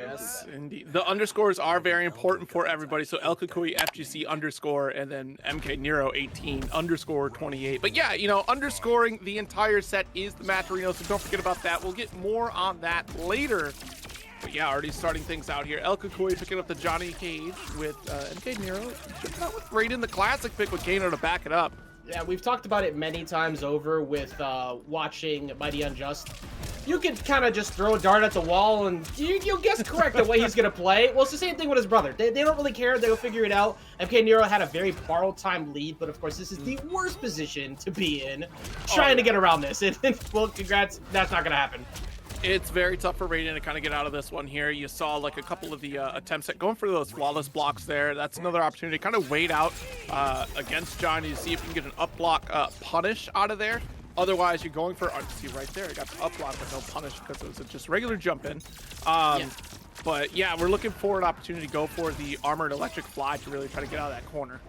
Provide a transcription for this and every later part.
Yes, indeed. The underscores are very important for everybody. So El Kukui FGC underscore and then MK Nero 18 underscore 28. But yeah, you know, underscoring the entire set is the match arena, so don't forget about that. We'll get more on that later. But yeah, already starting things out here. El Kukui picking up the Johnny Cage with MK Nero. Checking out with Raiden, the classic pick with Kano to back it up. Yeah, we've talked about it many times over with watching MightyUnjust. You could kind of just throw a dart at the wall and you'll guess correct the way he's going to play. Well, it's the same thing with his brother. They don't really care. They'll figure it out. MK Nero had a very borrowed time lead, but of course, this is the worst position to be in, trying to get around this. And, well, congrats. That's not going to happen. It's very tough for Raiden to kind of get out of this one here. You saw like a couple of the attempts at going for those flawless blocks there. That's another opportunity to kind of wait out against Johnny to see if you can get an up block punish out of there. Otherwise, you're going for, see right there, I got the up block but no punish because it was just regular jump in. But yeah, we're looking for an opportunity to go for the armored electric fly to really try to get out of that corner.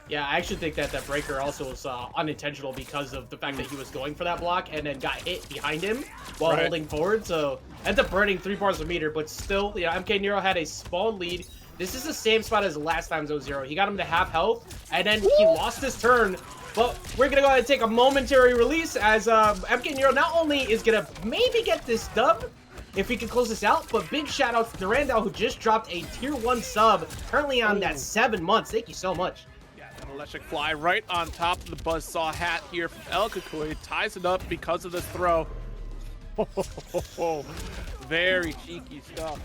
Yeah, I actually think that that breaker also was unintentional because of the fact that he was going for that block and then got hit behind him while holding forward. So ended up burning 3 bars a meter, but still, yeah, MK Nero had a small lead. This is the same spot as the last time 0-0. He got him to half health, and then he lost his turn. But we're going to go ahead and take a momentary release as MK Nero not only is going to maybe get this dub, if we can close this out, but big shout out to Durandal, who just dropped a tier 1 sub, currently on that 7 months. Thank you so much. Electric fly right on top of the buzzsaw hat here from El Kukui. Ties it up because of this throw. Very cheeky stuff.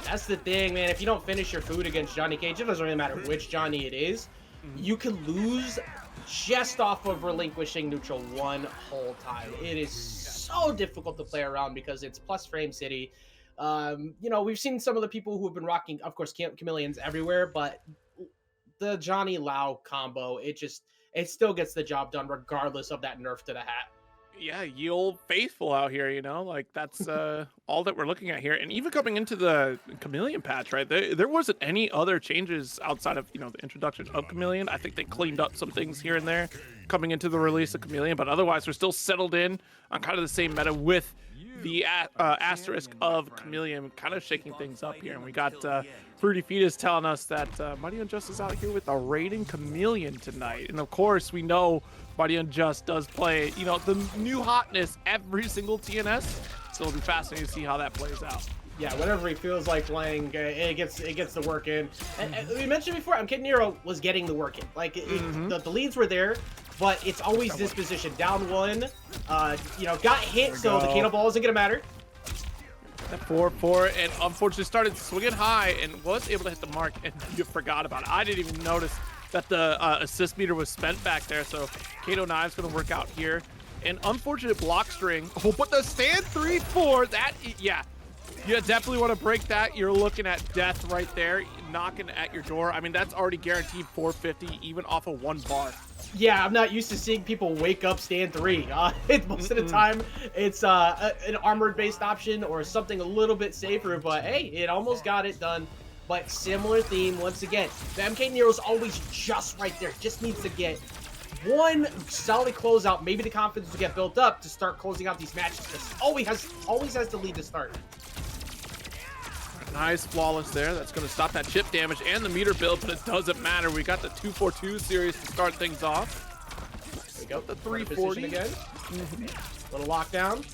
That's the thing, man. If you don't finish your food against Johnny Cage, it doesn't really matter which Johnny it is. You can lose just off of relinquishing neutral one whole time. It is so difficult to play around because it's plus frame city. You know, we've seen some of the people who have been rocking, of course, Khameleons everywhere, but the Johnny Lau combo, it still gets the job done regardless of that nerf to the hat. Yeah, ye old faithful out here, you know, like that's all that we're looking at here. And even coming into the Khameleon patch, right, there wasn't any other changes outside of, you know, the introduction of Khameleon. I think they cleaned up some things here and there coming into the release of Khameleon, but otherwise we're still settled in on kind of the same meta with the asterisk of Khameleon kind of shaking things up here. And we got Fruity Fetus telling us that MightyUnjust is out here with a Raiden Khameleon tonight. And of course, we know MightyUnjust does play, you know, the new hotness every single TNS. So it'll be fascinating to see how that plays out. Yeah, whatever he feels like playing, it gets the work in. And we mentioned before, MK Nero was getting the work in. Like, the leads were there, but it's always this position. Down 1, you know, got hit, so the Kano ball isn't going to matter. That 4-4, and unfortunately started swinging high and was able to hit the mark, and you forgot about it. I didn't even notice that the assist meter was spent back there, so Kato 9 is going to work out here. An unfortunate block string. Oh, but the stand 3-4, that, yeah. You definitely want to break that. You're looking at death right there, knocking at your door. I mean, that's already guaranteed 450, even off of 1 bar. Yeah, I'm not used to seeing people wake up stand 3. Most of the time, it's an armored-based option or something a little bit safer, but hey, it almost got it done. But similar theme, once again. The MK Nero's always just right there. Just needs to get one solid closeout, maybe the confidence will get built up to start closing out these matches. Always has the lead to start. Nice flawless there. That's going to stop that chip damage and the meter build, but it doesn't matter. We got the 242 series to start things off. There we go. The 340 again. Little lockdown.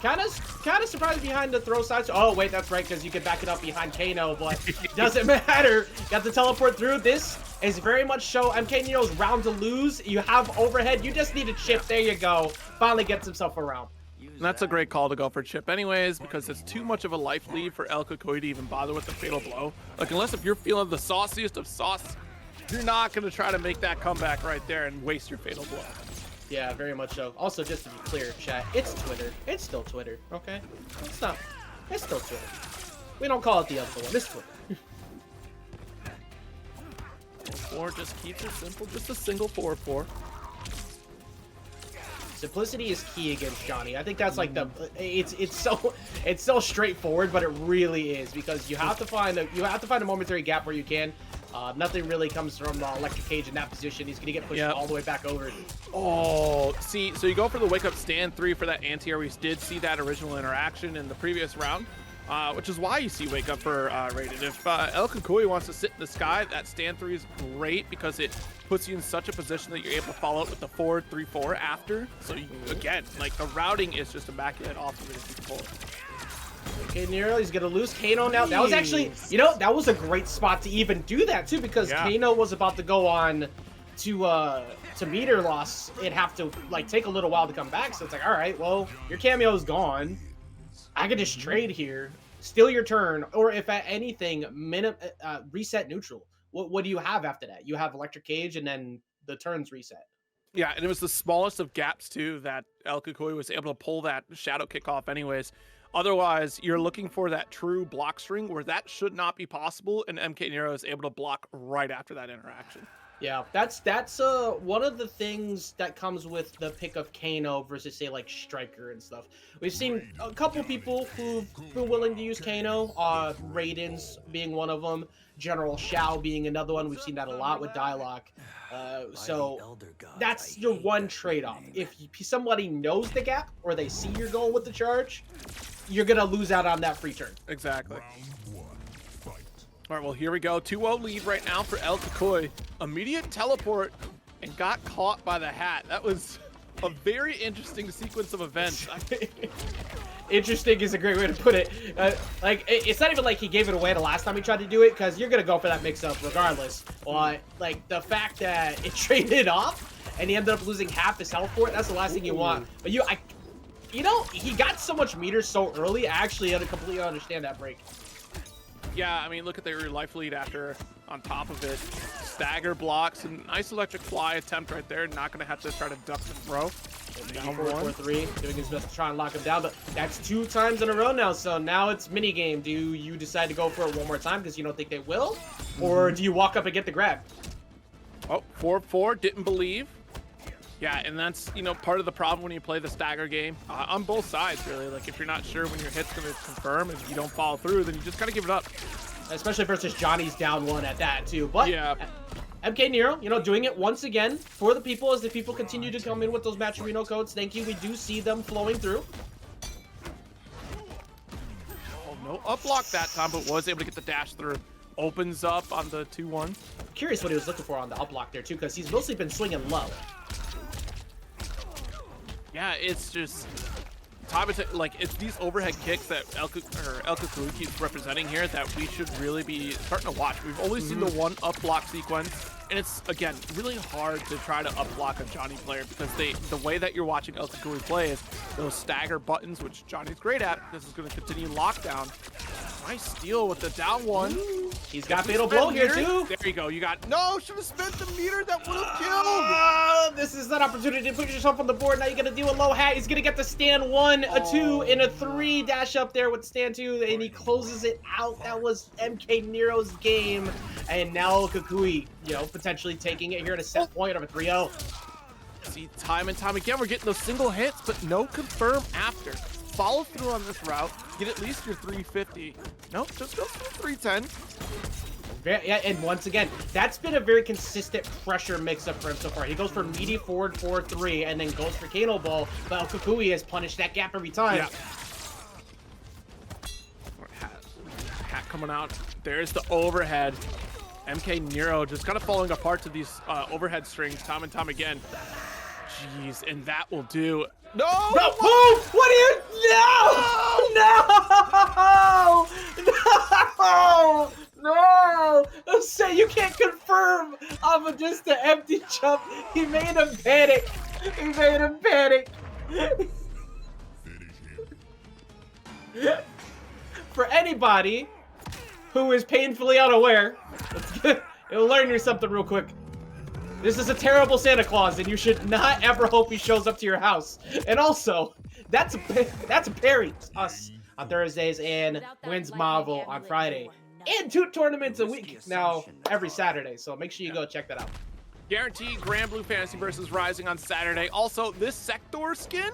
Kind of surprised behind the throw side. Oh wait, that's right, because you can back it up behind Kano, but doesn't matter. Got the teleport through. This is very much show MK Nero's round to lose. You have overhead. You just need a chip. There you go. Finally gets himself around. And that's a great call to go for chip anyways, because it's too much of a life lead for El Kukui to even bother with the fatal blow. Like, unless if you're feeling the sauciest of sauce, you're not going to try to make that comeback right there and waste your fatal blow. Yeah, very much so. Also, just to be clear, chat, it's Twitter. It's still Twitter, okay? It's still Twitter. We don't call it the other one. It's Twitter. 4 just keeps it simple. Just a single 4-4. Simplicity is key against Johnny. I think that's like the it's so straightforward, but it really is, because you have to find a momentary gap where you can. Nothing really comes from Electric Cage in that position. He's gonna get pushed all the way back over. Oh, see, so you go for the wake up stand 3 for that anti-air. We did see that original interaction in the previous round. which is why you see wake up for Raiden. If El Koisy wants to sit in the sky, that stand 3 is great because it puts you in such a position that you're able to follow it with the forward 3-4 after. So you, again, like the routing is just immaculate off of it if you can pull it. Okay, Nero, he's gonna lose Kano now. That was actually, you know, that was a great spot to even do that too, because Kano was about to go on to meter loss. It'd have to like take a little while to come back. So it's like, all right, well, your cameo's gone. I could just trade here, steal your turn, or if at anything, reset neutral. What do you have after that? You have Electric Cage, and then the turns reset. Yeah, and it was the smallest of gaps too that El Koisy was able to pull that shadow kick off anyways. Otherwise, you're looking for that true block string where that should not be possible, and MK Nero is able to block right after that interaction. Yeah, that's one of the things that comes with the pick of Kano versus say like Stryker and stuff. We've seen a couple people who've been willing to use Kano, Raiden's being one of them, General Shao being another one. We've seen that a lot with Dialogue. So that's your one trade-off. If somebody knows the gap or they see you're going with the charge, you're gonna lose out on that free turn. Exactly. All right, well, here we go. 2-0 lead right now for El Koisy. Immediate teleport and got caught by the hat. That was a very interesting sequence of events. Interesting is a great way to put it. Like, it's not even like he gave it away the last time he tried to do it, because you're going to go for that mix-up regardless. But, like, the fact that it traded off and he ended up losing half his health for it, that's the last thing you want. But you know, he got so much meters so early, I actually had to completely understand that break. Yeah, I mean, look at their life lead after on top of it. Stagger blocks and nice electric fly attempt right there. Not going to have to try to duck the throw. Down 4-3, doing his best to try and lock him down, but that's 2 times in a row now, so now it's mini game. Do you decide to go for it one more time because you don't think they will? Or do you walk up and get the grab? Oh, 4-4, didn't believe. Yeah, and that's, you know, part of the problem when you play the stagger game on both sides, really. Like, if you're not sure when your hit's going to confirm and you don't follow through, then you just got to give it up. Especially versus Johnny's down 1 at that, too. But yeah. MK Nero, you know, doing it once again for the people as the people continue to come in with those Matcherino codes. Thank you. We do see them flowing through. Oh, no up block that time, but was able to get the dash through. Opens up on the 2-1. Curious what he was looking for on the up block there, too, because he's mostly been swinging low. Yeah, it's just like it's these overhead kicks that El Koisy keeps representing here that we should really be starting to watch. We've only seen the one up block sequence, and it's again really hard to try to up block a Johnny player because the way that you're watching El Koisy play is those stagger buttons, which Johnny's great at. This is going to continue lockdown. Nice steal with the down 1. He's got fatal blow here too. There you go. You got should have spent the meter that would have killed. This is an opportunity to put yourself on the board. Now you're gonna do a low hat. He's gonna get the stand 1, a 2, and a 3 dash up there with stand 2, and he closes it out. That was MK Nero's game, and now Koisy, you know, potentially taking it here at a set point of a 3-0. See, time and time again, we're getting those single hits, but no confirm after. Follow through on this route, get at least your 350. Nope, just go for 310. Yeah, and once again, that's been a very consistent pressure mix-up for him so far. He goes for meaty forward 4-3 and then goes for Kano ball, but El Koisy has punished that gap every time. Yeah. Hat coming out. There's the overhead. MK Nero just kind of falling apart to these overhead strings time and time again. Jeez, and that will do. No! No! Move! What are you? No! No! No! No! Say you can't confirm off of just the empty jump. He made him panic. He made him panic. For anybody who is painfully unaware, it'll learn you something real quick. This is a terrible Santa Claus, and you should not ever hope he shows up to your house. And also, that's a parry us on Thursdays and wins Marvel on Friday. And 2 tournaments a week now every Saturday, so make sure you go check that out. Guaranteed Grand Blue Fantasy versus Rising on Saturday. Also, this Sektor skin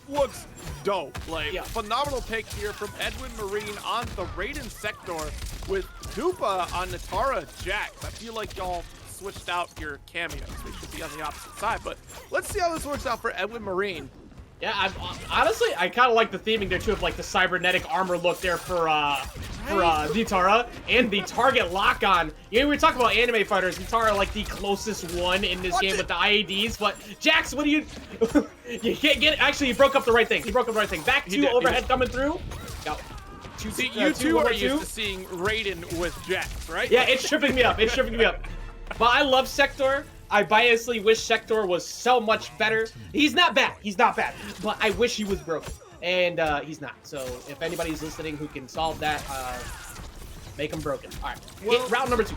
looks dope. Like, phenomenal pick here from Edwin Marine on the Raiden Sektor with Dupa on Nitara Jax. I feel like y'all switched out your cameos. They should be on the opposite side, but let's see how this works out for Edwin Marine. Yeah, honestly, I kind of like the theming there too of like the cybernetic armor look there for Nitara and the target lock on. You know, we were talking about anime fighters. Nitara like the closest one in this game with the IADs, but Jax, what do you? You can't get it. Actually, he broke up the right thing. He broke up the right thing. Back to overhead coming through. Yep. See, you two are used to seeing Raiden with Jax, right? Yeah, it's tripping me up. It's tripping me up. But I love Sektor. I biasly wish Sektor was so much better. He's not bad. He's not bad. But I wish he was broken. And he's not. So if anybody's listening who can solve that, make him broken. All right. Well, round number 2.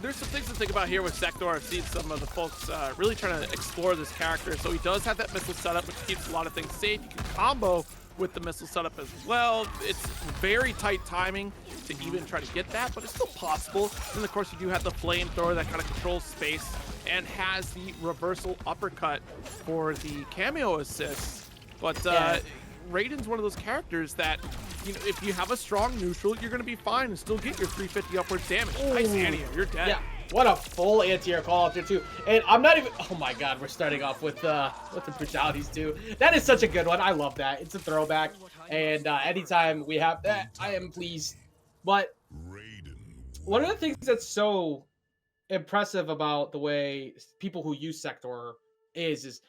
There's some things to think about here with Sektor. I've seen some of the folks really trying to explore this character. So he does have that missile setup, which keeps a lot of things safe. You can combo with the missile setup as well. It's very tight timing to even try to get that, but it's still possible. And of course, you do have the flamethrower that kind of controls space and has the reversal uppercut for the cameo assist. But Raiden's one of those characters that, you know, if you have a strong neutral, you're going to be fine and still get your 350 upwards damage. Ooh. Nice anti-air, you're dead. Yeah, what a full anti-air call out there too. And I'm not even, oh my god, we're starting off with the brutalities too. That is such a good one. I love that. It's a throwback. And anytime we have that, I am pleased. But one of the things that's so impressive about the way people who use Sektor is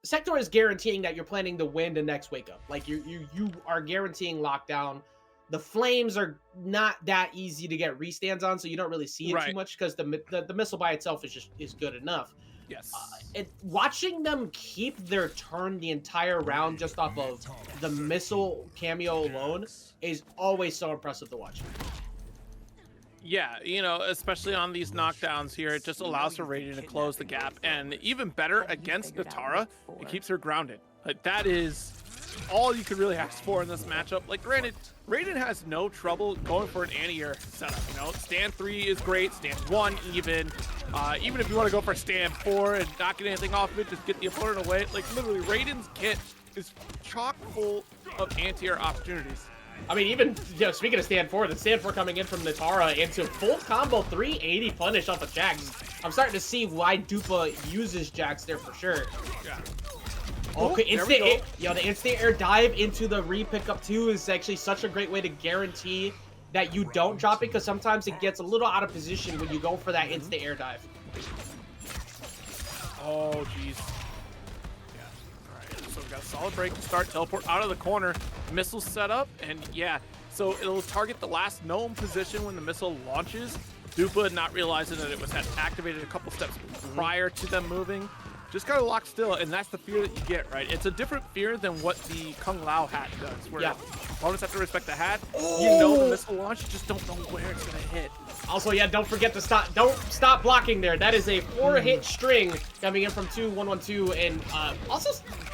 Sektor is guaranteeing that you're planning to win the next wake up. Like you are guaranteeing lockdown. The flames are not that easy to get restands on, so you don't really see it too much because the missile by itself is good enough. Yes. Watching them keep their turn the entire round just off of the missile cameo alone is always so impressive to watch. Yeah, you know, especially on these knockdowns here, it just allows for Raiden to close the gap. And even better, against Nitara, it keeps her grounded. Like, that is all you could really ask for in this matchup. Like, granted, Raiden has no trouble going for an anti-air setup, you know? Stand 3 is great, stand 1 even. Even if you want to go for stand 4 and not get anything off of it, just get the opponent away. Like, literally, Raiden's kit is chock full of anti-air opportunities. I mean, even, you know, speaking of stand 4, the stand 4 coming in from Nitara into full combo 380 punish off of Jax. I'm starting to see why Dupa uses Jax there for sure. Yeah. Okay, the instant air dive into the re-pickup too is actually such a great way to guarantee that you don't drop it, because sometimes it gets a little out of position when you go for that instant air dive. Oh, jeez. So we got a solid break to start, teleport out of the corner, missile set up, and yeah, so it'll target the last gnome position when the missile launches. Dupa not realizing that it was activated a couple steps prior to them moving. Just gotta lock still, and that's the fear that you get, right? It's a different fear than what the Kung Lao hat does, where opponents have to respect the hat. You know the missile launch, you just don't know where it's gonna hit. Also, yeah, don't forget to don't stop blocking there. That is a 4-hit string coming in from 2-1-1-2, and also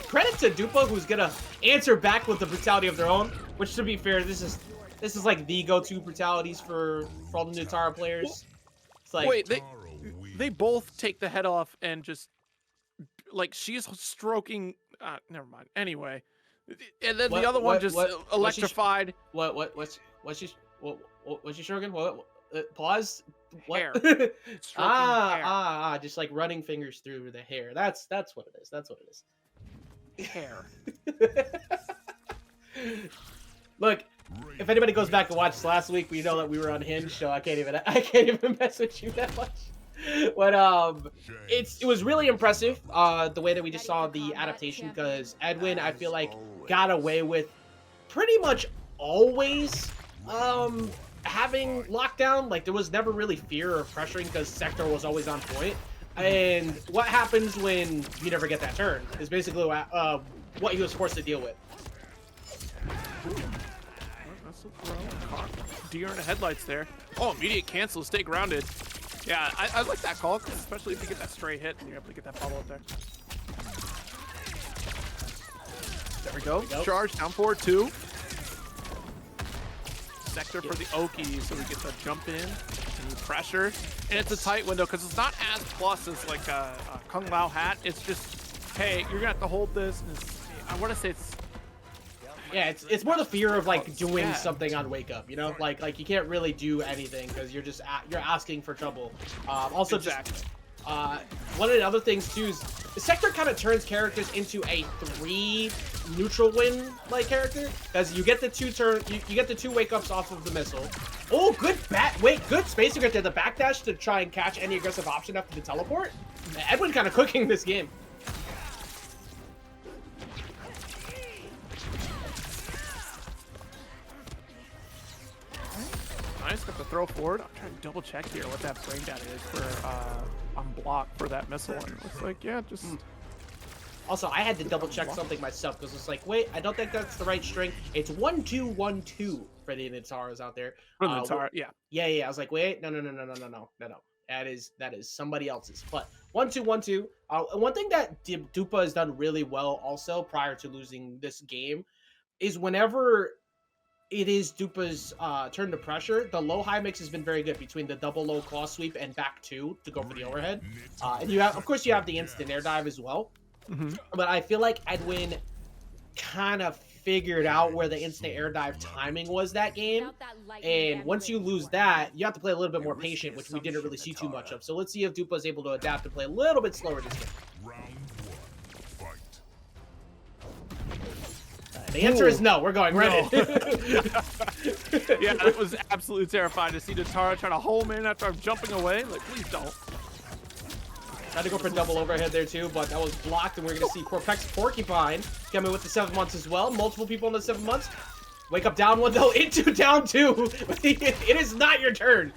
credit to Dupa, who's gonna answer back with the brutality of their own. Which, to be fair, this is like the go-to brutalities for all the Nitara players. It's like, wait, they both take the head off and just, like, she's stroking. Never mind. Anyway, and then the other one just electrified. What's she stroking? Pause. Hair. What? Hair. Just like running fingers through the hair. That's what it is. That's what it is. Hair. Look, if anybody goes back and watches last week, we know that we were unhinged, so I can't even mess with you that much. But it was really impressive the way that we just saw the adaptation, because Edwin, I feel like, got away with pretty much always having lockdown. Like, there was never really fear or pressuring because Sektor was always on point. And what happens when you never get that turn is basically what he was forced to deal with. That's a throw. Deer in the headlights there. Oh, immediate cancel. Stay grounded. Yeah, I like that call, especially if you get that stray hit and you're able to get that follow-up there. There we go. Charge down forward 2. Sektor for the Oki, so we get the jump in and pressure. And it's a tight window because it's not as plus as like a Kung Lao hat. It's just, hey, you're gonna have to hold this. And I want to say it's. Yeah, it's more the fear of like doing something on wake up, you know, like you can't really do anything because you're asking for trouble. Also, One of the other things too is the Sektor kind of turns characters into a 3 neutral win like character, because you get the 2 turn, you get the 2 wake ups off of the missile. Oh, good good spacing right there. The backdash to try and catch any aggressive option after the teleport. Edwin kind of cooking this game. Nice, got the throw forward. I'm trying to double check here what that brain data is for on block for that missile. And it looks like, yeah, just. Also, I had to double check something myself because it's like, wait, I don't think that's the right string. It's 1-2-1-2 for the Nitaras out there. For the Nitara, yeah. Yeah. I was like, wait, no. That is somebody else's. But 1-2-1-2. One thing that Dupa has done really well also prior to losing this game is whenever it is Dupa's turn to pressure, the low high mix has been very good between the double low claw sweep and back 2 to go for the overhead. And you have, of course, you have the instant air dive as well. But I feel like Edwin kind of figured out where the instant air dive timing was that game. And once you lose that, you have to play a little bit more patient, which we didn't really see too much of. So let's see if Dupa is able to adapt and play a little bit slower this game. The answer is no. We're going Raiden. Yeah, it was absolutely terrifying to see Nitara trying to home in after I'm jumping away. Like, please don't. Tried to go for double overhead there too, but that was blocked, and we're going to see Corpex Porcupine coming with the 7 months as well. Multiple people in the 7 months. Wake up down 1 though, into down 2. It is not your turn.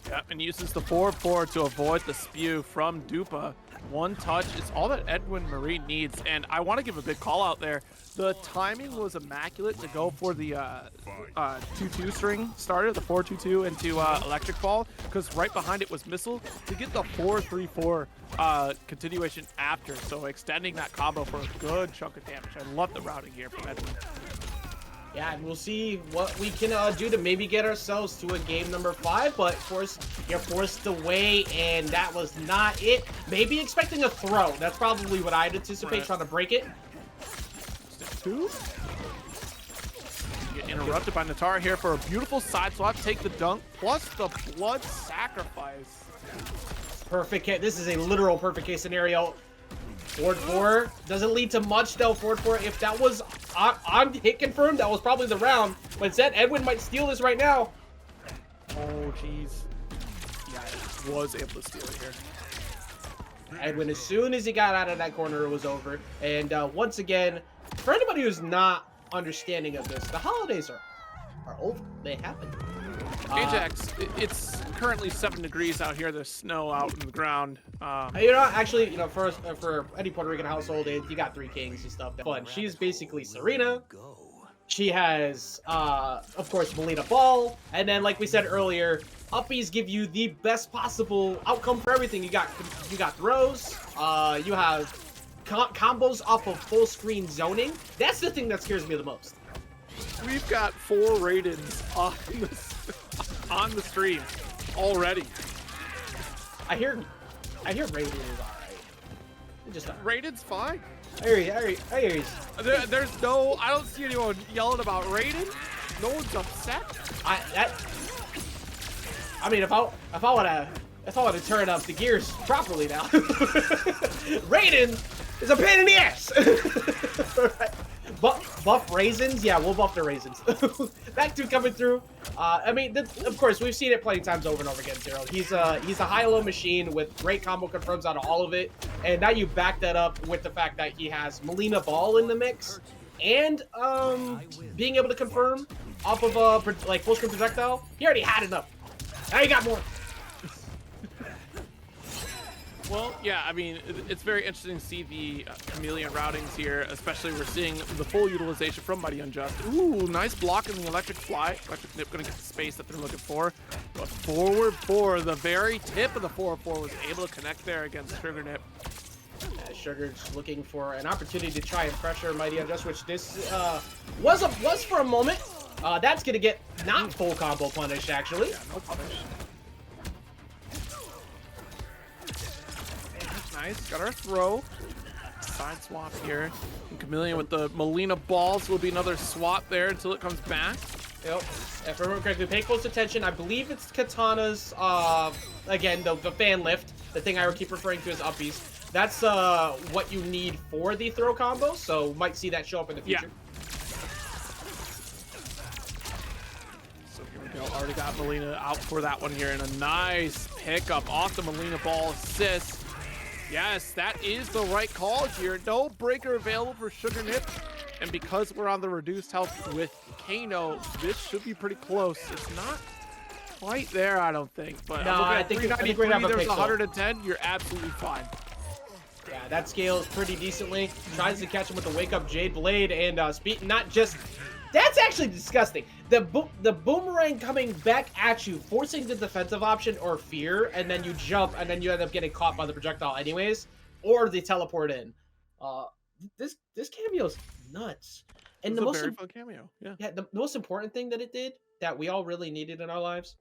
Yep, and uses the 4-4 to avoid the spew from Dupa. 1 touch is all that Edwin Marie needs, and I want to give a big call out there. The timing was immaculate to go for the 2-2 string starter, the 4-2-2 into Electric Ball, because right behind it was Missile to get the 4-3-4 continuation after, so extending that combo for a good chunk of damage. I love the routing here from Edwin. Yeah, and we'll see what we can do to maybe get ourselves to a game number 5, but of course, you're forced away, and that was not it. Maybe expecting a throw. That's probably what I'd anticipate, trying to break it. Step 2. Get interrupted by Nitara here for a beautiful side swap. Take the dunk, plus the blood sacrifice. Perfect case. This is a literal perfect case scenario. Forward 4 doesn't lead to much though. Forward 4, if that was on hit confirmed, that was probably the round. But instead, Edwin might steal this right now. Oh, jeez. Yeah, I was able to steal it here. Edwin, as soon as he got out of that corner, it was over. And once again, for anybody who's not understanding of this, the holidays are over. They happen. Ajax, it's currently 7 degrees out here. There's snow out in the ground. You know, actually, you know, for any Puerto Rican household, you got 3 kings and stuff. But she's basically Sareena. She has, of course, Mileena Ball. And then, like we said earlier, uppies give you the best possible outcome for everything. You got throws. You have combos off of full screen zoning. That's the thing that scares me the most. We've got 4 Raidens on the stream already. I hear Raiden is alright. Just Raiden's fine. I hear you. There's no. I don't see anyone yelling about Raiden. No one's upset. I mean, if I want to turn up the gears properly now, Raiden is a pain in the ass. Buff raisins? Yeah, we'll buff the raisins. Back to coming through. I mean, of course, we've seen it plenty of times over and over again, Zero. He's a high-low machine with great combo confirms out of all of it. And now you back that up with the fact that he has Mileena Ball in the mix. And being able to confirm off of like full screen projectile. He already had enough. Now you got more. Well, yeah, I mean, it's very interesting to see the Khameleon routings here, especially we're seeing the full utilization from MightyUnjust. Ooh, nice block in the electric fly. Electric Nip gonna get the space that they're looking for. But forward 4, the very tip of the 4-4 was able to connect there against Sugar Nip. Sugar's looking for an opportunity to try and pressure MightyUnjust, which this was for a moment. That's gonna get not full combo punished, actually. Yeah, no punish. Nice, got our throw. Side swap here. And Khameleon with the Mileena Balls will be another swap there until it comes back. Yep. If I remember correctly, pay close attention. I believe it's Katana's, again, the fan lift. The thing I keep referring to as uppies. That's what you need for the throw combo, so might see that show up in the future. Yeah. So here we go. Already got Mileena out for that one here, and a nice pickup off the Mileena ball assist. Yes, that is the right call here. No breaker available for Sugar Nip. And because we're on the reduced health with Kano, this should be pretty close. It's not quite there, I don't think. But no, I think we're gonna have a there's pixel. 110. You're absolutely fine. Yeah, that scales pretty decently. Tries to catch him with the wake up Jade Blade and speed. Not just. That's actually disgusting. The boomerang coming back at you, forcing the defensive option or fear, and then you jump, and then you end up getting caught by the projectile anyways, or they teleport in. This cameo's nuts. And the most very fun cameo. Yeah. the most important thing that it did that we all really needed in our lives,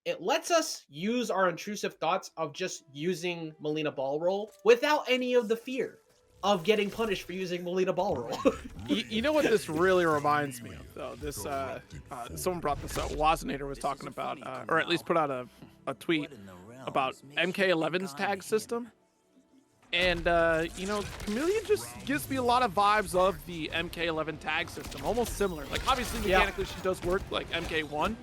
it lets us use our intrusive thoughts of just using Mileena ball roll without any of the fear of getting punished for using Mileena ball roll. You know what this really reminds me of, though? This someone brought this up. Wazinator was talking about, or at least put out a tweet about MK11's tag system. And, you know, Khameleon just gives me a lot of vibes of the MK11 tag system, almost similar. Like, obviously, mechanically, she does work like MK1,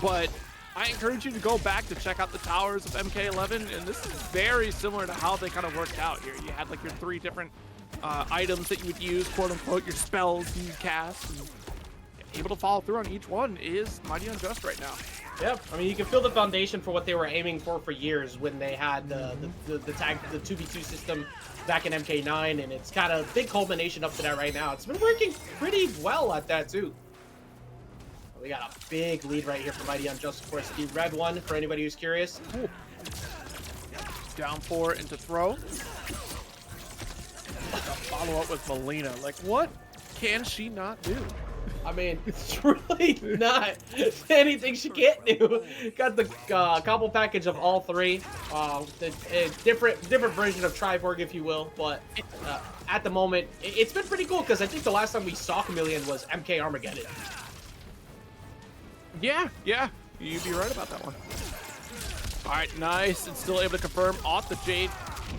but I encourage you to go back to check out the towers of MK11, and this is very similar to how they kind of worked out here. You had, like, your 3 different items that you would use, quote-unquote, your spells you cast, and able to follow through on each one is MightyUnjust right now. Yep, I mean, you can feel the foundation for what they were aiming for years when they had the 2v2 system back in MK9, and it's got a big culmination up to that right now. It's been working pretty well at that, too. We got a big lead right here for MightyUnjust, of course, the red one, for anybody who's curious. Ooh. Down 4 into throw. Follow up with Mileena. Like, what can she not do? I mean, it's really not anything she can't do. Got the combo package of all 3. A different version of Triborg, if you will. But at the moment, it's been pretty cool because I think the last time we saw Khameleon was MK Armageddon. Yeah, you'd be right about that one. All right, nice, and still able to confirm off the Jade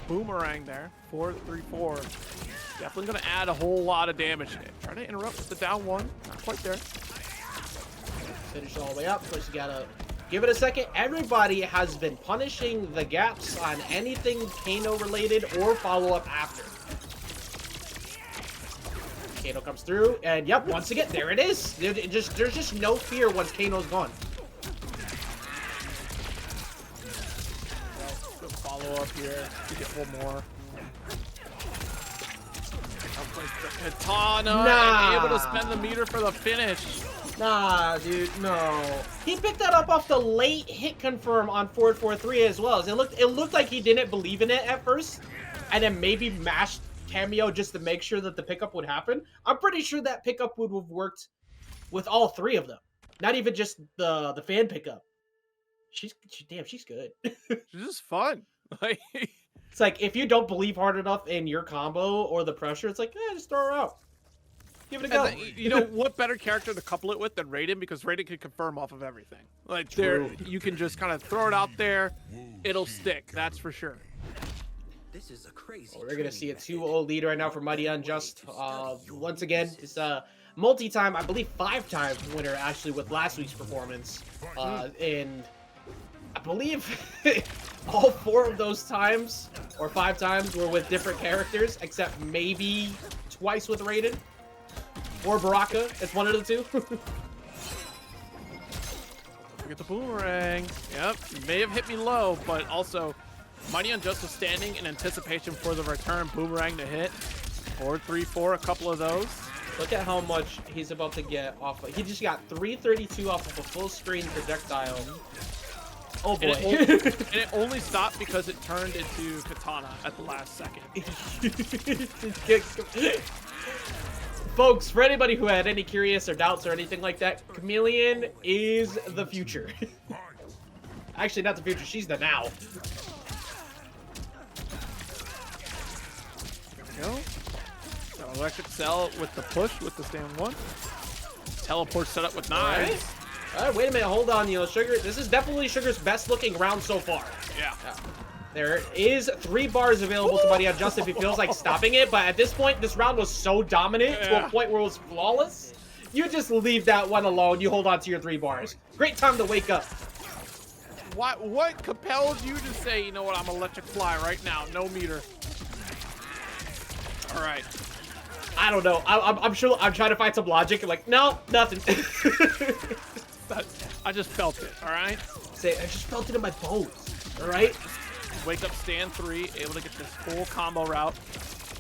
boomerang there. 4-3-4. Definitely going to add a whole lot of damage. Trying to interrupt with the down 1. Not quite there. Finish all the way up. Of course, you got to give it a second. Everybody has been punishing the gaps on anything Kano related or follow-up after. Kano comes through, and yep, once again, there it is. There's just no fear once Kano's gone. Good follow-up here to get one more. Katana, and able to spend the meter for the finish. Nah, dude, no. He picked that up off the late hit confirm on 4-4-3 as well. It looked like he didn't believe in it at first, and then maybe mashed cameo just to make sure that the pickup would happen. I'm pretty sure that pickup would have worked with all 3 of them. Not even just the fan pickup. She's good. She's just fun. Like, it's like, if you don't believe hard enough in your combo or the pressure, it's like, just throw her out. Give it a go. You know, what better character to couple it with than Raiden? Because Raiden can confirm off of everything. Like, you can just kind of throw it out there. It'll stick. That's for sure. This is a crazy. We're going to see a 2-0 lead right now for MightyUnjust. Once again, it's a multi-time, I believe 5-time winner, actually, with last week's performance. And I believe all 4 of those times, or 5 times, were with different characters, except maybe twice with Raiden. Or Baraka. It's one of the 2. Get the boomerang. Yep, may have hit me low, but also MightyUnjust was standing in anticipation for the return boomerang to hit. 4-3-4, a couple of those. Look at how much he's about to get off of. He just got 332 off of a full screen projectile. Oh boy. And it only stopped because it turned into Katana at the last second. Folks, for anybody who had any curious or doubts or anything like that, Khameleon is the future. Actually, not the future, she's the now. There we go. Got electric cell with the push with the stand 1. Teleport set up with knives. Wait a minute, hold on, you know, Sugar. This is definitely Sugar's best looking round so far. Yeah. There is 3 bars available to TheMightyUnjust if he feels like stopping it, but at this point, this round was so dominant to a point where it was flawless. You just leave that one alone. You hold on to your 3 bars. Great time to wake up. What compelled you to say, you know what, I'm electric fly right now, no meter? All right. I don't know. I'm sure I'm trying to find some logic. I'm like, no, nothing. I just felt it, all right? I just felt it in my bones, all right? Wake up, stand 3, able to get this full combo route,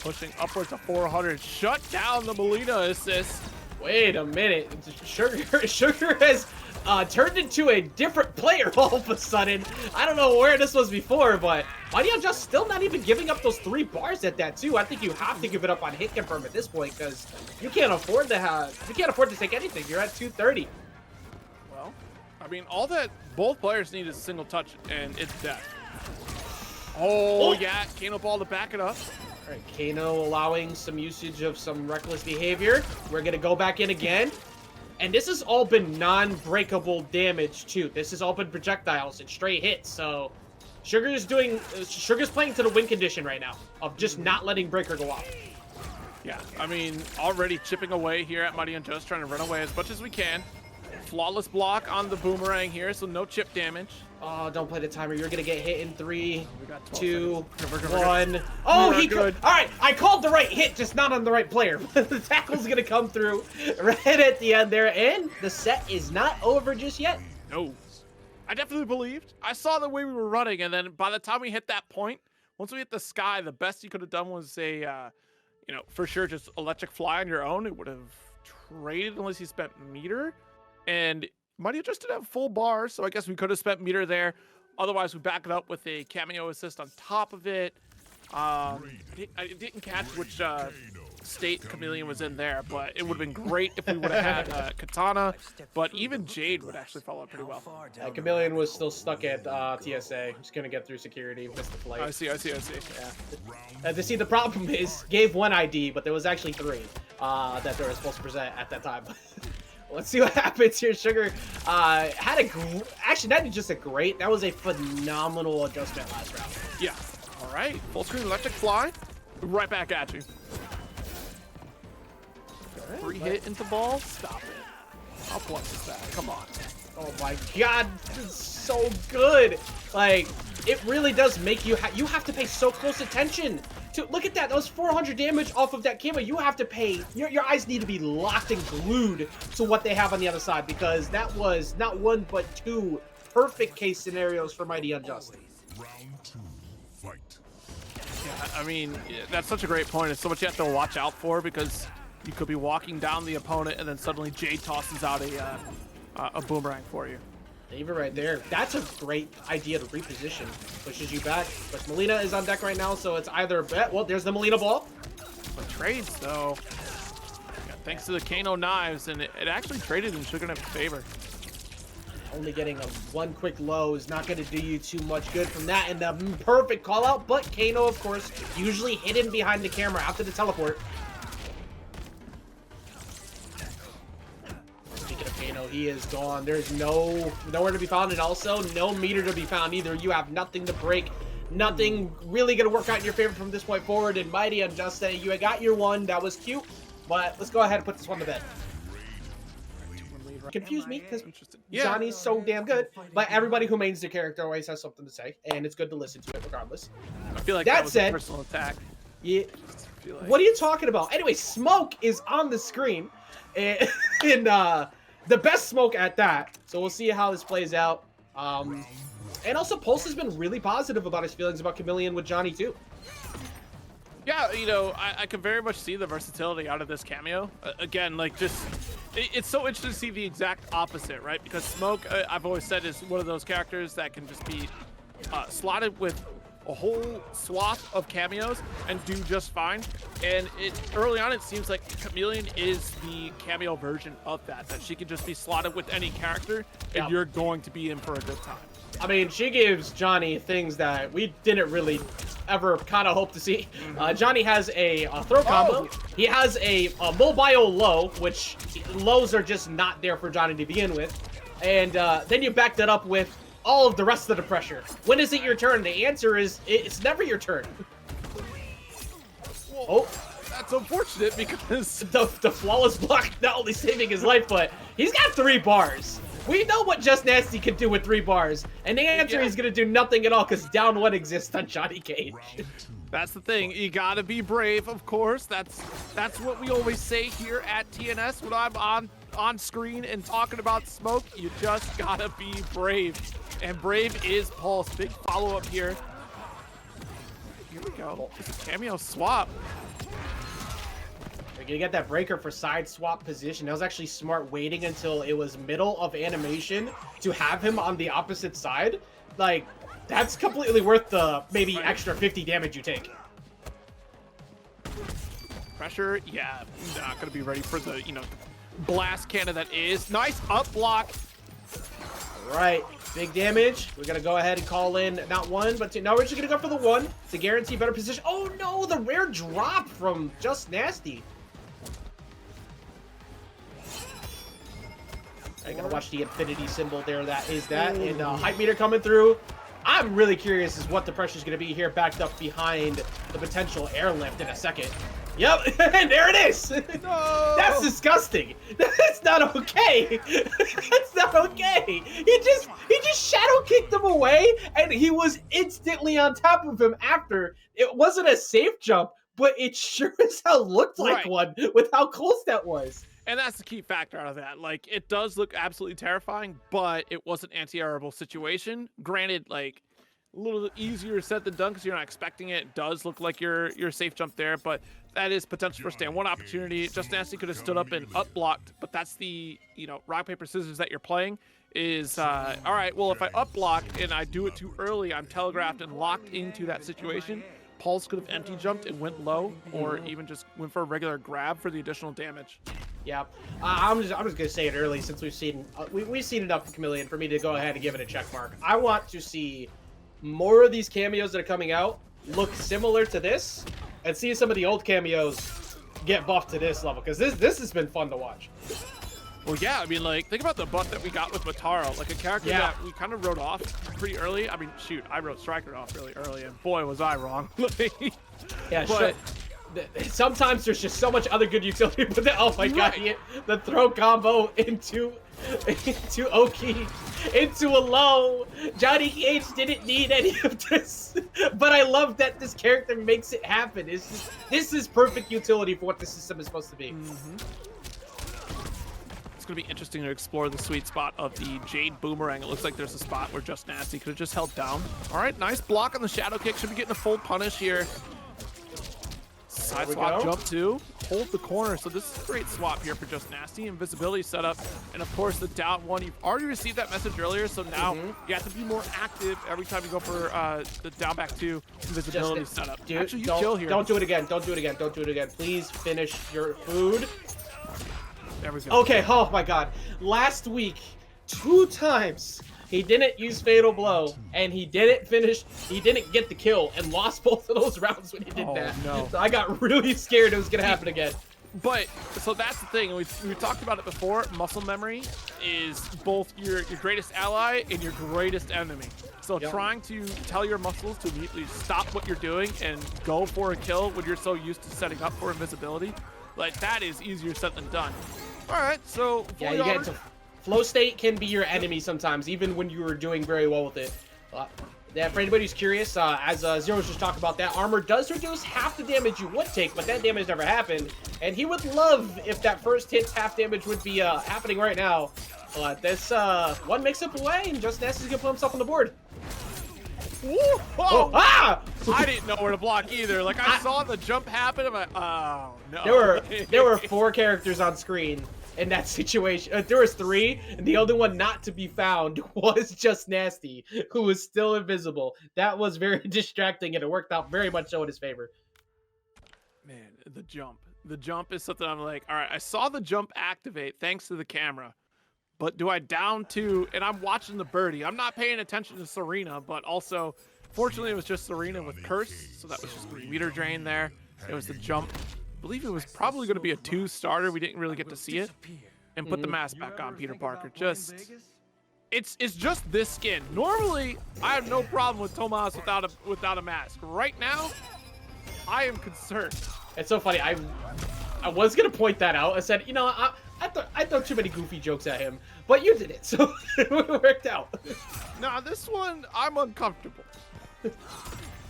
pushing upwards of 400. Shut down the Mileena assist. Wait a minute. Sugar has turned into a different player all of a sudden. I don't know where this was before, but TheMightyUnjust still not even giving up those 3 bars at that too. I think you have to give it up on hit confirm at this point because you can't afford to take anything. You're at 230. Well, I mean, all that both players need is a single touch, and it's death. Oh, yeah, Kano ball to back it up. All right, Kano allowing some usage of some reckless behavior. We're gonna go back in again. And this has all been non-breakable damage too. This has all been projectiles and straight hits. So Sugar's playing to the win condition right now of just not letting breaker go off. Yeah, I mean, already chipping away here at TheMightyUnjust, trying to run away as much as we can. Flawless block on the boomerang here, so no chip damage. Oh, don't play the timer. You're gonna get hit in 3, We got 2, seconds. 1. Oh, We're he good. All right, I called the right hit, just not on the right player. The tackle's gonna come through right at the end there, and the set is not over just yet. No. I definitely believed. I saw the way we were running, and then by the time we hit that point, once we hit the sky, the best you could have done was a, you know, for sure just electric fly on your own. It would have traded unless you spent meter. And TheMightyUnjust didn't have full bars, so I guess we could have spent meter there. Otherwise, we back it up with a cameo assist on top of it. I didn't catch which state Khameleon was in there, but it would have been great if we would have had Katana. But even Jade would actually follow up pretty well. Khameleon was still stuck at TSA. Just gonna get through security, missed the flight. I see. Yeah. To see, the problem is, gave 1 ID, but there was actually 3 that they were supposed to present at that time. Let's see what happens here. Sugar had actually not just a great, that was a phenomenal adjustment last round. Yeah. All right. Full screen electric fly. Right back at you. Free hit into ball. Stop it. How plus is that? Come on. Oh my god, this is so good. Like, it really does make you you have to pay so close attention to. Look at that. That was 400 damage off of that camera. You have to pay. Your eyes need to be locked and glued to what they have on the other side, because that was not 1 but 2 perfect case scenarios for TheMightyUnjust. Round 2, fight. Yeah, I mean, that's such a great point. It's so much you have to watch out for, because you could be walking down the opponent and then suddenly Jade tosses out a boomerang for you. Even right there, that's a great idea to reposition. Pushes you back, but Mileena is on deck right now, so it's either well, there's the Mileena ball. But trades though, yeah, thanks to the Kano knives, and it actually traded in Sugar's favor. Only getting a 1 quick low is not going to do you too much good from that, and the perfect call out. But Kano, of course, usually hidden behind the camera after the teleport. Speaking of Kano, he is gone. There's nowhere to be found, and also no meter to be found either. You have nothing to break. Nothing really going to work out in your favor from this point forward. And TheMightyUnjust, you got your 1. That was cute. But let's go ahead and put this one to bed. Confuse me because Johnny's so damn good. But everybody who mains their character always has something to say. And it's good to listen to it regardless. I feel like that was said, a personal attack. Yeah. What are you talking about? Anyway, Smoke is on the screen. And the best Smoke at that. So we'll see how this plays out. And also, Pulse has been really positive about his feelings about Khameleon with Johnny, too. Yeah, you know, I can very much see the versatility out of this cameo. Again, like, it's so interesting to see the exact opposite, right? Because Smoke, I've always said, is one of those characters that can just be slotted with a whole swath of cameos and do just fine. And early on, it seems like Khameleon is the cameo version of that she can just be slotted with any character, and you're going to be in for a good time. I mean, she gives Johnny things that we didn't really ever kind of hope to see. Johnny has a throw combo. He has a mobile low, which lows are just not there for Johnny to begin with. and then you back that up with all of the rest of the pressure. When is it your turn? The answer is it's never your turn. Well, Oh, that's unfortunate because the flawless block not only saving his life, but he's got 3 bars. We know what JustNasty can do with 3 bars, and the answer is going to do nothing at all because down 1 exists on Johnny Cage. that's the thing. You gotta be brave, of course. That's what we always say here at TNS when I'm on screen and talking about smoke. You just gotta be brave, and brave is Pulse. Big follow up here. Here we go. It's a cameo swap. You're gonna get that breaker for side swap position. That was actually smart, waiting until it was middle of animation to have him on the opposite side. Like, that's completely worth the maybe extra 50 damage you take. Pressure, yeah, not gonna be ready for the, blast cannon that is. Nice up block. Right, big damage. We're gonna go ahead and call in not 1, but 2. No, we're just gonna go for the 1 to guarantee better position. Oh no, the rare drop from JustNasty. I gotta watch the infinity symbol there. That is that. And hype meter coming through. I'm really curious as what the pressure is gonna be here, backed up behind the potential airlift in a second. Yep, and there it is. No. That's disgusting. That's not okay. That's not okay. He just shadow kicked him away, and he was instantly on top of him after. It wasn't a safe jump, but it sure as hell looked like one with how close that was. And that's the key factor out of that. Like, it does look absolutely terrifying, but it was an anti-airable situation. Granted, like, a little easier said than done because you're not expecting it. It does look like you're safe jump there, but that is potential for stand 1 opportunity. JustNasty could have stood up and up blocked, but that's the, rock, paper, scissors that you're playing is, all right, well, if I up block and I do it too early, I'm telegraphed and locked into that situation. Pulse could have empty jumped and went low, or even just went for a regular grab for the additional damage. Yeah, I'm just gonna say it early since we've seen enough of Khameleon for me to go ahead and give it a check mark. I want to see more of these cameos that are coming out look similar to this, and see some of the old cameos get buffed to this level, because this has been fun to watch. Well, yeah, I mean, like, think about the buff that we got with Nitara, like a character that we kind of wrote off pretty early. I mean, shoot, I wrote Stryker off really early, and boy, was I wrong. Yeah, but, sure. Sometimes there's just so much other good utility, but then, oh my god, the throw combo into Oki, into a low. Johnny Cage didn't need any of this, but I love that this character makes it happen. This is perfect utility for what the system is supposed to be. It's going to be interesting to explore the sweet spot of the Jade Boomerang. It looks like there's a spot where JustNasty could have just held down. All right, nice block on the shadow kick. Should be getting a full punish here. Side swap jump too. Hold the corner. So this is a great swap here for JustNasty. Invisibility setup. And of course the down 1. You've already received that message earlier. So now you have to be more active every time you go for the down back 2 invisibility setup. Dude, actually, you kill here. Don't do it again. Don't do it again. Don't do it again. Please finish your food. There we go. Okay, oh my god. Last week, 2 times, he didn't use Fatal Blow, and he didn't get the kill, and lost both of those rounds when he did that. No. So I got really scared it was going to happen again. But, so that's the thing, we talked about it before, muscle memory is both your greatest ally and your greatest enemy. So trying to tell your muscles to immediately stop what you're doing and go for a kill when you're so used to setting up for invisibility, like, that is easier said than done. All right, so yeah, you get into flow state can be your enemy sometimes, even when you are doing very well with it. Yeah, for anybody who's curious, as Zero's just talked about, that armor does reduce half the damage you would take, but that damage never happened. And he would love if that first hit's half damage would be happening right now. But this 1 mix-up away, and JustNasty's gonna put himself on the board. Oh, ah! I didn't know where to block either. Like, I saw the jump happen. I'm like, oh no. There were 4 characters on screen in that situation. There was 3, and the only one not to be found was JustNasty, who was still invisible. That was very distracting, and it worked out very much so in his favor. Man, the jump. The jump is something I'm like, all right, I saw the jump activate thanks to the camera. But do I down 2, and I'm watching the birdie. I'm not paying attention to Sareena, but also, fortunately, it was just Sareena with Curse, so that was just a meter drain there. It was the jump. I believe it was probably going to be a 2-starter. We didn't really get to see it. And put the mask back on, Peter Parker. Just it's just this skin. Normally, I have no problem with Tomas without a mask. Right now, I am concerned. It's so funny. I was gonna point that out. I said, you know, I throw too many goofy jokes at him, but you did it, so it worked out. Nah, this one I'm uncomfortable.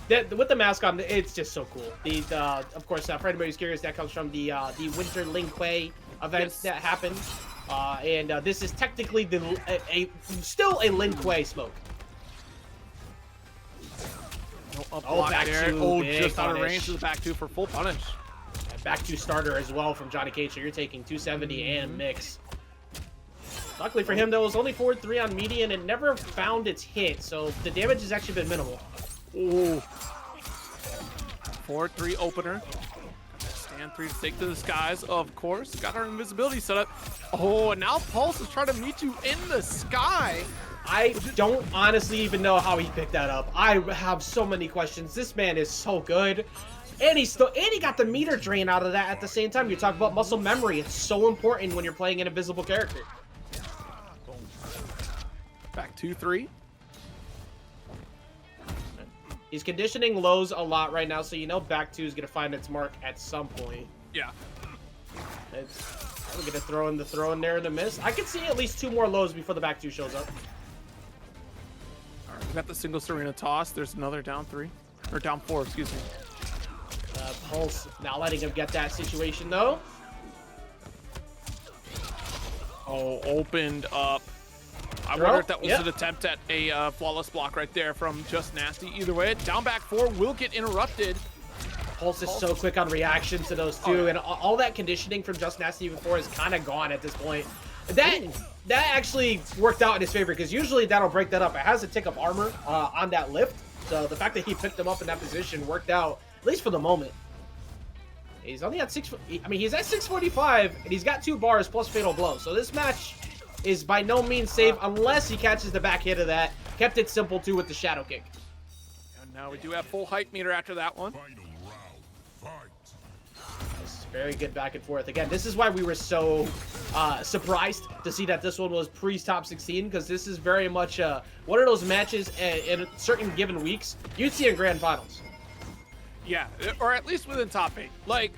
With the mask on, it's just so cool. Of course, for anybody who's curious, that comes from the Winter Lin Kuei event that happened, and this is technically still a Lin Kuei smoke. Back there. Just out of range to the back two for full punish. Back two starter as well from Johnny Cage, so you're taking 270 and mix. Luckily for him, though, it was only 4-3 on median and never found its hit, so the damage has actually been minimal. Ooh. 4-3 opener. Stand 3 to take to the skies, of course. Got our invisibility set up. Oh, and now Pulse is trying to meet you in the sky. I don't honestly even know how he picked that up. I have so many questions. This man is so good. And he got the meter drain out of that at the same time. You talk about muscle memory. It's so important when you're playing an invisible character. Back 2-3. He's conditioning lows a lot right now, so you know back two is going to find its mark at some point. Yeah. We're going to throw in there to miss. I could see at least 2 more lows before the back two shows up. All right, we got the single Sareena toss. There's another down 3. Or down 4, excuse me. Pulse not letting him get that situation, though. Oh, opened up. I wonder if that was an attempt at a flawless block right there from JustNasty. Either way, down back 4 will get interrupted. Pulse is so quick on reactions to those two, and all that conditioning from JustNasty before is kind of gone at this point. That actually worked out in his favor, because usually that'll break that up. It has a tick of armor on that lift, so the fact that he picked him up in that position worked out, at least for the moment. He's only at he's at 645, and he's got 2 bars plus fatal blow, so this match is by no means safe unless he catches the back hit of that. Kept it simple, too, with the shadow kick. And now we do have full hype meter after that one. Final round, fight. This is very good back and forth. Again, this is why we were so surprised to see that this one was pre-top 16, because this is very much one of those matches in certain given weeks you'd see in grand finals. Yeah, or at least within top 8. Like,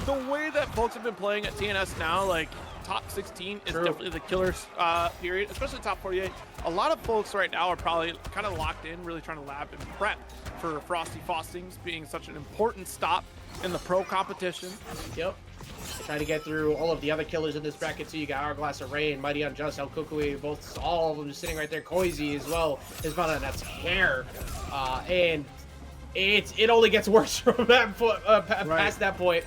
the way that folks have been playing at TNS now, like, top 16 is definitely the killer's period, especially top 48. A lot of folks right now are probably kind of locked in, really trying to lab and prep for Frosty Faustings being such an important stop in the pro competition. Yep. Trying to get through all of the other killers in this bracket too. You got Hourglass of Rain, MightyUnjust, El Kukui, all of them just sitting right there. Koisy as well. His brother, that's hair. And it only gets worse from that past that point.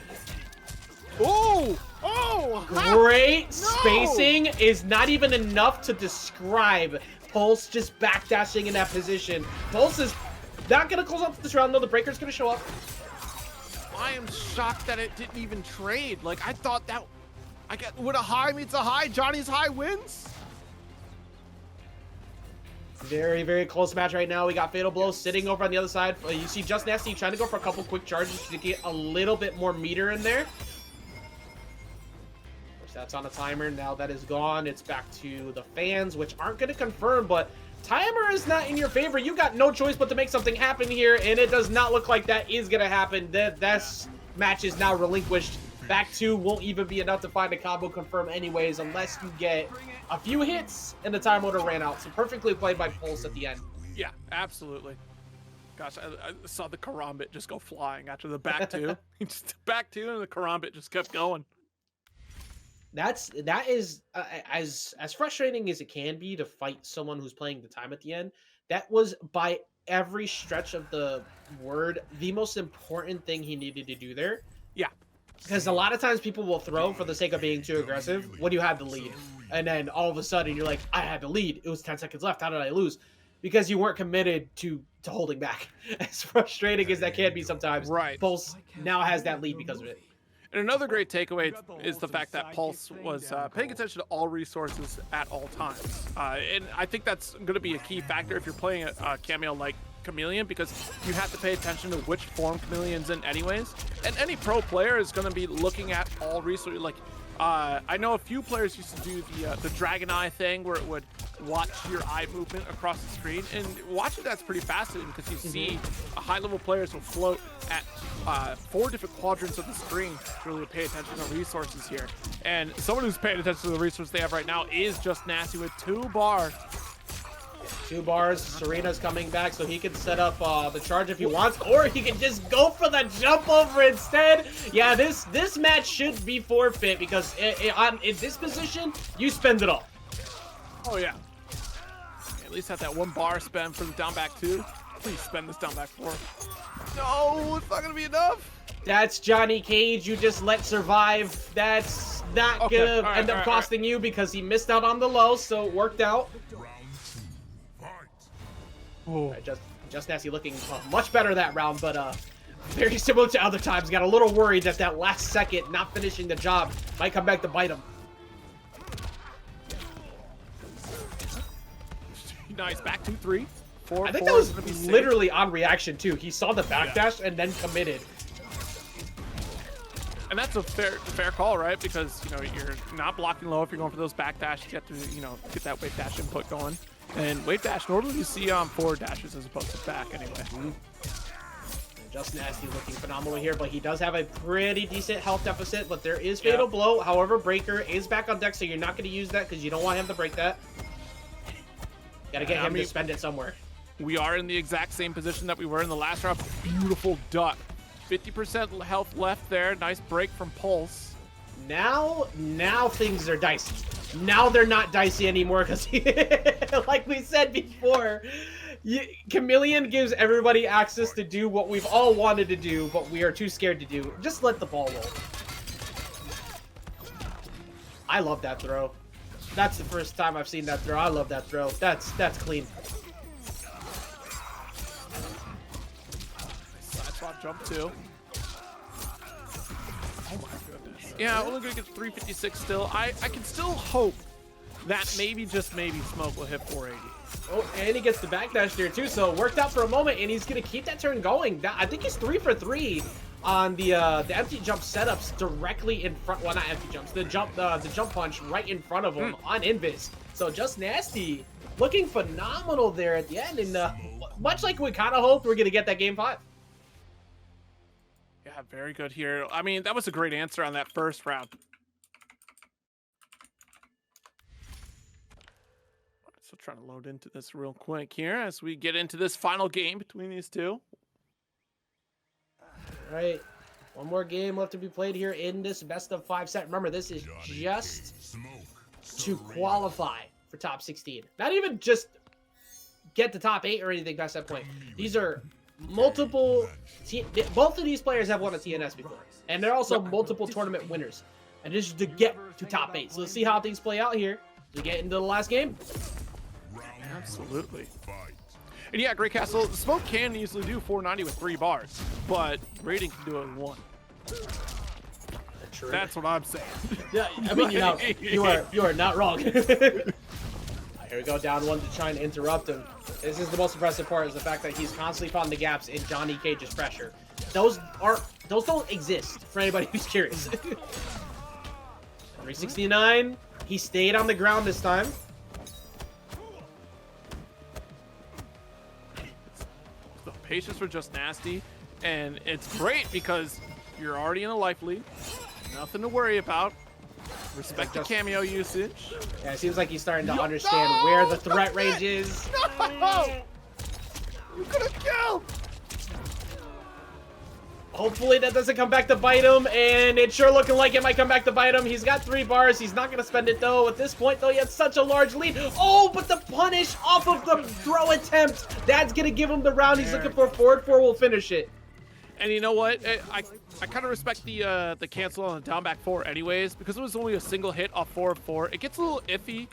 Oh! Great spacing is not even enough to describe Pulse just backdashing in that position. Pulse is not going to close up this round, though. The breaker's going to show up. I am shocked that it didn't even trade. Like, I thought that... When a high meets a high, Johnny's high wins? Very, very close match right now. We got Fatal Blow sitting over on the other side. You see JustNasty trying to go for a couple quick charges to get a little bit more meter in there. That's on a timer. Now that is gone. It's back to the fans, which aren't going to confirm, but timer is not in your favor. You got no choice but to make something happen here, and it does not look like that is going to happen. This match is now relinquished. Back 2 won't even be enough to find a combo confirm anyways, unless you get a few hits and the time order ran out. So perfectly played by Pulse at the end. Yeah, absolutely. Gosh, I saw the Karambit just go flying after the back 2. Just back 2 and the Karambit just kept going. That is as frustrating as it can be to fight someone who's playing the time at the end. That was by every stretch of the word the most important thing he needed to do there. Yeah, because a lot of times people will throw for the sake of being too aggressive when you have the lead, and then all of a sudden you're like, I had the lead, it was 10 seconds left, how did I lose? Because you weren't committed to holding back. As frustrating as that can be sometimes, right. Pulse now has that lead because of it. And another great takeaway is the fact that Pulse was paying attention to all resources at all times. And I think that's going to be a key factor if you're playing a cameo like Khameleon, because you have to pay attention to which form Khameleon's in anyways. And any pro player is going to be looking at all resources. Like, I know a few players used to do the dragon eye thing where it would watch your eye movement across the screen, and watching that's pretty fascinating because you see high-level players will float at 4 different quadrants of the screen to really pay attention to resources here. And someone who's paying attention to the resources they have right now is JustNasty with 2 bars. 2 bars. Sareena's coming back, so he can set up the charge if he wants, or he can just go for the jump over instead. Yeah, this match should be forfeit because in this position, you spend it all. Oh yeah. At least have that 1 bar spend for the down back 2. Please spend this down back 4. No, it's not gonna be enough. That's Johnny Cage. You just let survive. That's not gonna end up costing you because he missed out on the low, so it worked out. Oh. JustNasty looking much better that round, but very similar to other times. Got a little worried that that last second not finishing the job might come back to bite him. Nice, back 2-3. 4. I think that was literally on reaction too. He saw the backdash and then committed. And that's a fair call, right? Because you know you're not blocking low if you're going for those backdash. You have to get that wave dash input going. And wave dash normally you see forward dashes as opposed to back anyway. JustNasty looking phenomenal here, but he does have a pretty decent health deficit. But there is Fatal Blow. However, Breaker is back on deck, so you're not going to use that because you don't want him to break that. Got to get him to spend it somewhere. We are in the exact same position that we were in the last round. Beautiful duck. 50% health left there. Nice break from Pulse. Now things are dicey. Now they're not dicey anymore because, like we said before, Khameleon gives everybody access to do what we've all wanted to do, but we are too scared to do. Just let the ball roll. I love that throw. That's the first time I've seen that throw. I love that throw. That's clean. Side swap jump 2. Oh my goodness. Yeah, only gonna get 356 still. I can still hope that maybe, just maybe, Smoke will hit 480. Oh, and he gets the backdash there too, so it worked out for a moment, and he's gonna keep that turn going. I think he's 3 for 3 on the empty jump setups directly in front. Well, not empty jumps. The jump punch right in front of him on invis. So JustNasty looking phenomenal there at the end, and much like we kind of hoped, we're gonna get that game 5. Yeah, very good here. I mean, that was a great answer on that first round. So trying to load into this real quick here as we get into this final game between these two. All right, one more game left to be played here in this best of 5 set. Remember, this is just to qualify for top 16. Not even just get the top 8 or anything past that point. These are multiple. Both of these players have won a TNS before, and they're also multiple tournament winners. And this is to get to top 8. So let's see how things play out here to get into the last game. Absolutely. And yeah, Great Castle, Smoke can easily do 490 with 3 bars, but Raiden can do it in 1. True. That's what I'm saying. Yeah, I mean, you are not wrong. Here we go, down 1 to try and interrupt him. This is the most impressive part, is the fact that he's constantly found the gaps in Johnny Cage's pressure. Those don't exist for anybody who's curious. 369. He stayed on the ground this time. The patience for JustNasty, and it's great because you're already in a life lead. Nothing to worry about. Respect the cameo usage. Yeah, it seems like he's starting to understand where the threat range is. No! You could have killed! Hopefully that doesn't come back to bite him, and it's sure looking like it might come back to bite him. He's got 3 bars. He's not going to spend it, though. At this point, though, he has such a large lead. Oh, but the punish off of the throw attempt. That's going to give him the round. He's looking for forward 4. Will finish it. And you know what? I kind of respect the cancel on the down back 4 anyways, because it was only a single hit off 4 of 4. It gets a little iffy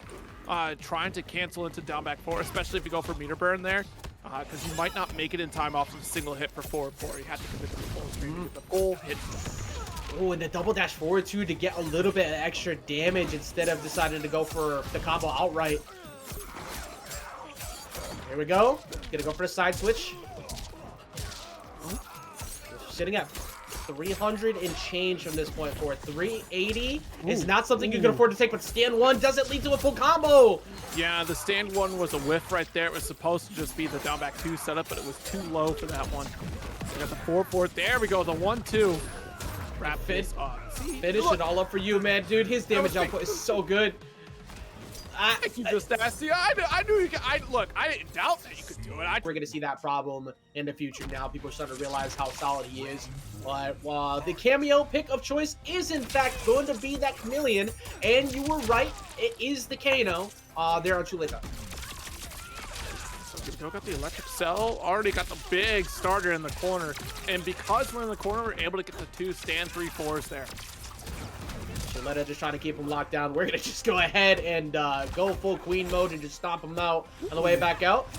trying to cancel into down back 4, especially if you go for meter burn there, because you might not make it in time off of a single hit for 4 of 4. You have to commit to the full screen to get the full hit. Oh, and the double dash forward too to get a little bit of extra damage instead of deciding to go for the combo outright. Here we go. Gonna go for the side switch. Sitting up. 300 and change from this point forward. 380 is not something you can afford to take, but stand one doesn't lead to a full combo. Yeah, the stand one was a whiff right there. It was supposed to just be the down back 2 setup, but it was too low for that one. We got the 4-4. There we go, the 1-2. Wrap this up. Finish it all up for you, man. Dude, his damage output is so good. Thank you, JustNasty. I knew you could. Look, I didn't doubt that you could do it. We're gonna see that problem in the future now. People are starting to realize how solid he is. But the cameo pick of choice is in fact going to be that Khameleon, and you were right, it is the Kano there on Shuletah. So we got the electric cell, already got the big starter in the corner, and because we're in the corner, we're able to get the 2 stand 3-4s there. Shuletah just trying to keep him locked down. We're gonna just go ahead and go full queen mode and just stomp him out on the way back out.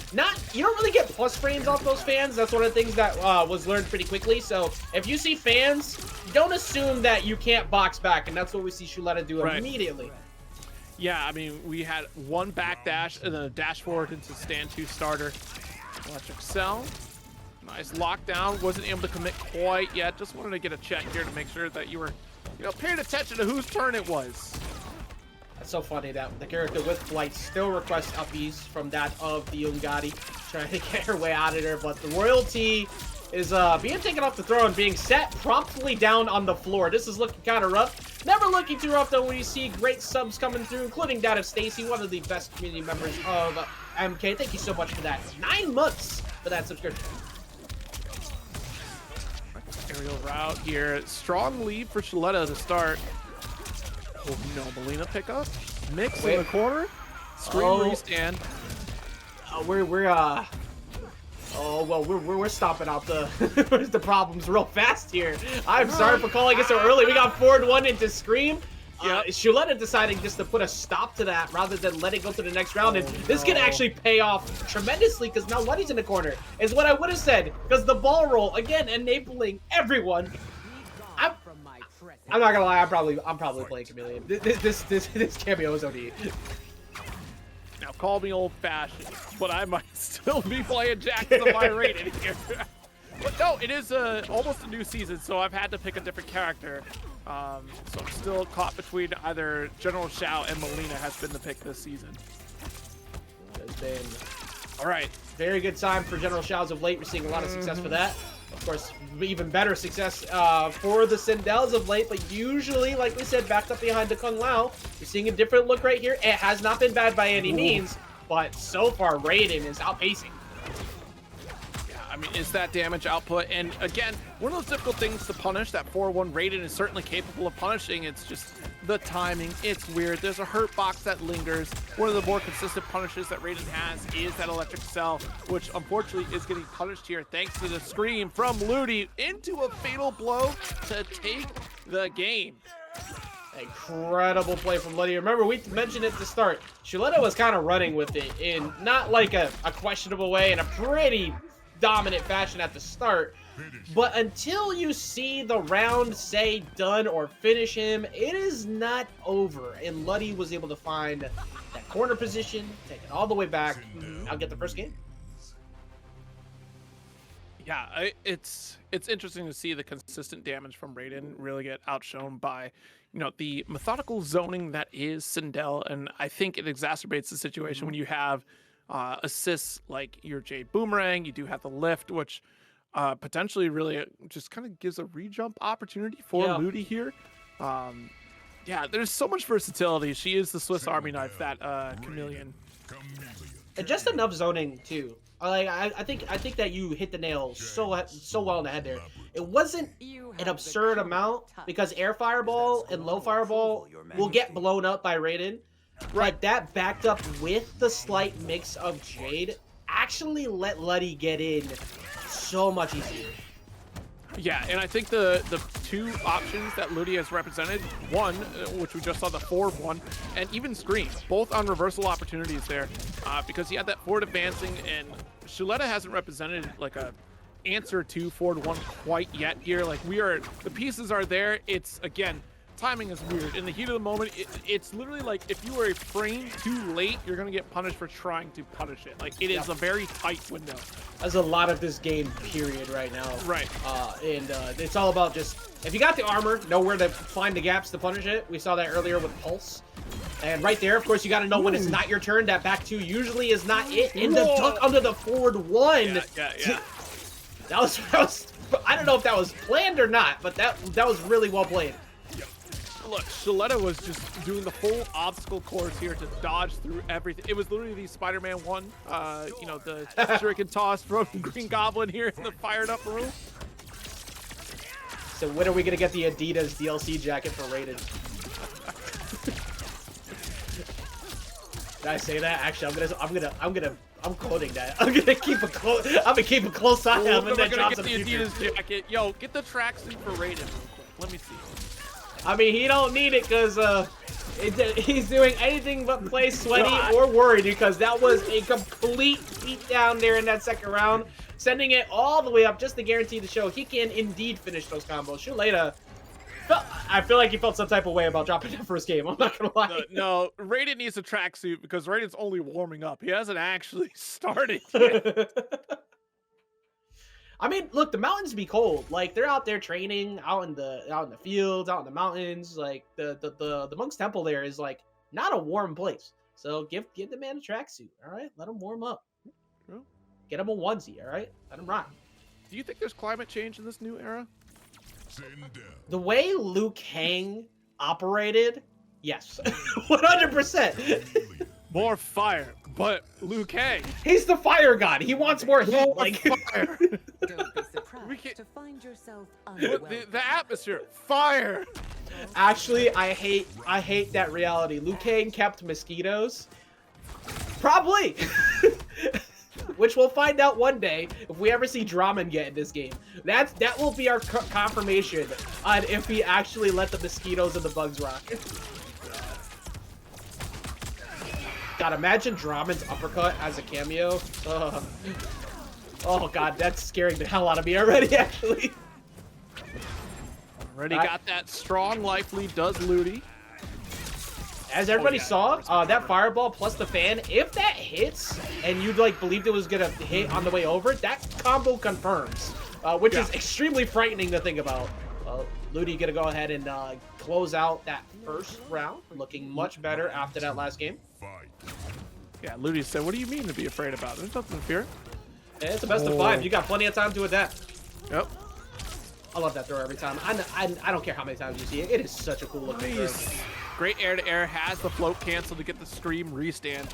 You don't really get plus frames off those fans. That's one of the things that was learned pretty quickly. So if you see fans, don't assume that you can't box back, and that's what we see Shuletah do immediately. Yeah, I mean, we had one back dash and then a dash forward into stand 2 starter. Electric cell. Nice lockdown. Wasn't able to commit quite yet. Just wanted to get a check here to make sure that you were, paying attention to whose turn it was. That's so funny that the character with flight still requests uppies from that of the Ungati, trying to get her way out of there. But the royalty is being taken off the throne, being set promptly down on the floor. This is looking kind of rough. Never looking too rough though when you see great subs coming through, including that of Stacy, one of the best community members of MK. Thank you so much for that. 9 months for that subscription. Aerial route here. Strong lead for Shuletah to start. Oh no, Mileena pickup. Mix in the corner. Screen restand. We're stomping out the problems real fast here. I'm sorry for calling it so early. We got forward 1 into Scream. Shuletah deciding just to put a stop to that rather than let it go to the next round. And this could actually pay off tremendously because now Ludi's in the corner, is what I would have said. Because the ball roll, again, enabling everyone. I'm not gonna lie, I'm probably playing Khameleon. This cameo is OD. Now call me old-fashioned, but I might still be playing Jackson of my Raiden here. But no, it is almost a new season, so I've had to pick a different character. So I'm still caught between either General Shao and Mileena has been the pick this season. Has been all right. Very good time for General Shao's of late. We're seeing a lot of success for that. Of course, even better success for the Sindels of late, but usually, like we said, backed up behind the Kung Lao. You're seeing a different look right here. It has not been bad by any means, but so far, Raiden is outpacing. I mean, is that damage output? And again, one of those difficult things to punish, that 4-1 Raiden is certainly capable of punishing. It's just the timing. It's weird. There's a hurt box that lingers. One of the more consistent punishes that Raiden has is that electric cell, which unfortunately is getting punished here thanks to the scream from Ludi into a fatal blow to take the game. Incredible play from Ludi. Remember, we mentioned it to start. Shuletah was kind of running with it in not like a questionable way, in a pretty dominant fashion at the start, but until you see the round say done or finish him, it is not over. And Ludi was able to find that corner position, take it all the way back. I'll get the first game. Yeah, it's interesting to see the consistent damage from Raiden really get outshone by the methodical zoning that is Sindel, and I think it exacerbates the situation when you have assists like your Jade Boomerang. You do have the lift, which potentially really just kind of gives a re-jump opportunity for Ludi here. Yeah, there's so much versatility. She is the Swiss Army knife, that Khameleon. And just enough zoning too. I think that you hit the nail so well in the head there. It wasn't an absurd amount because air fireball and low fireball will get blown up by Raiden. Right, that backed up with the slight mix of Jade actually let Ludi get in so much easier. Yeah, and I think the 2 options that Ludi has represented, one, which we just saw, the forward one, and even Scream, both on reversal opportunities there, because he had that forward advancing, and Shuletah hasn't represented like a answer to forward 1 quite yet here. Like the pieces are there. It's, again, timing is weird. In the heat of the moment, it's literally like if you are a frame too late, you're gonna get punished for trying to punish it. Like it is a very tight window. There's a lot of this game, period, right now. Right. And it's all about just, if you got the armor, know where to find the gaps to punish it. We saw that earlier with Pulse. And right there, of course, you got to know when it's not your turn. That back two usually is not it. And the duck under the forward one. Yeah. That was, I don't know if that was planned or not, but that was really well played. Look, Shuletah was just doing the full obstacle course here to dodge through everything. It was literally the Spider-Man 1, you know, the shuriken toss from Green Goblin here in the fired up room. So when are we gonna get the Adidas DLC jacket for Raiden? Did I say that? Actually, I'm quoting that. I'm gonna keep a close eye on him. We're gonna get the Adidas jacket. Yo, get the tracksuit for Raiden real quick. Let me see. I mean, he don't need it because he's doing anything but play sweaty or worried, because that was a complete beat down there in that second round, sending it all the way up just to guarantee the show he can indeed finish those combos. Shuletah, I feel like he felt some type of way about dropping that first game. I'm not gonna lie. No, Raiden needs a tracksuit because Raiden's only warming up. He hasn't actually started yet. I mean, look, the mountains be cold. Like, they're out there training out in the fields, out in the mountains. Like the Monk's Temple there is like not a warm place. So give the man a tracksuit, all right? Let him warm up. True. Get him a onesie, all right? Let him rock. Do you think there's climate change in this new era? Sindel. The way Liu Kang operated, yes, 100%. More fire, but Liu Kang. He's the fire god. He wants more heat. Like Fire. Don't be surprised can't- to find yourself the atmosphere, fire. Actually, I hate that reality. Liu Kang kept mosquitoes. Probably. Which we'll find out one day if we ever see Draman get in this game. That will be our confirmation on if we actually let the mosquitoes and the bugs rock. God, imagine Draman's uppercut as a cameo. Oh god, that's scaring the hell out of me already, actually. Already got that strong life lead, does Ludi. As everybody saw, that fireball plus the fan, if that hits and you like believed it was gonna hit on the way over, that combo confirms, which is extremely frightening to think about. Ludi gonna go ahead and close out that first round, looking much better after that last game. Fight. Yeah, Ludi said, what do you mean to be afraid about? There's nothing to fear. And it's a best of 5. You got plenty of time to adapt. Yep. I love that throw every time. I don't care how many times you see it. It is such a cool looking throw. Great air to air, has the float cancel to get the scream restand.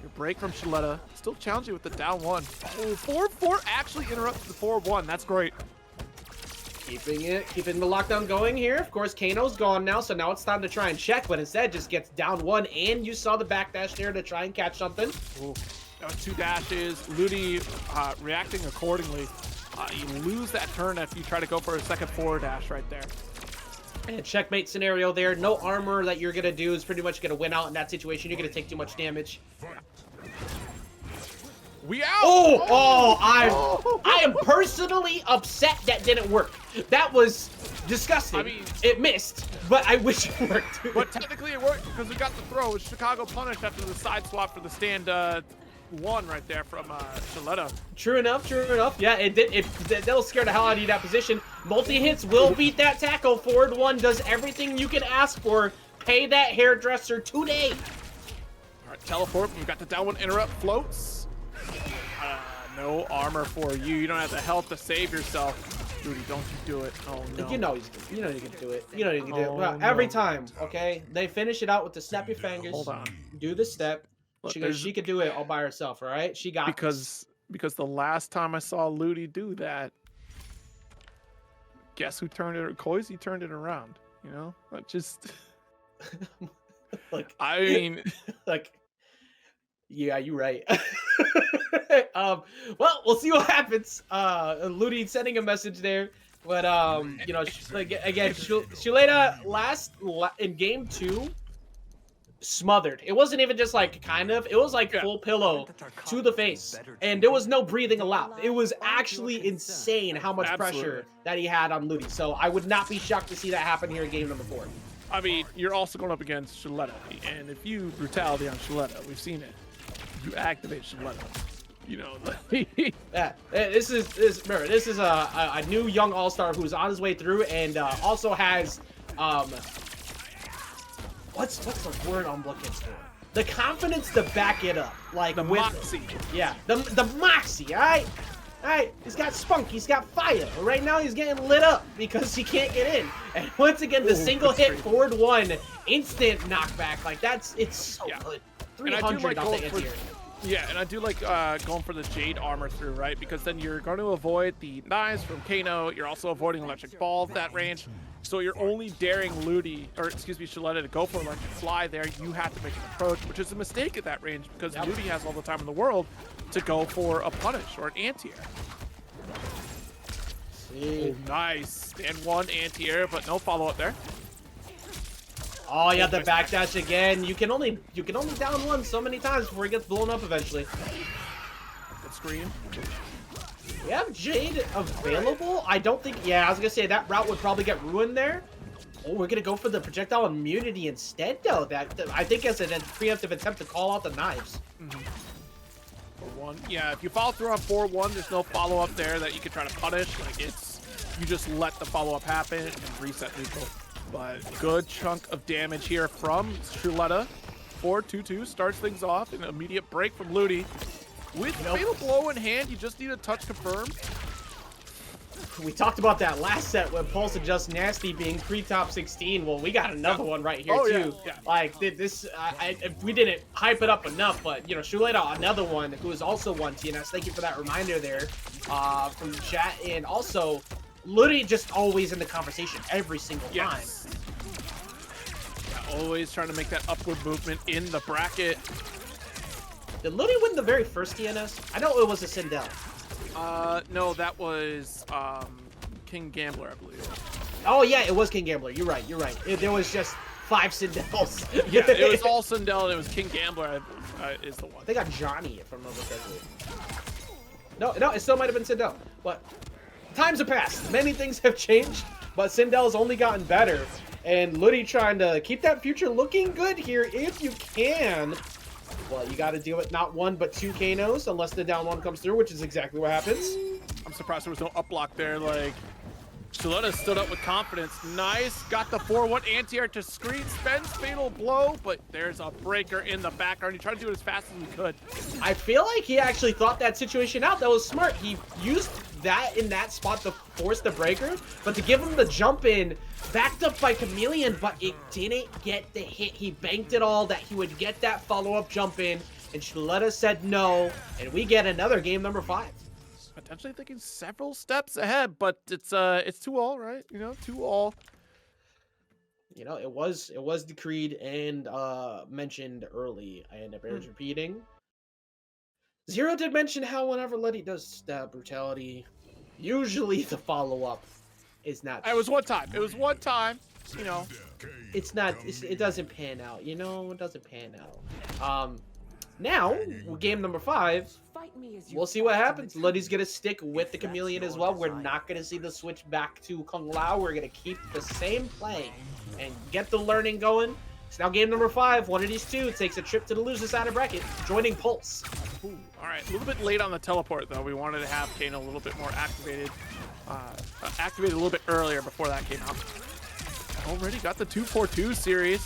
Your break from Shuletah, still challenging with the down 1. Oh, 4-4 actually interrupts the 4-1. That's great. Keeping the lockdown going here. Of course, Kano's gone now, so now it's time to try and check, but instead just gets down 1, and you saw the backdash there to try and catch something. Ooh. That was 2 dashes. Ludi reacting accordingly. You lose that turn if you try to go for a second forward dash right there. And checkmate scenario there. No armor that you're going to do is pretty much going to win out in that situation. You're going to take too much damage. We out! I am personally upset that didn't work. That was disgusting. I mean, it missed, but I wish it worked. But technically it worked because we got the throw. It was Chicago punished after the side swap for the stand 1 right there from Shuletah. True enough. Yeah, that'll scare the hell out of you, that position. Multi-hits will beat that tackle. Forward 1 does everything you can ask for. Pay that hairdresser today. All right, teleport. We've got the down 1 interrupt. Floats. No armor for you. You don't have the health to save yourself. Ludi, don't you do it. Oh, no. You know you can do it. You know you can do it. Well, every time, okay? They finish it out with the snap your fingers. Hold on. Do the step. Look, She could do it all by herself, all right? She got because the last time I saw Ludi do that, guess who turned it? Koisy turned it around. You know, like just like I mean, like yeah, you're right. Well, we'll see what happens. Ludi sending a message there, but you know, again, Shuletah in game 2. Smothered. It wasn't even just like kind of, it was like full pillow to the face, and there was no breathing allowed. It was actually insane how much pressure that he had on Ludi. So I would not be shocked to see that happen here in game number 4. I mean, you're also going up against Shuletah, and if you brutality on Shuletah, we've seen it. You activate Shuletah. You know, Yeah, this is a new young all-star who's on his way through and also has what's the word I'm looking for? The confidence to back it up, like the with moxie. yeah, the moxie. All right, he's got spunk, he's got fire. Right now he's getting lit up because he can't get in. And once again, the single hit forward one instant knockback, like it's so good. 300 off the anti-air. Yeah, and I do like going for the Jade armor through, right? Because then you're going to avoid the knives from Kano. You're also avoiding electric balls that range. So you're only daring Ludi, or excuse me, Shuletah to go for electric fly there. You have to make an approach, which is a mistake at that range because Ludi has all the time in the world to go for a punish or an anti-air. Oh, nice. Stand one anti-air, but no follow-up there. Oh, you have the backdash again. You can only down one so many times before he gets blown up eventually. Good screen. We have Jade available. I don't think. Yeah, I was gonna say that route would probably get ruined there. Oh, we're gonna go for the projectile immunity instead, though. That I think as a preemptive attempt to call out the knives. Mm-hmm. 4-1. Yeah, if you follow through on 4-1, there's no follow-up there that you can try to punish. Like you just let the follow-up happen and reset neutral. But good chunk of damage here from Shuletah. 4-2-2 starts things off. An immediate break from Ludi. With fatal blow in hand, you just need a touch confirm. We talked about that last set with Pulse and JustNasty being pre-top 16. Well, we got another one right here too. Yeah. Like this, we didn't hype it up enough, but you know, Shuletah, another one who is also one TNS. Thank you for that reminder there from the chat, and also Ludi just always in the conversation every single time. Yeah, always trying to make that upward movement in the bracket. Did Ludi win the very first TNS? I know it was a Sindel. No, that was King Gambler, I believe. Oh yeah, it was King Gambler. You're right. There was just 5 Sindels. Yeah, it was all Sindel and it was King Gambler is the one. They got Johnny, if I remember correctly. No, it still might have been Sindel. But times have passed. Many things have changed, but Sindel's only gotten better. And Ludi trying to keep that future looking good here if you can. Well, you got to deal with not 1 but 2 Kanos unless the down 1 comes through, which is exactly what happens. I'm surprised there was no up block there. Like, Shuletah stood up with confidence. Nice. Got the 4-1 anti-air to screen. Spends fatal blow, but there's a breaker in the background. He tried to do it as fast as he could. I feel like he actually thought that situation out. That was smart. He used that in that spot to force the breaker, but to give him the jump in, backed up by Khameleon, but it didn't get the hit. He banked it all that he would get that follow-up jump in, and Shuletah said no, and we get another game number 5. Potentially thinking several steps ahead, but it's 2-all, right? You know, 2-all. You know, it was decreed and mentioned early, and it bears repeating. Zero did mention how whenever Ludi does brutality, usually the follow-up is not. It was one time. It was one time. You know, it's not. It doesn't pan out. You know, it doesn't pan out. Now game number 5. We'll see what happens. Ludi's gonna stick with the Khameleon as well. We're not gonna see the switch back to Kung Lao. We're gonna keep the same play and get the learning going. It's now game number 5. One of these two takes a trip to the loser side of bracket, joining Pulse. Ooh, all right, a little bit late on the teleport though. We wanted to have Kano a little bit more activated, activated a little bit earlier before that came out. Already got the 2-4-2 series.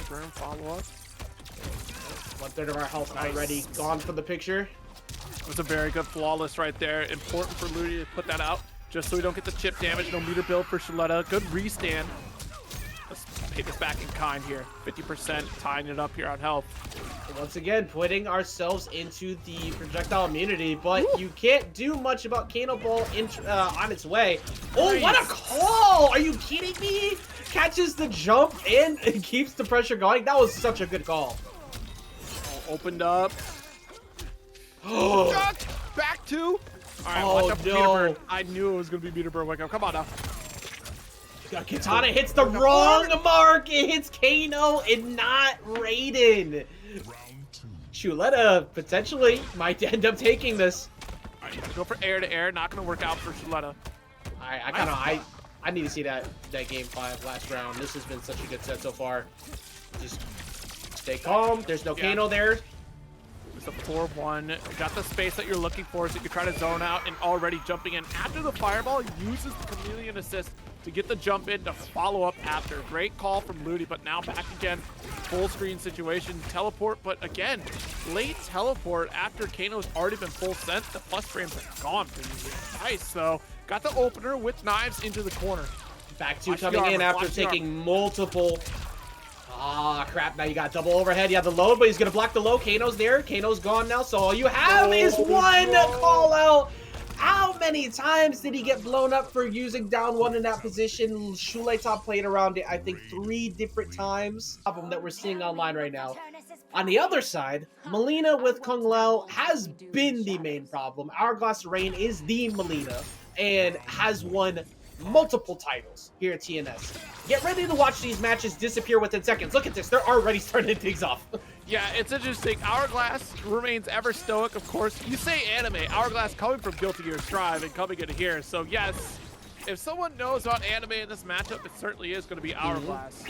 Confirm follow up. 1/3 of our health already gone from the picture. It was a very good flawless right there. Important for Ludi to put that out, just so we don't get the chip damage. No meter build for Shuletah. Good restand. Let's pay this back in kind here. 50%, tying it up here on health. Once again, putting ourselves into the projectile immunity, but you can't do much about Kano Ball on its way. Oh, nice. What a call! Are you kidding me? Catches the jump and keeps the pressure going. That was such a good call. Opened up. Oh, back to. All right, watch out for no. Meterbird. I knew it was gonna be Meterbird. Wake up! Come on now. Katana hits the wrong mark. It hits Kano and not Raiden. Shuletah potentially might end up taking this. All right, you gotta go for air to air. Not gonna work out for Shuletah. I I need to see that game 5 last round. This has been such a good set so far. Just stay calm. There's no Kano there. It's a 4-1. Got the space that you're looking for, so you can try to zone out, and already jumping in after the fireball, uses the Khameleon assist to get the jump in to follow up after. Great call from Ludi, but now back again. Full screen situation. Teleport, but again, late teleport after Kano's already been full sent. The plus frames are gone for you. Nice, so got the opener with knives into the corner. Back two coming in after taking multiple. Ah, crap. Now you got double overhead. You have the load, but he's going to block the low. Kano's there. Kano's gone now. So all you have is one call out. How many times did he get blown up for using down one in that position? Shuletah played around it, I think, 3 different times. Of them that we're seeing online right now. On the other side, Mileena with Kung Lao has been the main problem. Hourglass Raiden is the Mileena and has won multiple titles here at TNS. Get ready to watch these matches disappear within seconds. Look at this. They're already starting things off. Yeah, it's interesting. Hourglass remains ever stoic, of course. You say anime. Hourglass coming from Guilty Gear Strive and coming in here. So, yes, if someone knows about anime in this matchup, it certainly is going to be Hourglass.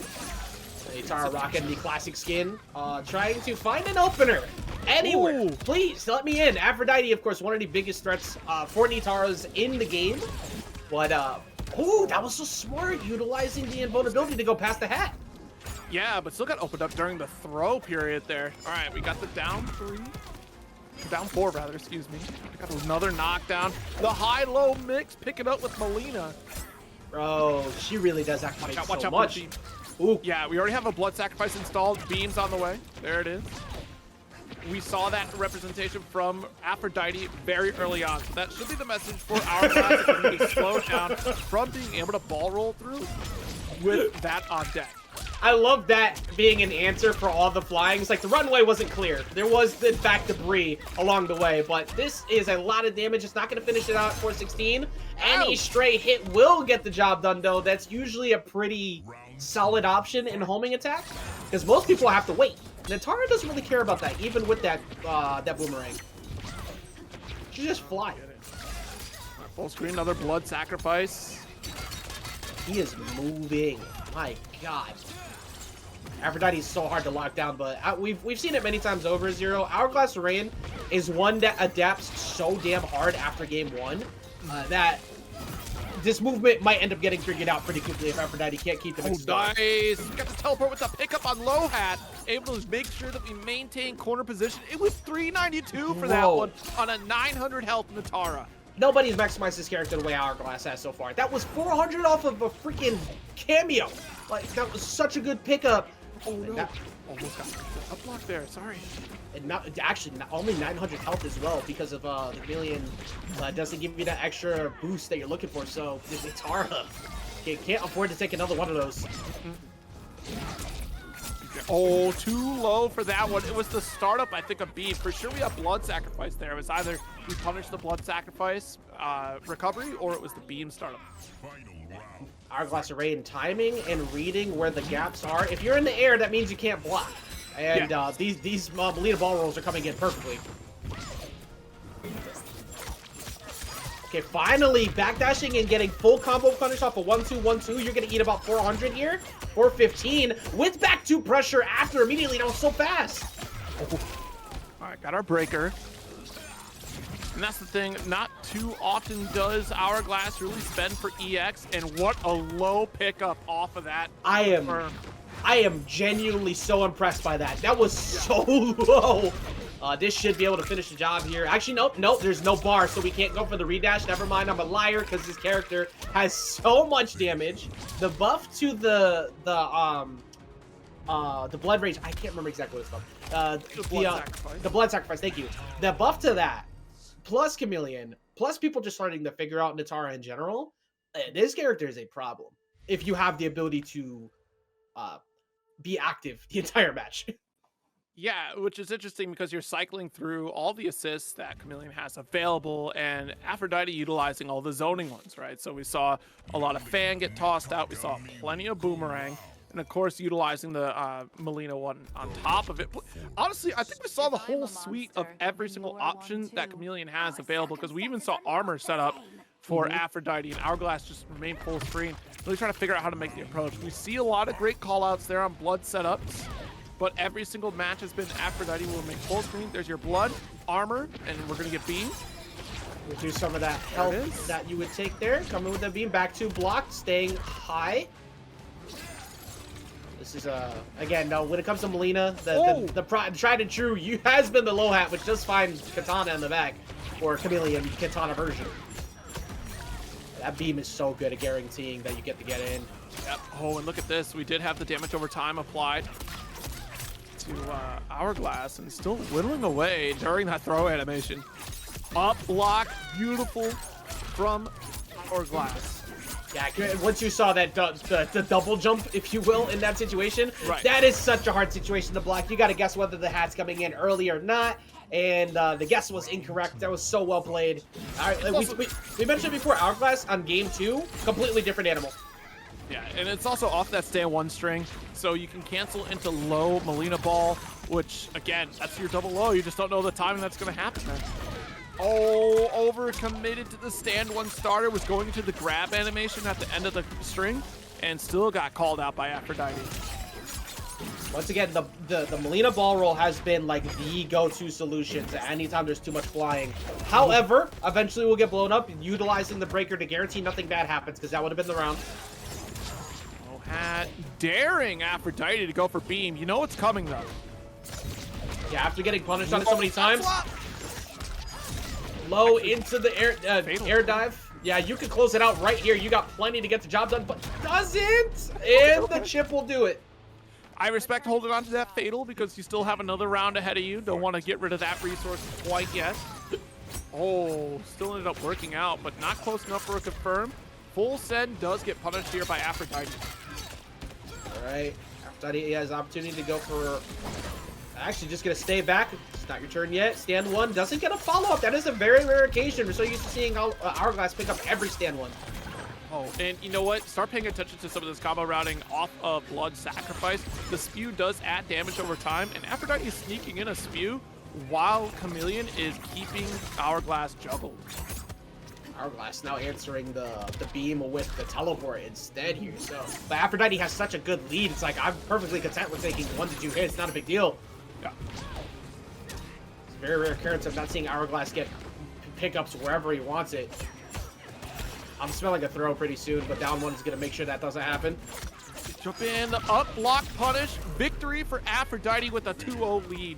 Nitara rocking the classic skin, trying to find an opener anywhere. Ooh. Please, let me in. Aphrodite, of course, one of the biggest threats for Nitara's in the game. But, ooh, that was so smart, utilizing the invulnerability to go past the hat. Yeah, but still got opened up during the throw period there. All right, we got the down 3. Down 4, rather, excuse me. Got another knockdown. The high-low mix picking up with Mileena. Bro, she really does activate so much. Ooh. Yeah, we already have a blood sacrifice installed. Beams on the way. There it is. We saw that representation from Aphrodite very early on. So that should be the message for our class. It's going to be slowed down from being able to ball roll through with that on deck. I love that being an answer for all the flying. It's like the runway wasn't clear. There was, in fact, debris along the way. But this is a lot of damage. It's not going to finish it out at 416. Any stray hit will get the job done, though. That's usually a pretty solid option in homing attack, because most people have to wait. Nitara doesn't really care about that, even with that that boomerang. She just fly. Full screen, another blood sacrifice. He is moving. My God. Aphrodite is so hard to lock down, but we've seen it many times over, Zero. Hourglass Raiden is one that adapts so damn hard after game 1 that this movement might end up getting figured out pretty quickly if Aphrodite can't keep them in nice. We got the teleport with the pickup on low hat. Able to make sure that we maintain corner position. It was 392 for that one on a 900 health Nitara. Nobody's maximized this character the way Hourglass has so far. That was 400 off of a freaking cameo. Like, that was such a good pickup. Oh, no. Almost got a block there. Sorry. And only 900 health as well, because of the Khameleon doesn't give you that extra boost that you're looking for. So this Nitara can't afford to take another one of those. Oh, too low for that one. It was the startup, I think, of B. For sure we have blood sacrifice there. It was either we punished the blood sacrifice recovery, or it was the beam startup. Hourglass Raiden timing and reading where the gaps are. If you're in the air, that means you can't block. And these Mileena ball rolls are coming in perfectly. Okay, finally backdashing and getting full combo punish off a 1-2-1-2. You're gonna eat about 400 here. 415 with back 2 pressure after immediately. That was so fast. All right, got our breaker. And that's the thing, not too often does Hourglass really spend for EX, and what a low pickup off of that. I am genuinely so impressed by that. That was so low. This should be able to finish the job here. Actually, nope, there's no bar, so we can't go for the redash. Never mind, I'm a liar, because this character has so much damage. The buff to the blood rage, I can't remember exactly what it's called. The blood sacrifice, thank you. The buff to that, plus Khameleon, plus people just starting to figure out Nitara in general, this character is a problem if you have the ability to be active the entire match. Yeah, which is interesting because you're cycling through all the assists that Khameleon has available, and Aphrodite utilizing all the zoning ones, right? So we saw a lot of fan get tossed out. We saw plenty of boomerang. And of course, utilizing the Mileena one on top of it. But honestly, I think we saw the whole suite of every single option that Khameleon has available, because we even saw armor set up for Aphrodite, and Hourglass just remain full screen, really trying to figure out how to make the approach. We see a lot of great callouts there on blood setups, but every single match has been Aphrodite will remain full screen. There's your blood, armor, and we're gonna get beamed. Reduce some of that health that you would take there. Coming with the beam, back to block, staying high. This is again, no, when it comes to Mileena, the tried and true has been the low hat, which does find Katana in the back, or Khameleon Katana version. That beam is so good at guaranteeing that you get to get in. Yep. Oh, and look at this. We did have the damage over time applied to Hourglass, and still whittling away during that throw animation. Up block, beautiful from Hourglass. Yeah, once you saw that the double jump, if you will, in that situation, right. That is such a hard situation to block. You got to guess whether the hat's coming in early or not, and the guess was incorrect. That was so well played. All right, we mentioned before, Hourglass on game 2, completely different animal. Yeah, and it's also off that stand 1 string, so you can cancel into low Mileena ball, which, again, that's your double low. You just don't know the timing that's going to happen there. Oh, over committed to the stand 1 starter, was going to the grab animation at the end of the string, and still got called out by Aphrodite. Once again, the Mileena ball roll has been like the go-to solution to anytime there's too much flying. However, eventually we'll get blown up, utilizing the breaker to guarantee nothing bad happens, because that would have been the round. Oh, hat daring Aphrodite to go for beam. You know what's coming, though. Yeah, after getting punished on it so many times. Low into the air dive. Yeah, you can close it out right here. You got plenty to get the job done, but doesn't. And the chip will do it. I respect holding on to that fatal because you still have another round ahead of you. Don't want to get rid of that resource quite yet. Oh, still ended up working out, but not close enough for a confirm. Full send does get punished here by Aphrodite. All right, Aphrodite has the opportunity to go for... Actually, just gonna stay back. It's not your turn yet. Stand 1 doesn't get a follow-up. That is a very rare occasion. We're so used to seeing Hourglass pick up every stand 1. Oh, and you know what? Start paying attention to some of this combo routing off of Blood Sacrifice. The spew does add damage over time, and Aphrodite is sneaking in a spew while Khameleon is keeping Hourglass juggled. Hourglass now answering the beam with the teleport instead here. So, but Aphrodite has such a good lead. It's like I'm perfectly content with taking 1 to 2 hits. Not a big deal. Yeah. It's a very rare occurrence of not seeing Hourglass get pickups wherever he wants it. I'm smelling a throw pretty soon, but down 1 is going to make sure that doesn't happen. Jump in, the up block punish. Victory for Aphrodite with a 2-0 lead.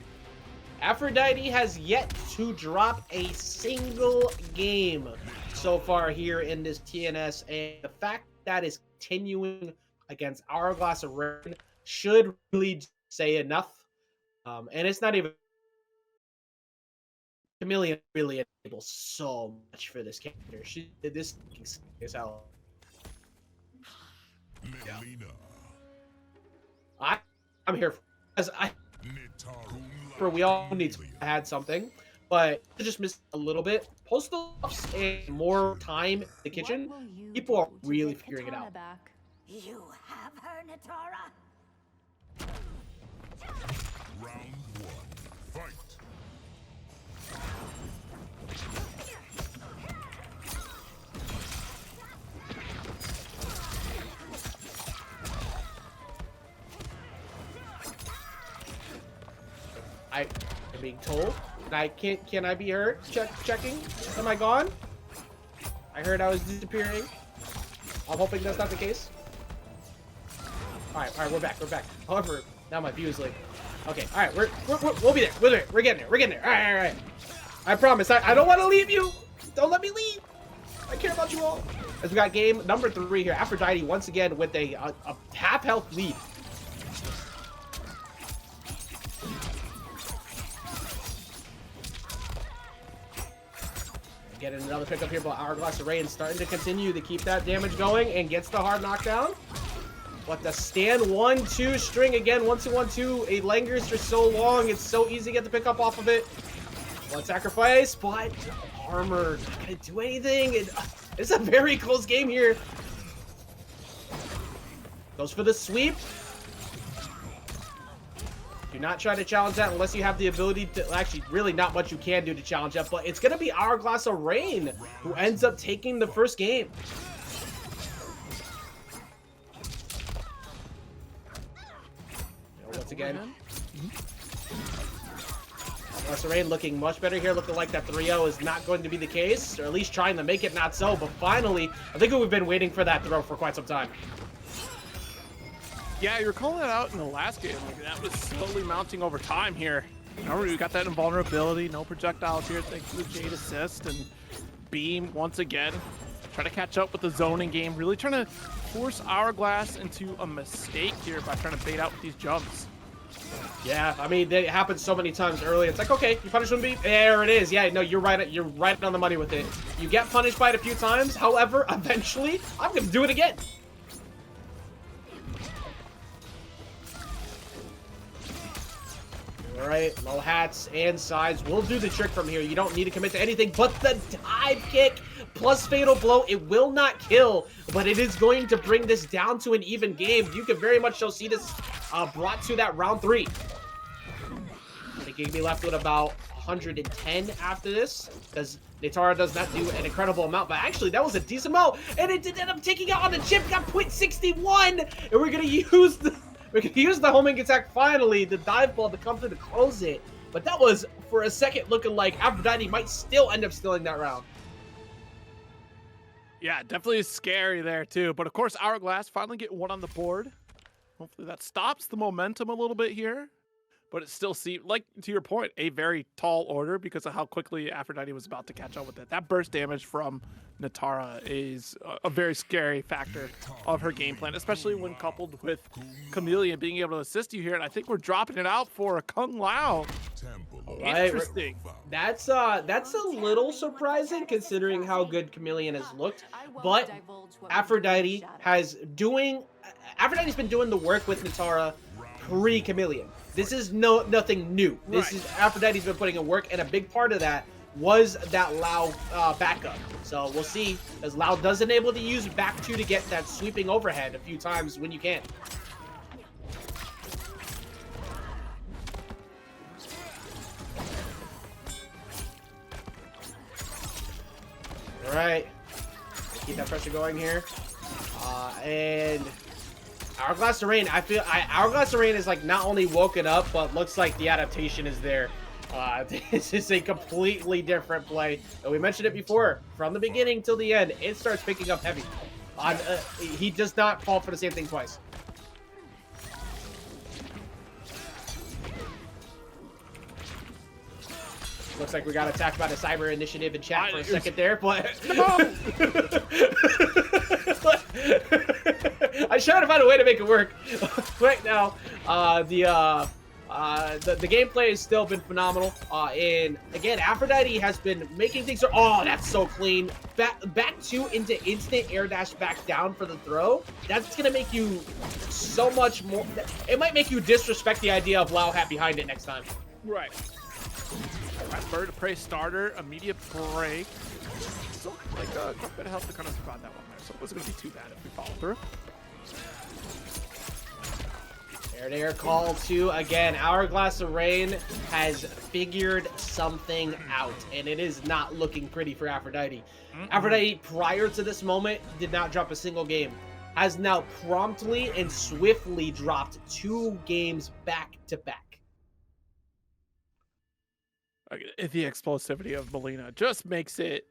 Aphrodite has yet to drop a single game so far here in this TNS, and the fact that is continuing against Hourglass and Raiden should really say enough. And it's not even... Khameleon really enables so much for this character. She did this as hell. Mileena. I'm here as Nitara. we all need to add something, but I just missed a little bit. Postal ups and more time in the kitchen. People are really figuring it out. You have her, Nitara. Round 1. Fight. I'm being told. Can I be heard? Checking. Am I gone? I heard I was disappearing. I'm hoping that's not the case. All right, we're back. However, now my view is like, okay, all right, we'll be there. We're getting there. All right. I promise. I don't want to leave you. Don't let me leave. I care about you all. As we got game number 3 here, Aphrodite once again with a half health lead. Getting another pickup here, but Hourglass and Raiden starting to continue to keep that damage going and gets the hard knockdown. But the stand 1-2 string again, 1-2-1-2. It lingers for so long. It's so easy to get the pickup off of it. One sacrifice, but armor not gonna do anything. It's a very close game here. Goes for the sweep. Do not try to challenge that unless you have the ability to. Actually, really not much you can do to challenge that, but it's going to be Hourglass of Rain who ends up taking the first game. Once again. Raiden looking much better here, looking like that 3-0 is not going to be the case, or at least trying to make it not so, but finally, I think we've been waiting for that throw for quite some time. Yeah, you were calling that out in the last game. Like, that was slowly mounting over time here. Remember, we got that invulnerability, no projectiles here thanks to the Jade assist, and Beam once again. Trying to catch up with the zoning game, really trying to force Hourglass into a mistake here by trying to bait out with these jumps. Yeah, I mean, it happened so many times early. It's like, okay, you punish one beat. There it is. Yeah, no, you're right. You're right on the money with it. You get punished by it a few times. However, eventually, I'm going to do it again. All right, low hats and sides will do the trick from here. You don't need to commit to anything but the dive kick plus fatal blow. It will not kill, but it is going to bring this down to an even game. You can very much so see this brought to that round 3. I think you'd be left with about 110 after this, because Nitara does not do an incredible amount, but actually that was a decent amount, and it did end up taking out on the chip, got .61, and we're gonna use the homing attack finally, the dive ball to come through to close it. But that was for a second looking like Aphrodite might still end up stealing that round. Yeah, definitely scary there too. But of course, Hourglass finally get one on the board. Hopefully that stops the momentum a little bit here. But it still seems, like, to your point, a very tall order because of how quickly Aphrodite was about to catch up with it. That burst damage from Nitara is a very scary factor of her game plan, especially when coupled with Khameleon being able to assist you here. And I think we're dropping it out for a Kung Lao. Interesting. That's a little surprising considering how good Khameleon has looked. But Aphrodite's been doing the work with Nitara pre-Khameleon. This is nothing new. This is Aphrodite's been putting in work, and a big part of that was that Lao backup. So we'll see, as Lao does enable to use back 2 to get that sweeping overhead a few times when you can. All right, keep that pressure going here, and Hourglass of Rain. Hourglass of Rain is like not only woken up, but looks like the adaptation is there. This is a completely different play. And we mentioned it before, from the beginning till the end, it starts picking up heavy. He does not fall for the same thing twice. Looks like we got attacked by the Cyber Initiative in chat for a second there, but I tried to find a way to make it work. Right now, the gameplay has still been phenomenal. And again, Aphrodite has been making things. Oh, that's so clean. Back 2 into instant air dash back down for the throw. That's gonna make you so much more. It might make you disrespect the idea of Lao hat behind it next time. Right. Bird to prey starter, immediate break. So, like, quite a bit of help to kind of survive that one there. So it wasn't going to be too bad if we follow through. Air call 2 again. Hourglass of Rain has figured something out, and it is not looking pretty for Aphrodite. Aphrodite, prior to this moment, did not drop a single game. Has now promptly and swiftly dropped 2 games back to back. The explosivity of Mileena just makes it,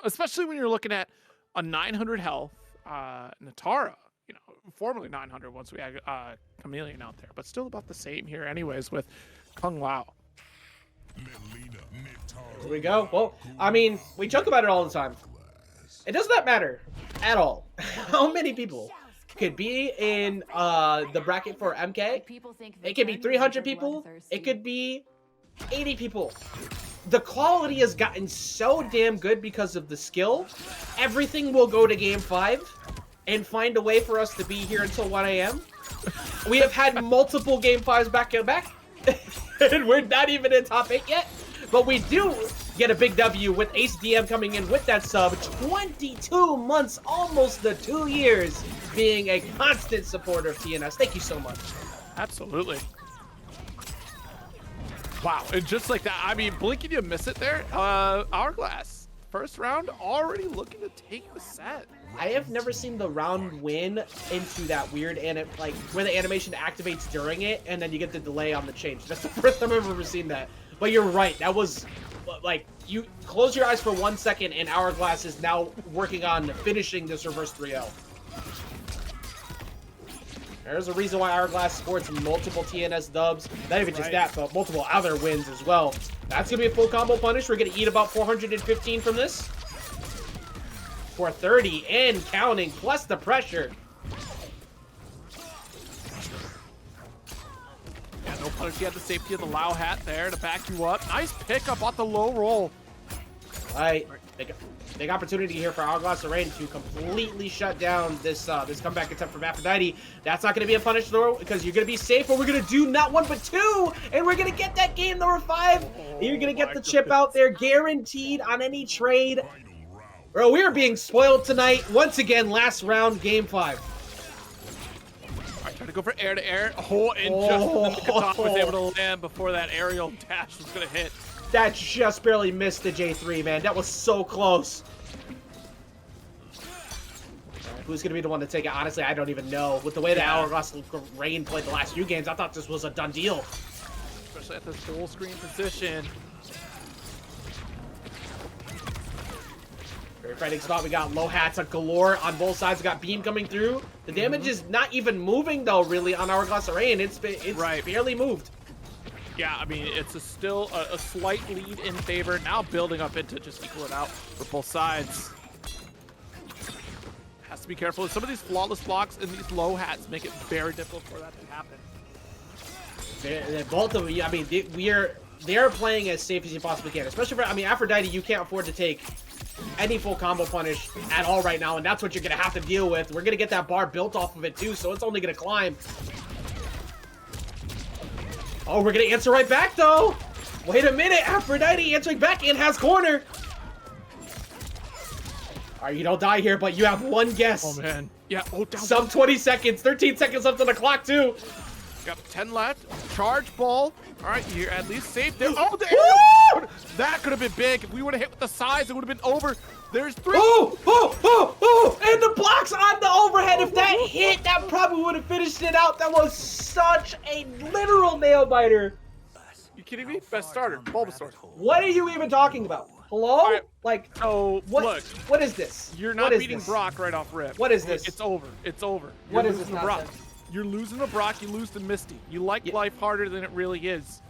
especially when you're looking at a 900 health Nitara, you know, formerly 900 once we had Khameleon out there, but still about the same here anyways with Kung Lao. Here we go. Well, I mean, we joke about it all the time. It does not matter at all how many people could be in the bracket for MK. It could be 300 people. It could be 80 people. The quality has gotten so damn good because of the skill. Everything will go to game 5 and find a way for us to be here until 1 a.m. We have had multiple game 5s back to back, and we're not even in top 8 yet. But we do get a big W with Ace DM coming in with that sub. 22 months, almost the 2 years, being a constant supporter of TNS. Thank you so much. Absolutely. Wow, and just like that, I mean, blinking you miss it there. Hourglass, first round, already looking to take the set. I have never seen the round win into that weird like where the animation activates during it, and then you get the delay on the change. That's the first time I've ever seen that. But you're right, that was like you close your eyes for 1 second, and Hourglass is now working on finishing this reverse 3-0. There's a reason why Hourglass sports multiple TNS dubs. Not even just that, but multiple other wins as well. That's going to be a full combo punish. We're going to eat about 415 from this. 430 and counting, plus the pressure. Yeah, no punish. You have the safety of the Lao hat there to back you up. Nice pickup off the low roll. All right, big opportunity here for Hourglass Raiden to completely shut down this this comeback attempt from Aphrodite. That's not going to be a punish though, because you're going to be safe, but we're going to do not one but two, and we're going to get that game number 5. You're going to get the chip out there, guaranteed on any trade. Bro, we are being spoiled tonight. Once again, last round, game 5. All right, trying to go for air to air. Oh, and just the Katana was able to land before that aerial dash was going to hit. That just barely missed the J3, man. That was so close. Who's going to be the one to take it? Honestly, I don't even know. With the way that Hourglass Raiden played the last few games, I thought this was a done deal. Especially at this full screen position. Very fighting spot. We got low hats on galore on both sides. We got beam coming through. The damage is not even moving, though, really, on Hourglass Raiden. It's barely moved. Yeah, I mean, it's still a slight lead in favor. Now building up into just equal it out for both sides. Has to be careful. Some of these flawless blocks and these low hats make it very difficult for that to happen. They're both of them, I mean, they're playing as safe as you possibly can. Especially for, I mean, Aphrodite, you can't afford to take any full combo punish at all right now, and that's what you're going to have to deal with. We're going to get that bar built off of it, too, so it's only going to climb. Oh, we're going to answer right back, though. Wait a minute. Aphrodite answering back and has corner. All right, you don't die here, but you have one guess. Oh, man. Yeah. Oh, down. Some 20 seconds. 13 seconds left on the clock, too. Got 10 left. Charge ball. All right, you're at least safe there. Oh, the air. That could have been big. If we would have hit with the sides, it would have been over. There's 3. Oh, and the blocks on the overhead. If that hit, that probably would have finished it out. That was such a literal nail biter. You kidding me? Best starter, Bulbasaur. What are you even talking about? Hello? Right. Like, so what? Look, what is this? You're not beating Brock right off rip. What is this? It's over. It's over. What is this Brock. nonsense? You're losing to Brock. You lose to Misty. You like life harder than it really is.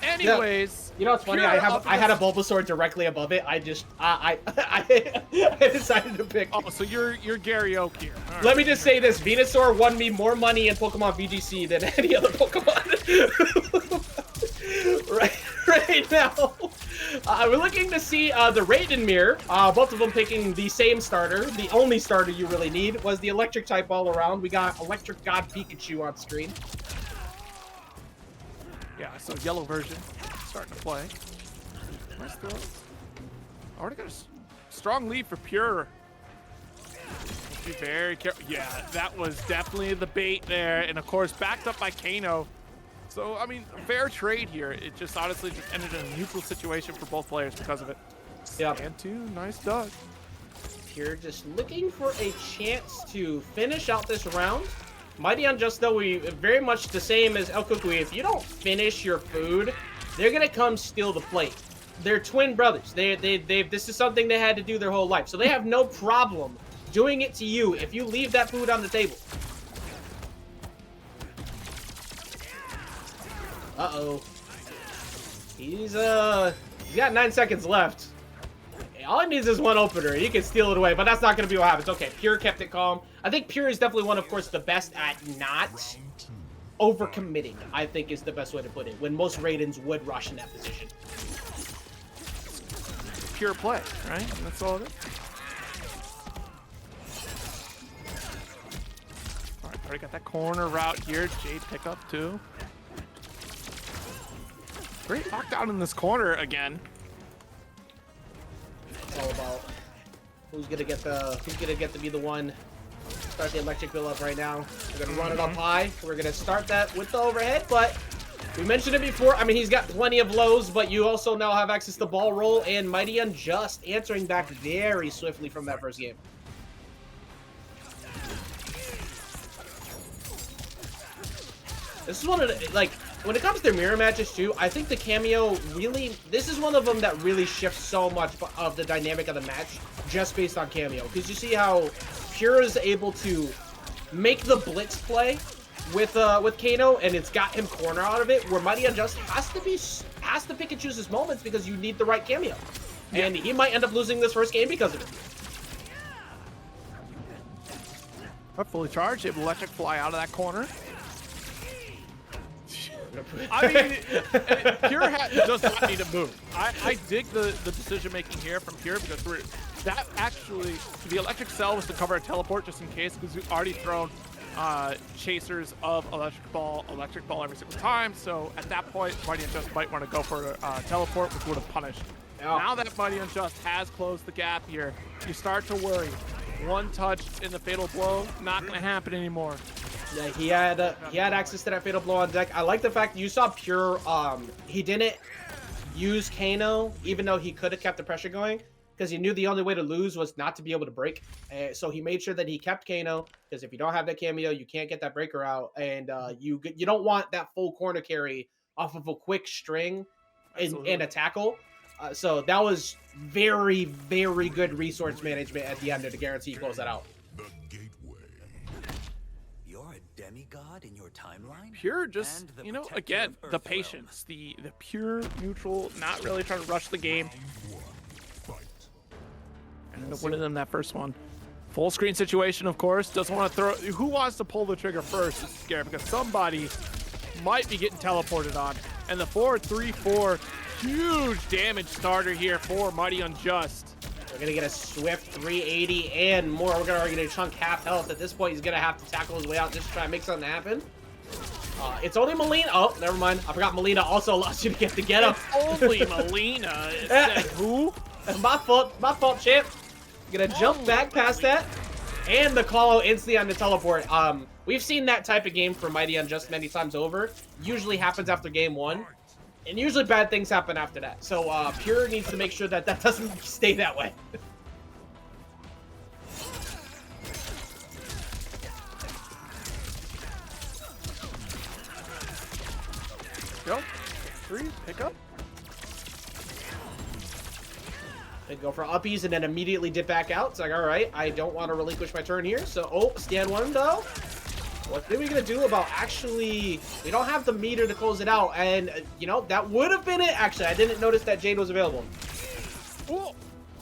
Anyways, you know what's funny? I had a Bulbasaur directly above it. I decided to pick. Oh, so you're Gary Oak here. Right. Let me just say this: Venusaur won me more money in Pokemon VGC than any other Pokemon. right now, we're looking to see the Raiden mirror. Both of them picking the same starter. The only starter you really need was the electric type all around. We got Electric God Pikachu on screen. Yeah, so yellow version starting to play. Nice throw. Already got a strong lead for Pure. Be very careful. Yeah, that was definitely the bait there, and of course backed up by Kano. So I mean, fair trade here. It just honestly just ended in a neutral situation for both players because of it. Yeah. And 2, nice dug. Pure just looking for a chance to finish out this round. MightyUnjust, though, we very much the same as El Kukui. If you don't finish your food, they're gonna come steal the plate. They're twin brothers. This is something they had to do their whole life, so they have no problem doing it to you if you leave that food on the table. Uh-oh. He's got 9 seconds left. All he needs is one opener. He can steal it away, but that's not going to be what happens. Okay, Pure kept it calm. I think Pure is definitely one, of course, the best at not overcommitting, I think is the best way to put it, when most Raidens would rush in that position. Pure play, right? That's all it is. All right, already got that corner route here. Jade pick up too. Great knockdown in this corner again. It's all about who's gonna get to be the one. Start the electric build up right now. We're gonna run it up high. We're gonna start that with the overhead, but We mentioned it before. I mean, he's got plenty of lows, but you also now have access to ball roll, and MightyUnjust answering back very swiftly from that first game. This is one of the, like, when it comes to mirror matches too, I think the cameo really, this is one of them that really shifts so much of the dynamic of the match just based on cameo. Because you see how Pure is able to make the blitz play with Kano, and it's got him corner out of it, where MightyUnjust has to pick and choose his moments because you need the right cameo. And he might end up losing this first game because of it. Fully charged, able to electric fly out of that corner. I mean, Pure does not need to move. I dig the decision making here from Pure because that actually, the electric cell was to cover a teleport just in case, because we've already thrown chasers of electric ball every single time. So at that point, MightyUnjust might want to go for a teleport, which would have punished. Now that MightyUnjust has closed the gap here, you start to worry. One touch in the fatal blow, not going to happen anymore. Yeah, he had access to that fatal blow on deck. I like the fact that you saw Pure. He didn't use Kano, even though he could have kept the pressure going, because he knew the only way to lose was not to be able to break. So he made sure that he kept Kano, because if you don't have that cameo, you can't get that breaker out, and you don't want that full corner carry off of a quick string and a tackle. So that was very, very good resource management at the end to guarantee you close that out. The gateway. You're a demigod in your timeline? Pure just, And the you know, protector again, of the Earthrealm. patience, the pure neutral, not really trying to rush the game. Fight. And end up winning them that first one. Full screen situation, of course. Doesn't want to throw. Who wants to pull the trigger first? It's scary because somebody might be getting teleported on. And the 4-3-4, huge damage starter here for MightyUnjust. We're gonna get a swift 380 and more. We're gonna chunk half health. At this point, he's gonna have to tackle his way out just to try and make something happen. It's only Mileena. Oh, never mind. I forgot Mileena also allows you to get the get up. Only Mileena. It said who? My fault, champ. Gonna jump back past that. And the call out instantly on the teleport. We've seen that type of game for MightyUnjust many times over. Usually happens after game one. And usually bad things happen after that. So Pure needs to make sure that that doesn't stay that way. Go. 3, pick up. They go for uppies and then immediately dip back out. It's like, all right, I don't want to relinquish my turn here. So, stand one though. What are we gonna do about actually? We don't have the meter to close it out, and you know that would have been it. Actually, I didn't notice that Jade was available. Whoa.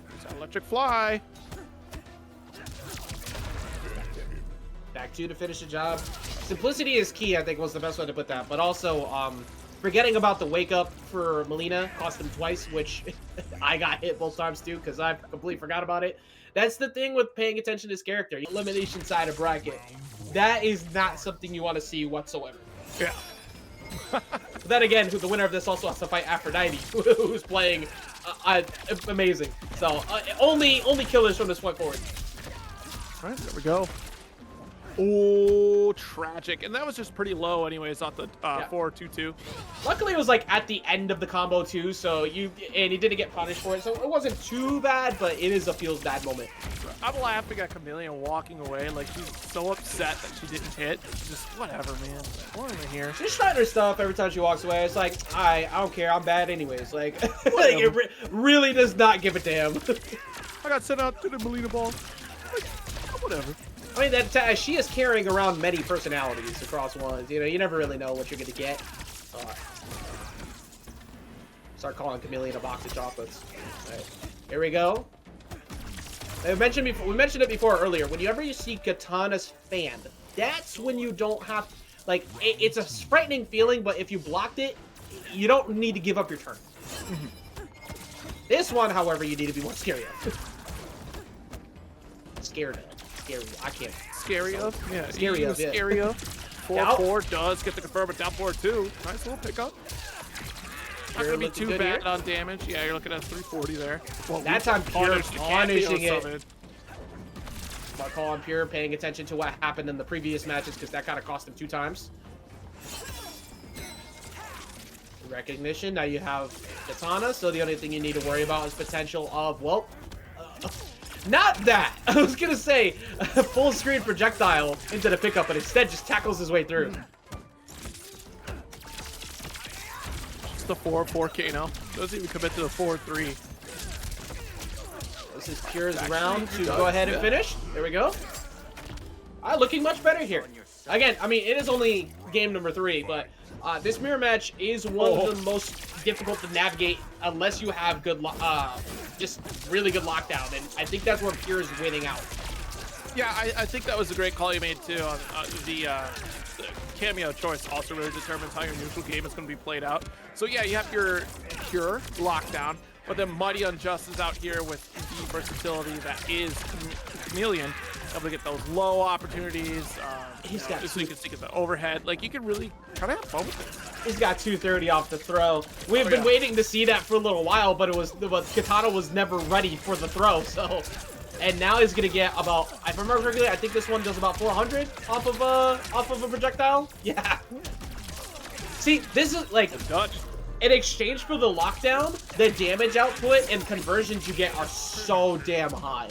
There's that electric fly. Back 2 to finish the job. Simplicity is key, I think, was the best way to put that. But also, forgetting about the wake up for Mileena cost him twice, which I got hit both times too because I completely forgot about it. That's the thing with paying attention to this character. Elimination side of bracket. That is not something you want to see whatsoever. Yeah. But then again, the winner of this also has to fight Aphrodite, who's playing amazing. So only killers from this point forward. All right, there we go. Oh, tragic. And that was just pretty low anyways, off the 4-2-2. Luckily, it was like at the end of the combo too, so he didn't get punished for it, so it wasn't too bad, but it is a feels bad moment. I'm laughing at Khameleon walking away, like she's so upset that she didn't hit. Just whatever, man. What am I here? She's trying her stuff every time she walks away. It's like, I don't care, I'm bad anyways. Like, like it really does not give a damn. I got sent out to the Mileena ball. Like, whatever. I mean, that she is carrying around many personalities across ones. You know, you never really know what you're gonna get. Start calling Khameleon a box of chocolates. All right, here we go. We mentioned it before earlier. Whenever you see katanas fanned, that's when you don't have, like, it's a frightening feeling. But if you blocked it, you don't need to give up your turn. This one, however, you need to be more scary of. Scared of. Scary. I can't. Scary of? Yeah. Scary of, yeah. Scary of. 4-4 does get the confirm, but down 4-2. Nice little pickup. Not going to be too bad on damage. Yeah, you're looking at 340 there. Well, that time Pure punishing it. But calling Pure, paying attention to what happened in the previous matches, because that kind of cost him 2 times. Recognition. Now you have Katana, so the only thing you need to worry about is potential of, well, not that. I was gonna say a full screen projectile into the pickup, but instead just tackles his way through. Just the 4-4 Kano. Doesn't even commit to the 4-3. This is Pure's round to go ahead and finish. There we go. Looking much better here. Again, I mean, it is only game number 3, but this mirror match is one of the most difficult to navigate unless you have good, just really good lockdown, and I think that's where Pure is winning out. Yeah, I think that was a great call you made too. On the cameo choice also really determines how your neutral game is going to be played out. So yeah, you have your Pure lockdown, but then MightyUnjust is out here with the versatility that is Khameleon, able to get those low opportunities. He's got just so you can see the overhead. Like, you can really kind of have fun with it. He's got 230 off the throw. We've been waiting to see that for a little while, but Katana was never ready for the throw. So, and now he's gonna get about, if I remember correctly, I think this one does about 400 off of a projectile. Yeah. See, this is like in exchange for the lockdown, the damage output and conversions you get are so damn high.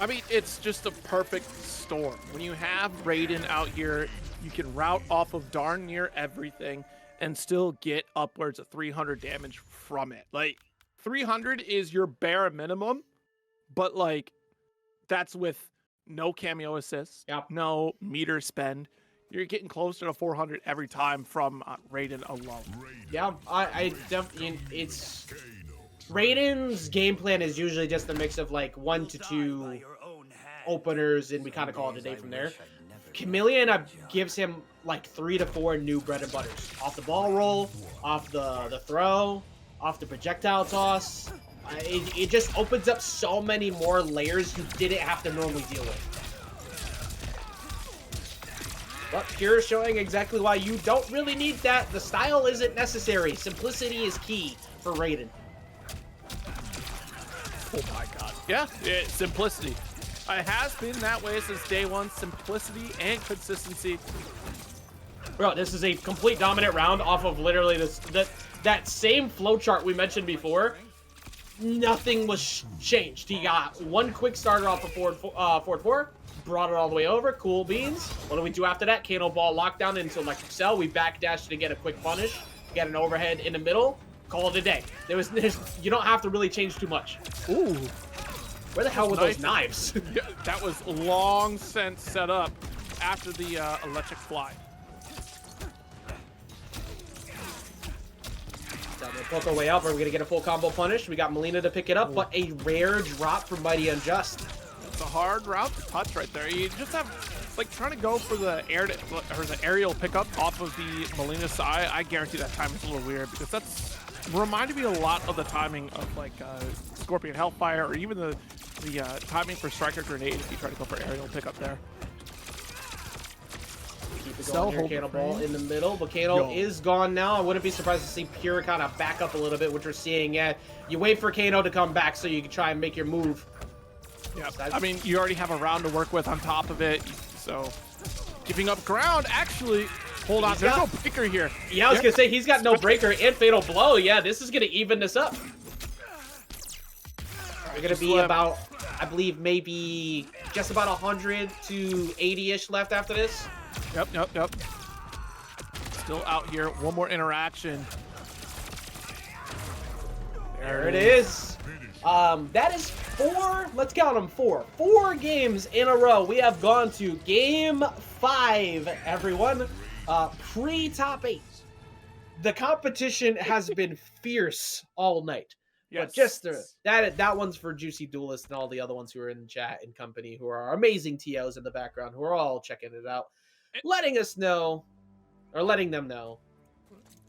I mean, it's just a perfect storm. When you have Raiden out here, you can route off of darn near everything and still get upwards of 300 damage from it. Like, 300 is your bare minimum, but like, that's with no cameo assists, no meter spend. You're getting closer to 400 every time from Raiden alone. Yeah, I definitely, it's... Raiden's game plan is usually just a mix of like 1 to 2 openers, and we kind of call it a day from there. Khameleon gives him like 3 to 4 new bread and butters. Off the ball roll, off the throw, off the projectile toss. It just opens up so many more layers you didn't have to normally deal with. But Pure showing exactly why you don't really need that. The style isn't necessary. Simplicity is key for Raiden. Oh my god. Yeah, simplicity. It has been that way since day one. Simplicity and consistency. Bro, this is a complete dominant round off of literally that same flowchart we mentioned before. Nothing was changed. He got one quick starter off of forward 4, brought it all the way over. Cool beans. What do we do after that? Kano ball lockdown into electric cell. We backdash to get a quick punish. Get an overhead in the middle. Call it a day. You don't have to really change too much. Ooh. Where the hell were those knives? Yeah, that was long since set up after the electric fly. So we'll poke our way up. We're going to get a full combo punish. We got Mileena to pick it up, but a rare drop from MightyUnjust. It's a hard route to touch right there. You just have, like, trying to go for the aerial pickup off of the Mileena side. I guarantee that time is a little weird because that's reminded me a lot of the timing of like Scorpion Hellfire, or even the timing for Stryker Grenade if you try to go for aerial pickup there. Keep it going here, Kano ball in the middle, but Kano is gone now. I wouldn't be surprised to see Pure kind of back up a little bit, which we're seeing. Yeah, you wait for Kano to come back so you can try and make your move. Yeah, I mean, you already have a round to work with on top of it, so giving up ground, actually. Hold on, there's no breaker here. Yeah, I was going to say, he's got no breaker and fatal blow. Yeah, this is going to even this up. We're going to be about, I believe, maybe just about 100 to 80-ish left after this. Yep. Still out here. One more interaction. There it is. That is 4, let's count them, 4 games in a row. We have gone to game 5, everyone. Pre-top 8. The competition has been fierce all night. Yes. But just that one's for Juicy Duelist and all the other ones who are in the chat and company, who are amazing TOs in the background, who are all checking it out, letting us know, or letting them know.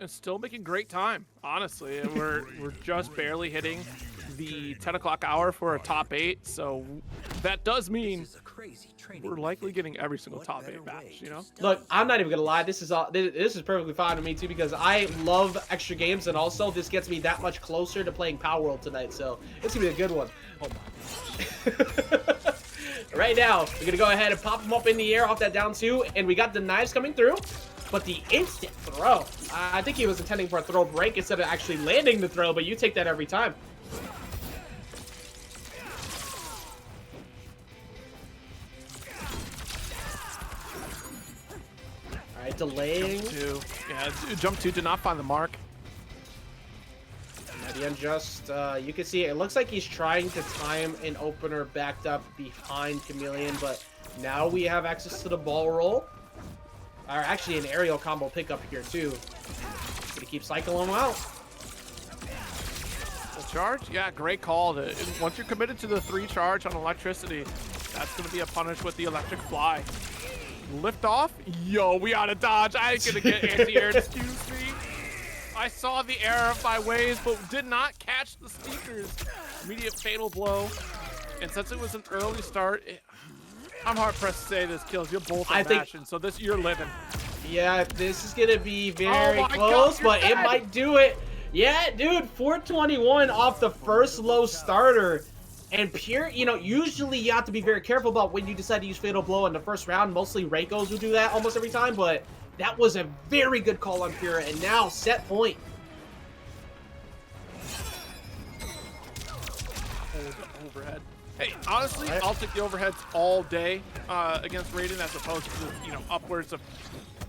It's still making great time, honestly. We're just barely hitting the 10 o'clock hour for a top 8, so that does mean we're likely getting every single top 8 match, you know? Look, I'm not even gonna lie, this is perfectly fine to me too, because I love extra games, and also this gets me that much closer to playing Power World tonight, so it's gonna be a good one. Oh my. Right now, we're gonna go ahead and pop them up in the air off that down 2, and we got the knives coming through. but the instant throw. I think he was intending for a throw break instead of actually landing the throw, but you take that every time. All right, delaying. Jump 2. Yeah, jump 2 did not find the mark. TheMightyUnjust, you can see it looks like he's trying to time an opener backed up behind Khameleon, but now we have access to the ball roll. Or actually an aerial combo pickup here too. Gonna keep cycling him out. Full charge? Yeah, great call. Once you're committed to the 3 charge on electricity, that's gonna be a punish with the electric fly. Lift off? Yo, we out of dodge. I ain't gonna get anti-air, excuse me. I saw the error of my ways, but did not catch the sneakers. Immediate fatal blow. And since it was an early start, I'm hard pressed to say this kills. You're both mashing, so this you're living. Yeah, this is gonna be very close, but it might do it. Yeah, dude, 421 off the first low starter. And Pure, you know, usually you have to be very careful about when you decide to use Fatal Blow in the first round. Mostly Reikos will do that almost every time, but that was a very good call on Pure, and now set point. Overhead. Hey, honestly, I'll take the overheads all day against Raiden as opposed to, you know, upwards of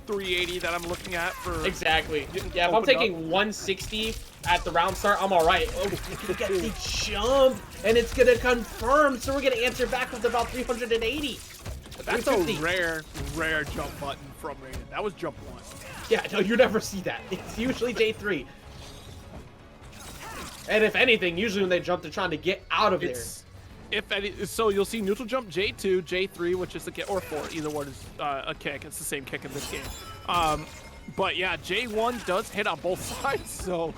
380 that I'm looking at for. Exactly. Yeah, if I'm taking 160 at the round start, I'm all right. Oh, we're gonna get the jump, and it's gonna confirm, so we're gonna answer back with about 380. That's a rare jump button from Raiden. That was jump 1. Yeah, no, you never see that. It's usually J3. And if anything, usually when they jump, they're trying to get out of there. If any, so you'll see neutral jump J2, J3, which is the kick, or 4. Either one is a kick. It's the same kick in this game. But yeah, J1 does hit on both sides, so.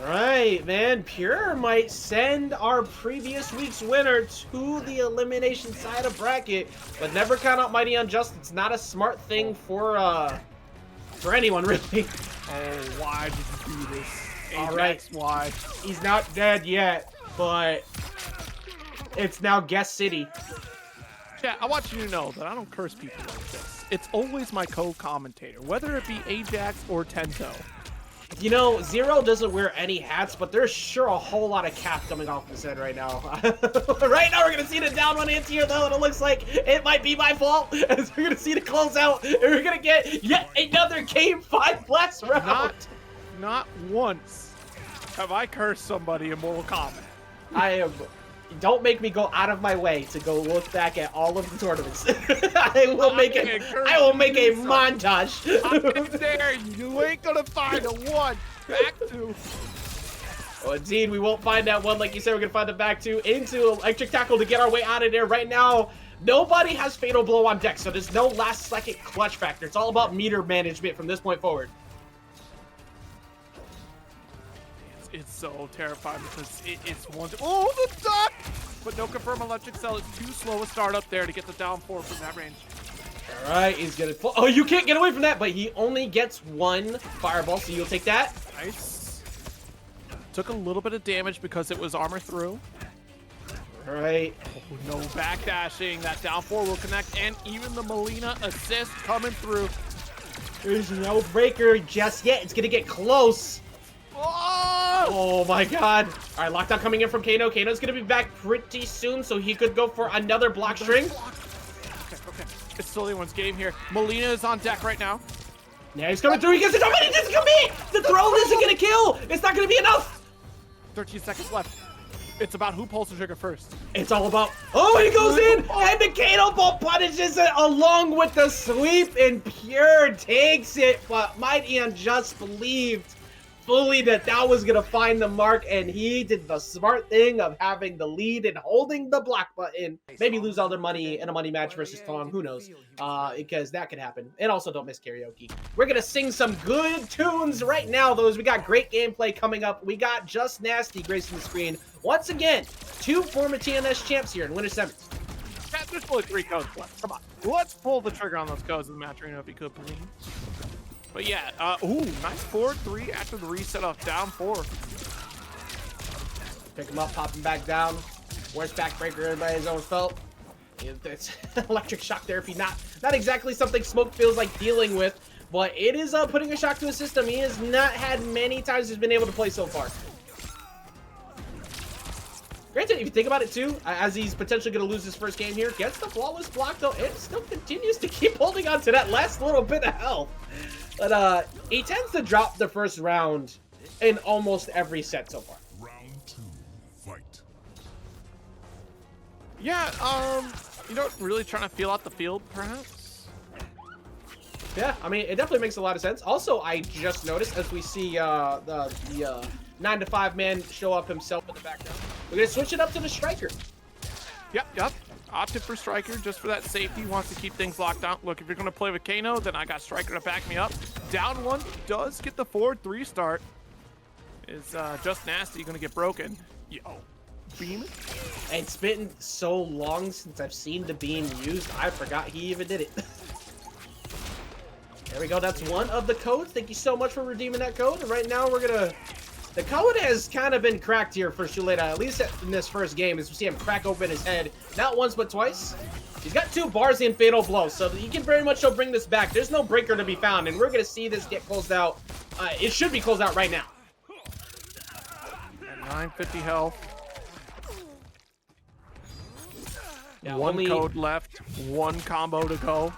Right, man. Pure might send our previous week's winner to the elimination side of bracket, but never count out MightyUnjust. It's not a smart thing for anyone, really. Oh, why did you do this? Ajax, all right, why? He's not dead yet, but it's now Guest City. Yeah, I want you to know that I don't curse people like this. It's always my co-commentator, whether it be Ajax or Tento. You know, Zero doesn't wear any hats, but there's sure a whole lot of cap coming off his head right now. Right now, we're going to see the down one anti-air, though, and it looks like it might be my fault, as we're going to see the close out, and we're going to get yet another Game 5 blast round. Not once have I cursed somebody in Mortal Kombat. I am... Don't make me go out of my way to go look back at all of the tournaments. I will make a montage. I dare you. You ain't gonna find a one. Back to. Well, indeed, we won't find that one. Like you said, we're gonna find the back two into electric tackle to get our way out of there. Right now, nobody has fatal blow on deck, so there's no last second clutch factor. It's all about meter management from this point forward. It's so terrifying because it's one. Oh, the duck! But no confirm electric cell. It's too slow a start up there to get the down 4 from that range. All right, he's gonna. Oh, you can't get away from that, but he only gets 1 fireball, so you'll take that. Nice. Took a little bit of damage because it was armor through. All right. Oh, no backdashing. That down 4 will connect, and even the Mileena assist coming through. There's no breaker just yet. It's gonna get close. Oh my god. All right, lockdown coming in from Kano. Kano's going to be back pretty soon, so he could go for another block string. Okay. It's still anyone's game here. Mileena is on deck right now. Yeah, he's coming through. He gets it. Nobody doesn't commit. The throw isn't going to kill. It's not going to be enough. 13 seconds left. It's about who pulls the trigger first. It's all about... Oh, he goes in, and the Kano ball punishes it along with the sweep, and Pure takes it, but MightyUnjust believed fully that was gonna find the mark, and he did the smart thing of having the lead and holding the block button. Maybe lose all their money in a money match versus Tom, who knows, because that could happen. And also don't miss karaoke. We're gonna sing some good tunes right now, though, as we got great gameplay coming up. We got JustNasty gracing the screen once again. 2 former TNS champs here in Winter Seventh. There's only 3 codes left. Come on, let's pull the trigger on those codes in the match arena if you could, please. But yeah, ooh, nice 4-3 after the reset off down 4. Pick him up, pop him back down. Worst backbreaker everybody's always felt. It's electric shock therapy, not exactly something Smoke feels like dealing with. but it is putting a shock to his system. He has not had many times he's been able to play so far. Granted, if you think about it too, as he's potentially going to lose his first game here, gets the flawless block though, and still continues to keep holding on to that last little bit of health. But he tends to drop the first round in almost every set so far. Round 2, fight. Yeah, you know, really trying to feel out the field, perhaps. Yeah, I mean, it definitely makes a lot of sense. Also, I just noticed as we see the 9-to-5 man show up himself in the background, we're gonna switch it up to the Stryker. Yep. Opted for Stryker just for that safety. Wants to keep things locked down. Look, if you're gonna play with Kano, then I got Stryker to back me up. Down one, does get the forward 3 start. Is JustNasty gonna get broken? Yo, beam. It's been so long since I've seen the beam used, I forgot he even did it. There we go, that's one of the codes. Thank you so much for redeeming that code. And right now we're gonna... The code has kind of been cracked here for Shuletah, at least in this first game, as we see him crack open his head. Not once, but twice. He's got 2 bars in Fatal Blow, so he can very much so bring this back. There's no breaker to be found, and we're gonna see this get closed out. It should be closed out right now. At 950 health. Yeah, One only... code left, 1 combo to go.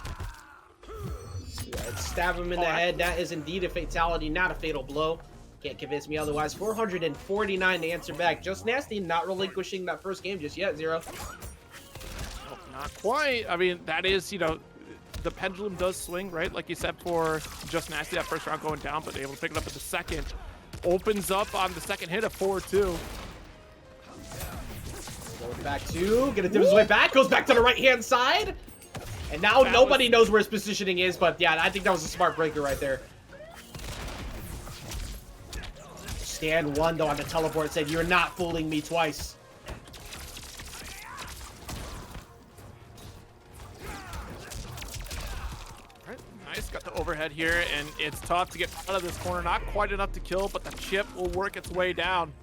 Yeah, stab him in the head. That is indeed a fatality, not a fatal blow. Can't convince me otherwise. 449 to answer back. JustNasty not relinquishing that first game just yet, Zero. Oh, not quite. I mean, that is, you know, the pendulum does swing, right? Like you said for JustNasty, that first round going down, but able to pick it up at the second. Opens up on the second hit of 4-2. Going back to, gonna dip his way back, goes back to the right-hand side. And now nobody knows where his positioning is, but yeah, I think that was a smart breaker right there. Stand 1 though on the teleport said, "You're not fooling me twice." Right, nice, got the overhead here, and it's tough to get out of this corner. Not quite enough to kill, but the chip will work its way down.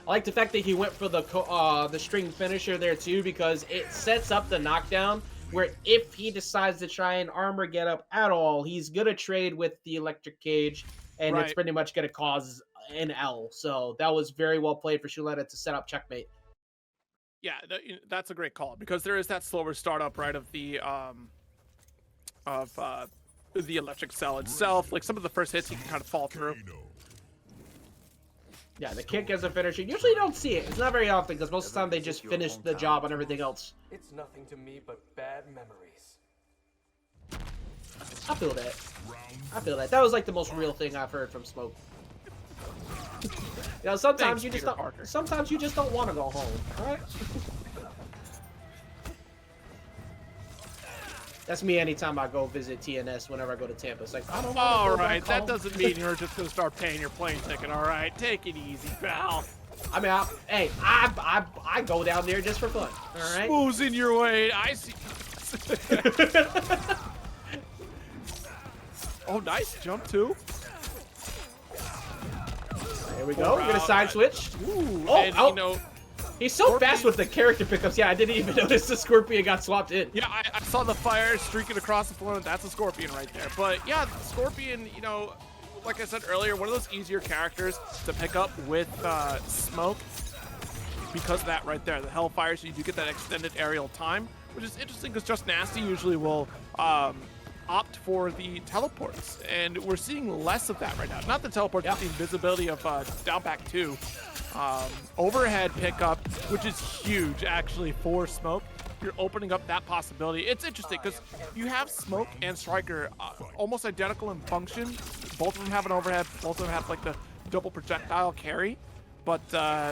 I like the fact that he went for the string finisher there too, because it sets up the knockdown where if he decides to try and armor get up at all, he's gonna trade with the electric cage, and it's pretty much gonna cause an L. So that was very well played for Shuletah to set up checkmate. Yeah, that's a great call, because there is that slower startup, right, of the electric cell itself. Like some of the first hits, you can kind of fall through. Yeah, the kick as a finisher. Usually you don't see it. It's not very often, because most of the time they just finish the job on everything else. It's nothing to me but bad memories. I feel that. I feel that. That was like the most real thing I've heard from Smoke. You know, sometimes you just don't. Sometimes you just don't want to go home. All right. That's me anytime I go visit TNS. Whenever I go to Tampa, it's like I don't. All right, that doesn't mean you're just gonna start paying your plane ticket. All right, take it easy, pal. I mean, I go down there just for fun. All right. Smoozing your way. I see. Oh, nice jump too. There we go. We're gonna side switch. Ooh, oh, and, you know, he's so fast with the character pickups. Yeah, I didn't even notice the Scorpion got swapped in. Yeah, I saw the fire streaking across the floor. That's a Scorpion right there. But yeah, the Scorpion, you know, like I said earlier, one of those easier characters to pick up with Smoke because of that right there, the Hellfire, so you do get that extended aerial time, which is interesting because JustNasty usually will opt for the teleports, and we're seeing less of that right now. Not the teleports, but the invisibility of down back 2. Overhead pickup, which is huge actually for Smoke. You're opening up that possibility. It's interesting because you have Smoke and Stryker almost identical in function. Both of them have an overhead, both of them have like the double projectile carry, but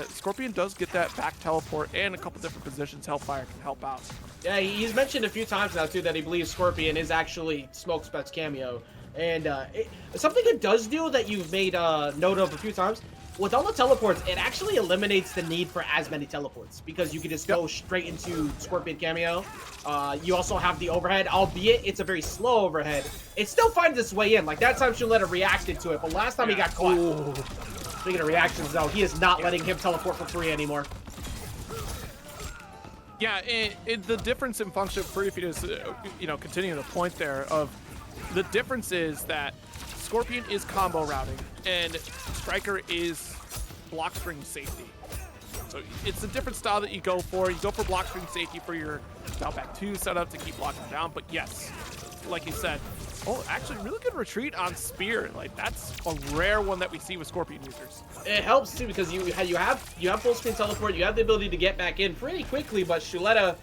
Scorpion does get that back teleport and a couple different positions Hellfire can help out. Yeah, he's mentioned a few times now too that he believes Scorpion is actually Smoke's best cameo, and something it does do that you've made note of a few times. With all the teleports, it actually eliminates the need for as many teleports because you can just go straight into Scorpion cameo. You also have the overhead, albeit it's a very slow overhead. It still finds its way in. Like that time Shuletah reacted to it, but last time he got caught. Ooh. Speaking of reactions though, he is not letting him teleport for free anymore. Yeah, the difference in function for if you just, you know, continuing the point there of The difference is that Scorpion is combo routing and Stryker is block string safety. So it's a different style that you go for. You go for block string safety for your down back 2 setup to keep blocking down. But yes, like you said, oh, actually really good retreat on Spear. Like that's a rare one that we see with Scorpion users. It helps too because you have full screen teleport. You have the ability to get back in pretty quickly, but Shuletah,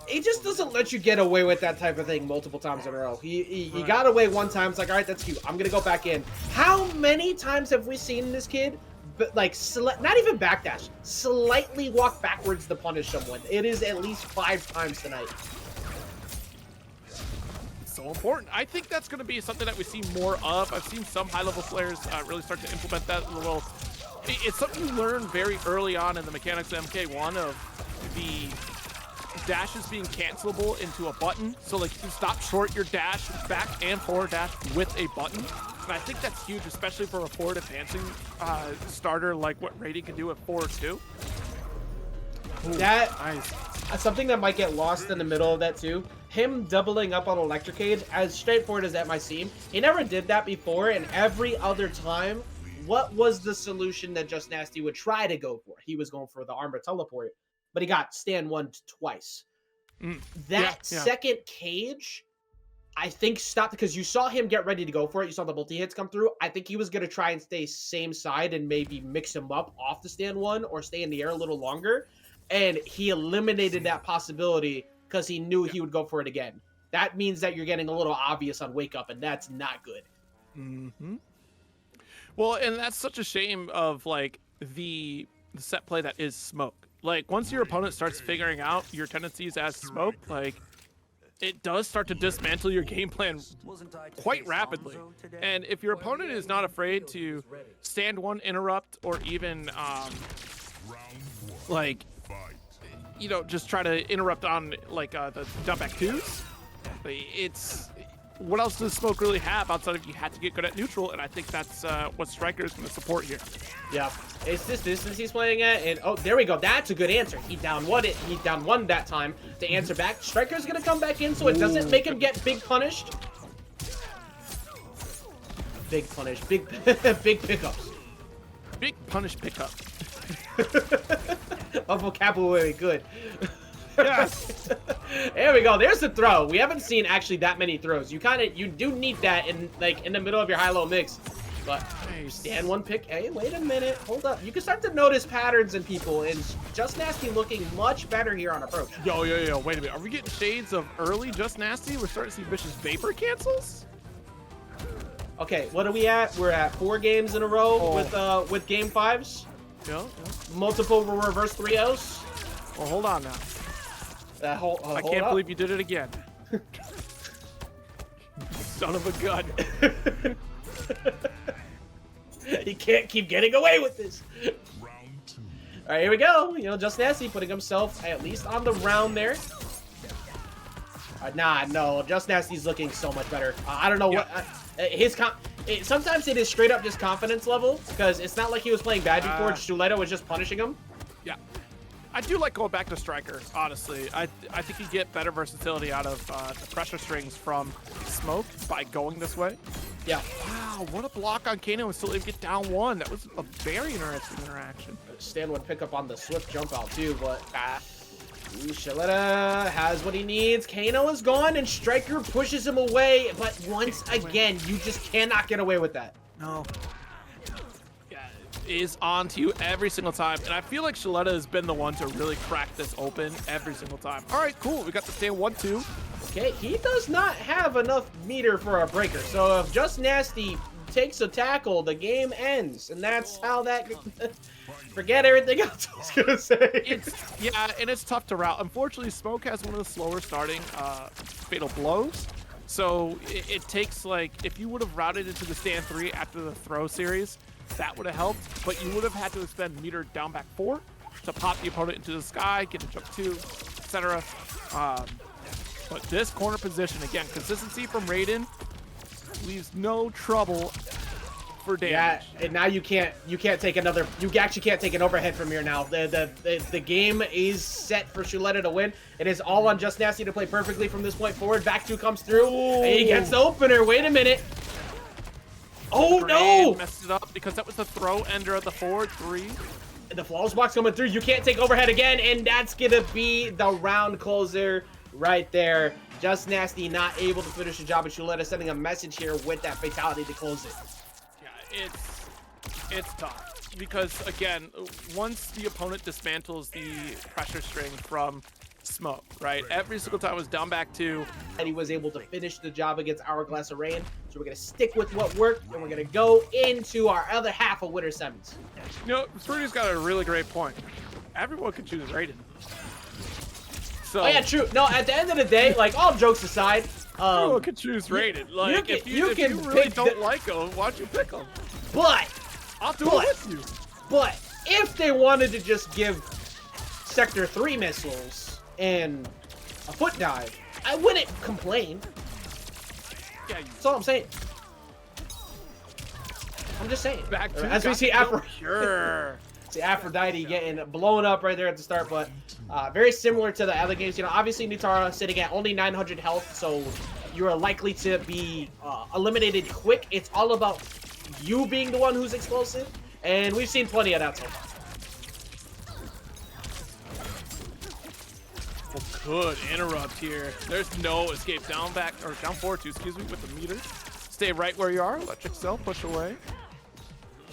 he just doesn't let you get away with that type of thing multiple times in a row. He got away one time. It's like, all right, that's cute. I'm gonna go back in. How many times have we seen this kid, but like not even backdash, slightly walk backwards to punish someone? It is at least 5 times tonight. So important. I think that's going to be something that we see more of. I've seen some high-level players really start to implement that a little. It's something you learn very early on in the mechanics of MK1 of the dashes being cancelable into a button. So like you can stop short your dash, back and forward dash with a button. And I think that's huge, especially for a forward advancing starter like what Raiden can do at forward 2. That Nice. something that might get lost in the middle of that too. Him doubling up on Electric Cage, as straightforward as that might seem, he never did that before, and every other time, what was the solution that JustNasty would try to go for? He was going for the armor teleport, but he got stand 1 twice. That second cage, I think stopped because you saw him get ready to go for it. You saw the multi-hits come through. I think he was going to try and stay same side and maybe mix him up off the stand 1 or stay in the air a little longer. And he eliminated that possibility because he knew he would go for it again. That means that you're getting a little obvious on wake up, and that's not good. Well, and that's such a shame of like the set play that is Smoke. Like once your opponent starts figuring out your tendencies as Smoke, like it does start to dismantle your game plan quite rapidly. And if your opponent is not afraid to stand 1 interrupt or even like just try to interrupt on like the jump back 2s, it's what else does Smoke really have outside of you had to get good at neutral? And I think that's what Stryker is going to support here. Yeah, it's this distance he's playing at, and oh, there we go. That's a good answer. He down 1 that time to answer back. Stryker's going to come back in so it doesn't make him get big punished. Big punish, big pickups. Big punish pickup. A vocabulary, good. Yes. There we go. There's the throw. We haven't seen actually that many throws. You do need that in the middle of your high-low mix. But stand 1 pick. Hey, wait a minute. Hold up. You can start to notice patterns in people, and JustNasty looking much better here on approach. Yo. Wait a minute. Are we getting shades of early JustNasty? We're starting to see vicious vapor cancels. Okay, what are we at? We're at 4 games in a row with game 5s. Yeah. Multiple reverse 3-0s. Well, hold on now. I can't believe you did it again. Son of a gun. You can't keep getting away with this. Round 2. All right, here we go. JustNasty putting himself at least on the round there. No, JustNasty's looking so much better. I don't know what sometimes it is straight up just confidence level because it's not like he was playing bad before. Shuletah was just punishing him. Yeah. I do like going back to Stryker, honestly. I think you get better versatility out of the pressure strings from Smoke by going this way. Yeah. Wow, what a block on Kano and still able to get down 1. That was a very interesting interaction. Stand 1 pickup on the swift jump out too, but Shuletah has what he needs. Kano is gone and Stryker pushes him away, but once again, you just cannot get away with that. No. Is on to you every single time, and I feel like Shuletah has been the one to really crack this open every single time. All right, cool. We got the stand 1-2. Okay, he does not have enough meter for a breaker, so if JustNasty takes a tackle, the game ends, and that's how that. Forget everything else I was gonna say. And it's tough to route. Unfortunately, Smoke has one of the slower starting fatal blows. So it takes if you would have routed into the stand 3 after the throw series, that would have helped, but you would have had to expend meter down back 4 to pop the opponent into the sky, get a jump 2, etc. But this corner position, again, consistency from Raiden leaves no trouble for damage. Yeah, and now you can't take another. You actually can't take an overhead from here now. The game is set for Shuletah to win. It is all on JustNasty to play perfectly from this point forward. Back two comes through, and he gets the opener. Wait a minute. Oh no! Messed it up because that was the throw ender of the forward 3. The flawless box coming through. You can't take overhead again, and that's gonna be the round closer right there. JustNasty not able to finish the job, and Shuletah sending a message here with that fatality to close it. Yeah, it's tough because again, once the opponent dismantles the pressure string from smoke, right? Every single time it was down back 2. And he was able to finish the job against Hourglass Raiden. So we're gonna stick with what worked, and we're gonna go into our other half of winter semis. You know, Fruity's got a really great point. Everyone can choose Raiden. So, Oh yeah, true. No, at the end of the day, like all jokes aside, everyone can choose Raiden. Like if you really don't like him, why don't you pick him? But I'll do it with you. But if they wanted to just give Sektor 3 missiles and a foot dive, I wouldn't complain. Yeah, That's all I'm saying. I'm just saying. Back to as we see Sure. See Aphrodite getting blown up right there at the start, but very similar to the other games. You know, obviously Nitara sitting at only 900 health, so you're likely to be eliminated quick. It's all about you being the one who's explosive, and we've seen plenty of that so far. Good interrupt here. There's no escape. Down back, or down forward 2, excuse me, with the meter. Stay right where you are. Electric cell, push away.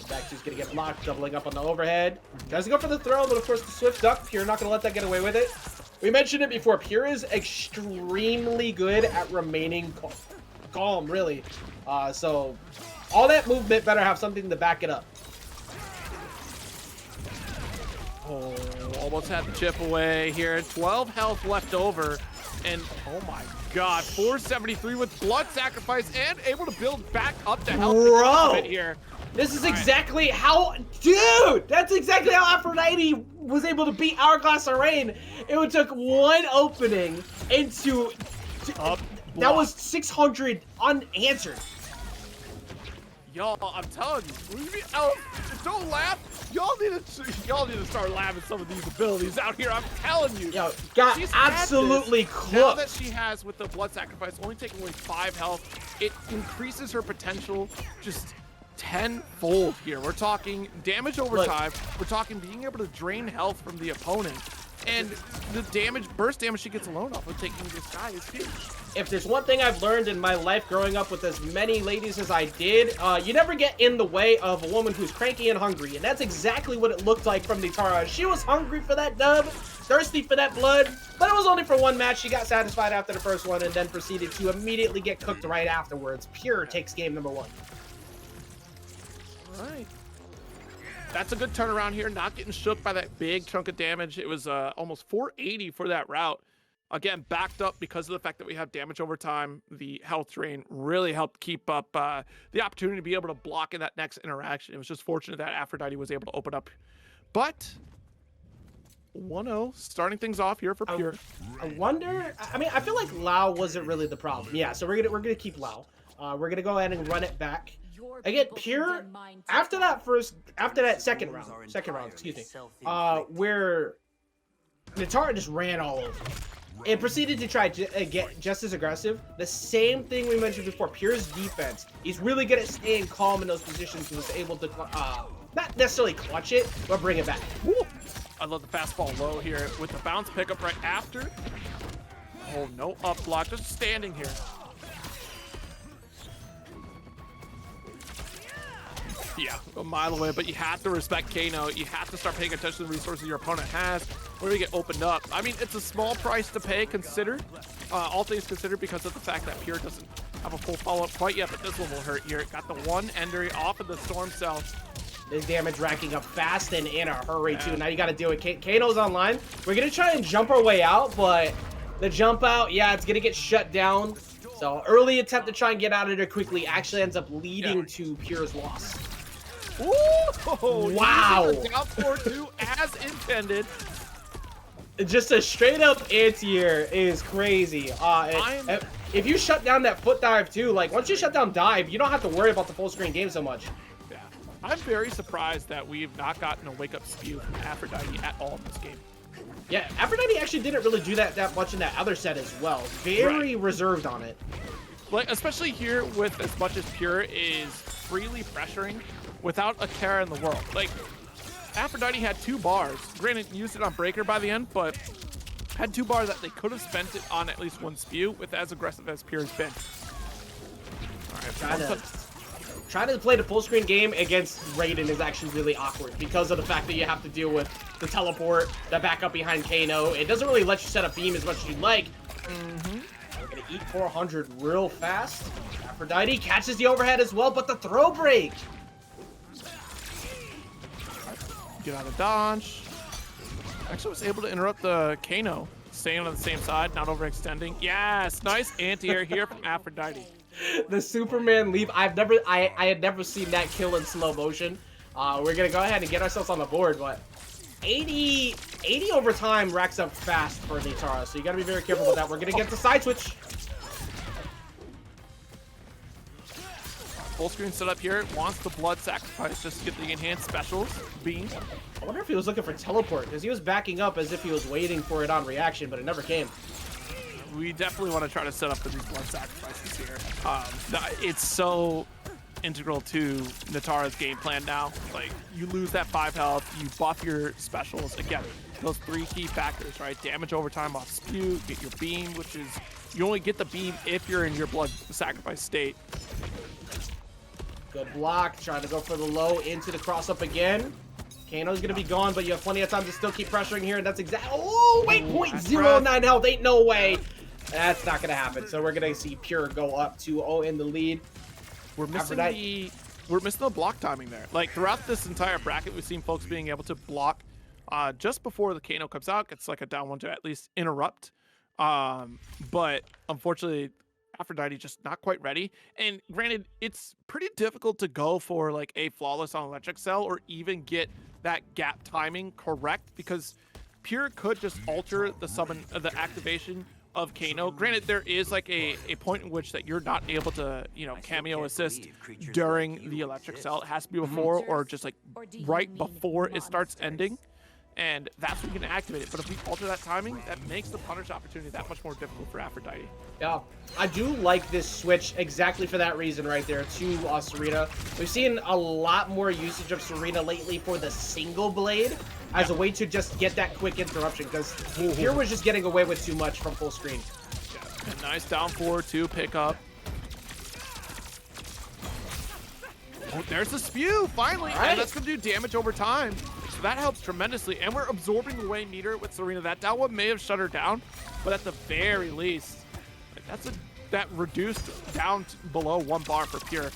Back two's gonna get blocked, doubling up on the overhead. Tries to go for the throw, but of course the swift duck. Pure not gonna let that get away with it. We mentioned it before. Pure is extremely good at remaining calm, really. So all that movement better have something to back it up. Oh, almost had the chip away here. 12 health left over. And oh my god, 473 with blood sacrifice and able to build back up to health because of it here. This is exactly how, dude, that's exactly how Aphrodite was able to beat Hourglass Raiden. It took one opening into, that was 600 unanswered. Y'all, I'm telling you, don't laugh. Y'all need to start laughing some of these abilities out here. I'm telling you. Yo, got She's absolutely cooked. Now that cooked. she has with the blood sacrifice, only taking away 5 health, it increases her potential just tenfold here. We're talking damage over time. We're talking being able to drain health from the opponent. And the damage, burst damage she gets alone off of taking this guy is huge. If there's one thing I've learned in my life growing up with as many ladies as I did, you never get in the way of a woman who's cranky and hungry. And that's exactly what it looked like from Nitara. She was hungry for that dub, thirsty for that blood, but it was only for one match. She got satisfied after the first one and then proceeded to immediately get cooked right afterwards. Pure takes game number 1. All right. That's a good turnaround here, not getting shook by that big chunk of damage. It was almost 480 for that route. Again, backed up because of the fact that we have damage over time. The health drain really helped keep up the opportunity to be able to block in that next interaction. It was just fortunate that Aphrodite was able to open up. But 1-0, starting things off here for Pure. I wonder, I mean, I feel like Lao wasn't really the problem. Yeah, so we're gonna keep Lao. We're gonna go ahead and run it back. Again, Pure, after that second round, excuse me, where Nitara just ran all over and proceeded to try to get just as aggressive. The same thing we mentioned before, Pure's defense. He's really good at staying calm in those positions and was able to, not necessarily clutch it, but bring it back. Woo. I love the fastball low here with the bounce pickup right after. Oh, no up block, just standing here. Yeah, a mile away, but you have to respect Kano. You have to start paying attention to the resources your opponent has. We're gonna get opened up. I mean, it's a small price to pay, considered, all things considered, because of the fact that Pure doesn't have a full follow-up quite yet, but this one will hurt here. Got the one ender off of the storm cell. The damage racking up fast and in a hurry, too. Now you gotta do it. Kano's online. We're gonna try and jump our way out, but the jump out, yeah, it's gonna get shut down. So early attempt to try and get out of there quickly actually ends up leading to Pure's loss. Ooh, wow. Down 4-2 as intended. Just a straight up anti-air is crazy. If you shut down that foot dive too, like once you shut down dive, you don't have to worry about the full screen game so much. I'm very surprised that we've not gotten a wake-up spew from Aphrodite at all in this game. Yeah, Aphrodite actually didn't really do that much in that other set as well. Very reserved on it. Like, especially here with as much as Pure is freely pressuring without a care in the world. Like, Aphrodite had 2 bars. Granted, used it on Breaker by the end, but had 2 bars that they could have spent it on at least 1 spew with as aggressive as Pure's been. All right, Trying to play the full screen game against Raiden is actually really awkward because of the fact that you have to deal with the teleport, the backup behind Kano. It doesn't really let you set up beam as much as you'd like. We're gonna eat 400 real fast. Aphrodite catches the overhead as well, but the throw break. Get out of dodge. Actually was able to interrupt the Kano, staying on the same side, not overextending. Yes, nice anti-air here from Aphrodite. The Superman leap. I had never seen that kill in slow motion. We're gonna go ahead and get ourselves on the board, but 80 over time racks up fast for Nitara, so you gotta be very careful with that. We're gonna get the side switch. Full screen setup here. Wants the blood sacrifice just to get the enhanced specials. Beam. I wonder if he was looking for teleport, because he was backing up as if he was waiting for it on reaction, but it never came. We definitely want to try to set up for these blood sacrifices here. It's so integral to Nitara's game plan now. Like, you lose that 5 health, you buff your specials. Again, those 3 key factors, right? Damage over time off spew, get your beam, which is, you only get the beam if you're in your blood sacrifice state. Good block, trying to go for the low into the cross up again. Kano's gonna be gone, but you have plenty of time to still keep pressuring here, and that's exactly. Oh, wait, 0.09 health, ain't no way. That's not gonna happen. So we're gonna see Pure go up 2-0 in the lead. We're missing the block timing there. Like, throughout this entire bracket, we've seen folks being able to block just before the Kano comes out. It's like a down 1 to at least interrupt. But unfortunately, Aphrodite just not quite ready. And granted, it's pretty difficult to go for like a flawless on electric cell or even get that gap timing correct, because Pure could just alter the summon, the activation of Kano. Granted, there is like a point in which that you're not able to, you know, cameo assist during the electric cell. It has to be before or just like right before it starts ending. And that's when you can activate it. But if we alter that timing, that makes the punish opportunity that much more difficult for Aphrodite. Yeah, I do like this switch exactly for that reason right there to Sareena. We've seen a lot more usage of Sareena lately for the single blade as a way to just get that quick interruption, because Pure was just getting away with too much from full screen. Yeah, a nice down forward to pick up. Oh, there's the spew, finally, and that's going to do damage over time. So that helps tremendously, and we're absorbing away meter with Sareena. That down one may have shut her down, but at the very least, like, that reduced down below 1 bar for Pure.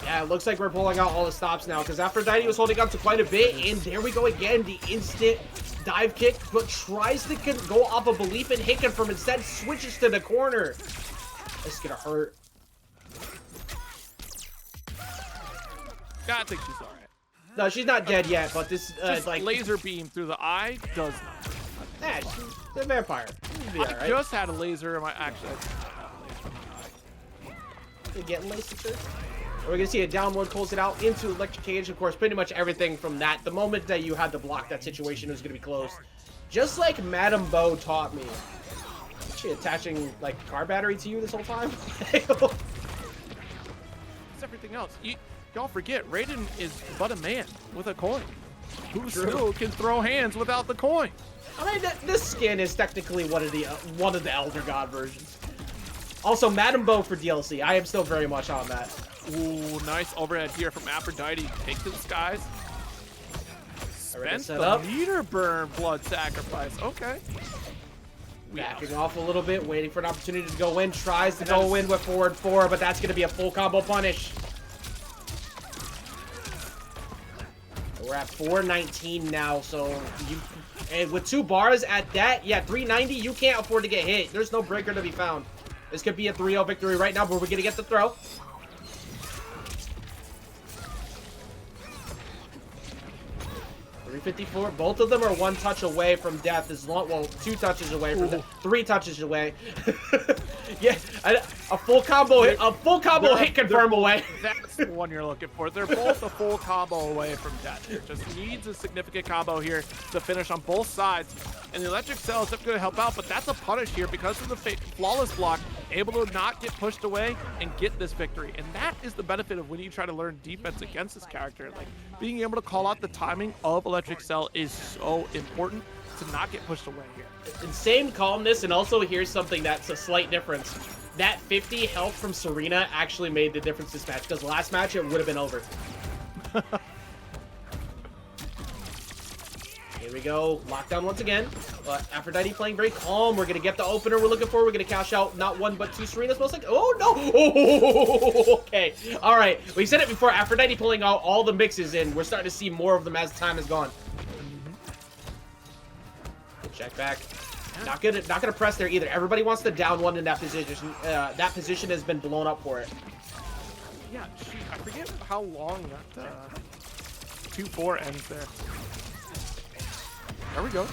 Yeah, it looks like we're pulling out all the stops now, because Aphrodite was holding on to quite a bit, and there we go again, the instant dive kick, but tries to go off a belief and hit confirm, instead switches to the corner. This is gonna hurt. I think she's all right. No, she's not dead yet, but this like laser beam through the eye does not. Yeah, she's a vampire. She'll be all right. Just had a laser in my actually. You're getting laser. We're gonna see a down one pulls it out into electric cage. Of course, pretty much everything from that. The moment that you had to block that situation, it was gonna be close. Just like Madame Bo taught me. Is she attaching like car battery to you this whole time? It's everything else. Y'all forget, Raiden is but a man with a coin who still can throw hands without the coin. I mean, this skin is technically one of the Elder God versions. Also, Madame Bo for DLC. I am still very much on that. Ooh, nice overhead here from Aphrodite. Take to the skies. Spent the meter burn blood sacrifice. Okay. Backing off a little bit, waiting for an opportunity to go in. Tries to go in with forward 4, but that's going to be a full combo punish. We're at 419 now, so and with 2 bars at that, yeah, 390, you can't afford to get hit. There's no breaker to be found. This could be a 3-0 victory right now, but we're going to get the throw. 354. Both of them are 1 touch away from death. As long, well, 2 touches away from death. 3 touches away. Yeah, a full combo hit. A full combo hit confirm away. That's the one you're looking for. They're both a full combo away from death. It just needs a significant combo here to finish on both sides. And the electric cell is definitely going to help out, but that's a punish here because of the flawless block, able to not get pushed away and get this victory. And that is the benefit of when you try to learn defense against this character. Like, being able to call out the timing of electric cell is so important to not get pushed away here. Insane calmness, and also here's something that's a slight difference. That 50 health from Sareena actually made the difference this match, because last match it would have been over. Here we go, lockdown once again. Aphrodite playing very calm. We're gonna get the opener we're looking for. We're gonna cash out not 1 but 2 Sareenas most likely. Oh no! Oh, okay. All right. We said it before. Aphrodite pulling out all the mixes in. We're starting to see more of them as time has gone. Check back. Not gonna press there either. Everybody wants the down 1 in that position. That position has been blown up for it. Yeah, I forget how long that 2-4 ends there. There we go.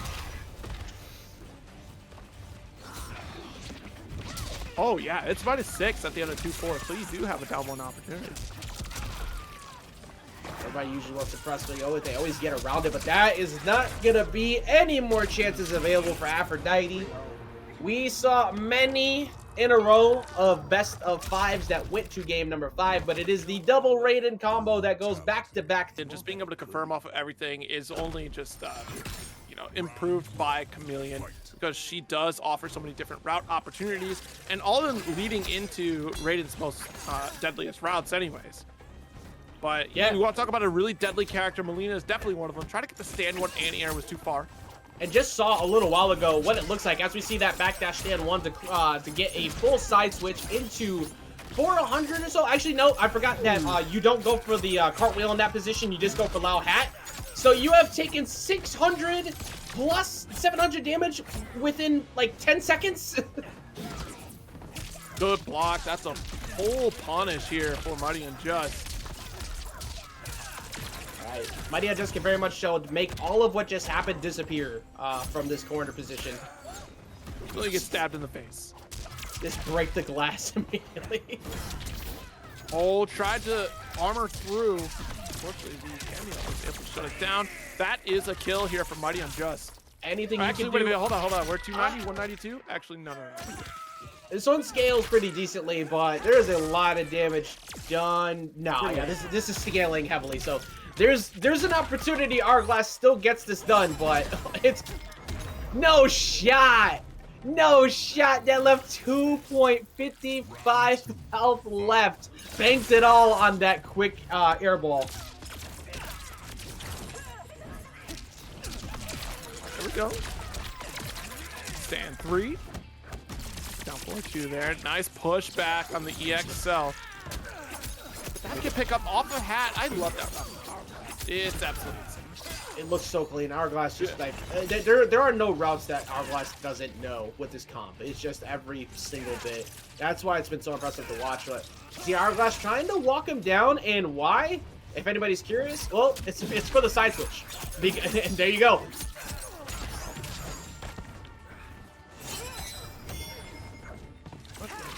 Oh yeah, it's -6 at the end of 2-4, so you do have a down 1 opportunity. Everybody usually wants to press, but they always get around it, but that is not gonna be any more chances available for Aphrodite. We saw many in a row of best of 5s that went to game number 5, but it is the double Raiden combo that goes back to back. And just being able to confirm off of everything is only just you know, improved by Khameleon, because she does offer so many different route opportunities, and all of them leading into Raiden's most deadliest routes anyways. But yeah, we want to talk about a really deadly character. Mileena is definitely one of them. Try to get the stand 1 anti-air was too far. And just saw a little while ago what it looks like as we see that backdash stand 1 to get a full side switch into 400 or so. Actually, no, I forgot that you don't go for the cartwheel in that position. You just go for Lao Hat. So you have taken 600 plus 700 damage within like 10 seconds. Good block. That's a full punish here for MightyUnjust. Right. MightyUnjust can very much show to make all of what just happened disappear from this corner position. Really get stabbed in the face. Just break the glass immediately. Oh, tried to armor through. Unfortunately, the cameo was able to shut it down. That is a kill here from MightyUnjust. Anything Actually, you can do. wait, hold on. We're 290, 192? Actually, no. This one scales pretty decently, but there is a lot of damage done. No, yeah, this is scaling heavily, so there's an opportunity Hourglass still gets this done, but it's no shot. No shot. That left 2.55 health left. Banked it all on that quick air ball. There we go. Stand 3. Down 4-2 there. Nice push back on the EX cell. That can pick up off the hat. I love that route. It's absolutely insane. It looks so clean. Hourglass just like there are no routes that Hourglass doesn't know with this comp. It's just every single bit. That's why it's been so impressive to watch. But see Hourglass trying to walk him down, and why? If anybody's curious, well, it's for the side switch. And there you go.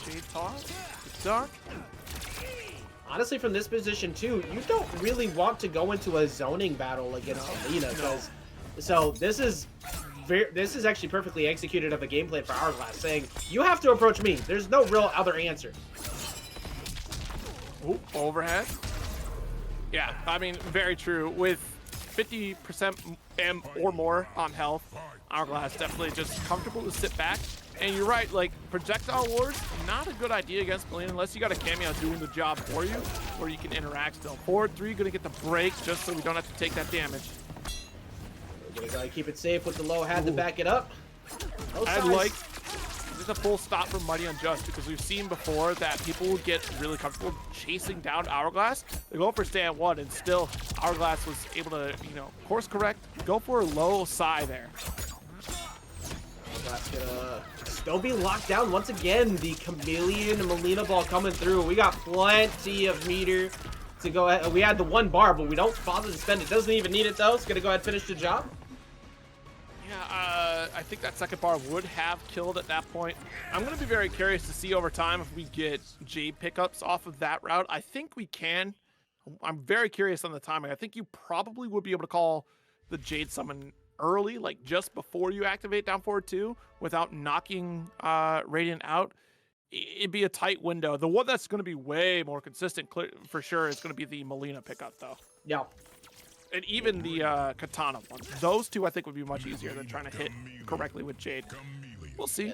Jade toss. Dark. Honestly, from this position too, you don't really want to go into a zoning battle against Mileena, because so this is actually perfectly executed of a game plan for Hourglass, saying you have to approach me. There's no real other answer. Ooh, overhead. Yeah, I mean, very true. With 50% or more on health, Hourglass definitely just comfortable to sit back. And you're right, like, projectile wars, not a good idea against Mileena unless you got a cameo doing the job for you, where you can interact still. 4-3, gonna get the break just so we don't have to take that damage. We gotta keep it safe with the low hat to back it up. I'd like just a full stop from MightyUnjust, because we've seen before that people would get really comfortable chasing down Hourglass. They go for stand 1, and still Hourglass was able to, you know, course correct, go for a low Psy there. That's gonna still be locked down once again. The Khameleon and Mileena ball coming through. We got plenty of meter to go ahead. We had the 1 bar, but we don't bother to spend it. Doesn't even need it though. It's gonna go ahead and finish the job. Yeah, I think that second bar would have killed at that point. I'm going to be very curious to see over time if we get Jade pickups off of that route. I think we can. I'm very curious on the timing. I think you probably would be able to call the Jade summon early, like just before you activate down forward 2 without knocking Raiden out. It'd be a tight window. The one that's going to be way more consistent for sure is going to be the Mileena pickup though. Yeah. And even the Katana one. Those two I think would be much easier than trying to hit correctly with Jade. We'll see.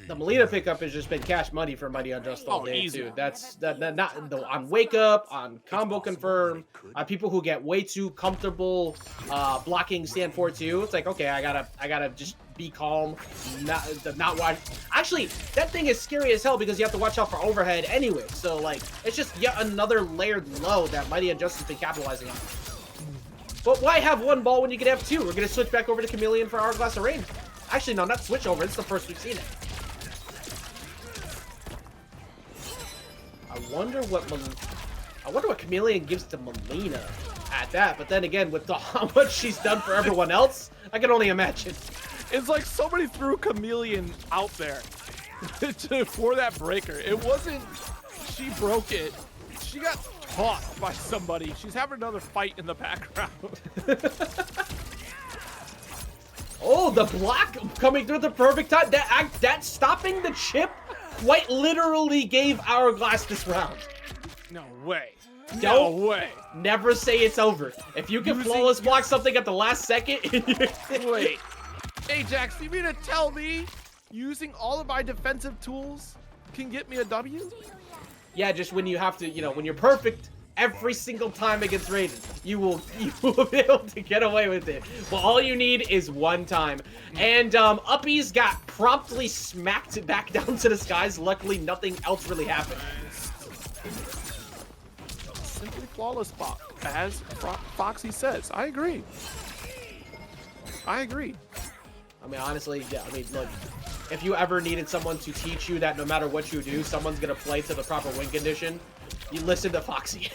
The Mileena pickup has just been cash money for MightyUnjust all day easy. too. That's not on wake up, on combo confirm, on people who get way too comfortable blocking stand 4-2. It's like, okay, I gotta just be calm, not watch. Actually, that thing is scary as hell because you have to watch out for overhead anyway. So like, it's just yet another layered low that MightyUnjust has been capitalizing on. But why have 1 ball when you can have 2? We're gonna switch back over to Khameleon for Hourglass of Rain. Actually, no, not switch over. It's the first we've seen it. I wonder what Khameleon gives to Mileena at that. But then again, with how much she's done for everyone else, I can only imagine. It's like somebody threw Khameleon out there for that breaker. It wasn't she broke it. She got taught by somebody. She's having another fight in the background. Oh, the block coming through at the perfect time. That stopping the chip quite literally gave Hourglass this round. No way. No way. Never say it's over. If you can flawless block something at the last second. Wait. Ajax, you mean to tell me using all of my defensive tools can get me a W? Yeah, just when you have to, when you're perfect every single time against Raiden, you will be able to get away with it. Well, all you need is 1 time. And Uppies got promptly smacked back down to the skies. Luckily, nothing else really happened. Simply flawless block, as Foxy says. I agree. I mean, honestly, yeah. Look, if you ever needed someone to teach you that no matter what you do, someone's gonna play to the proper win condition, you listen to Foxy.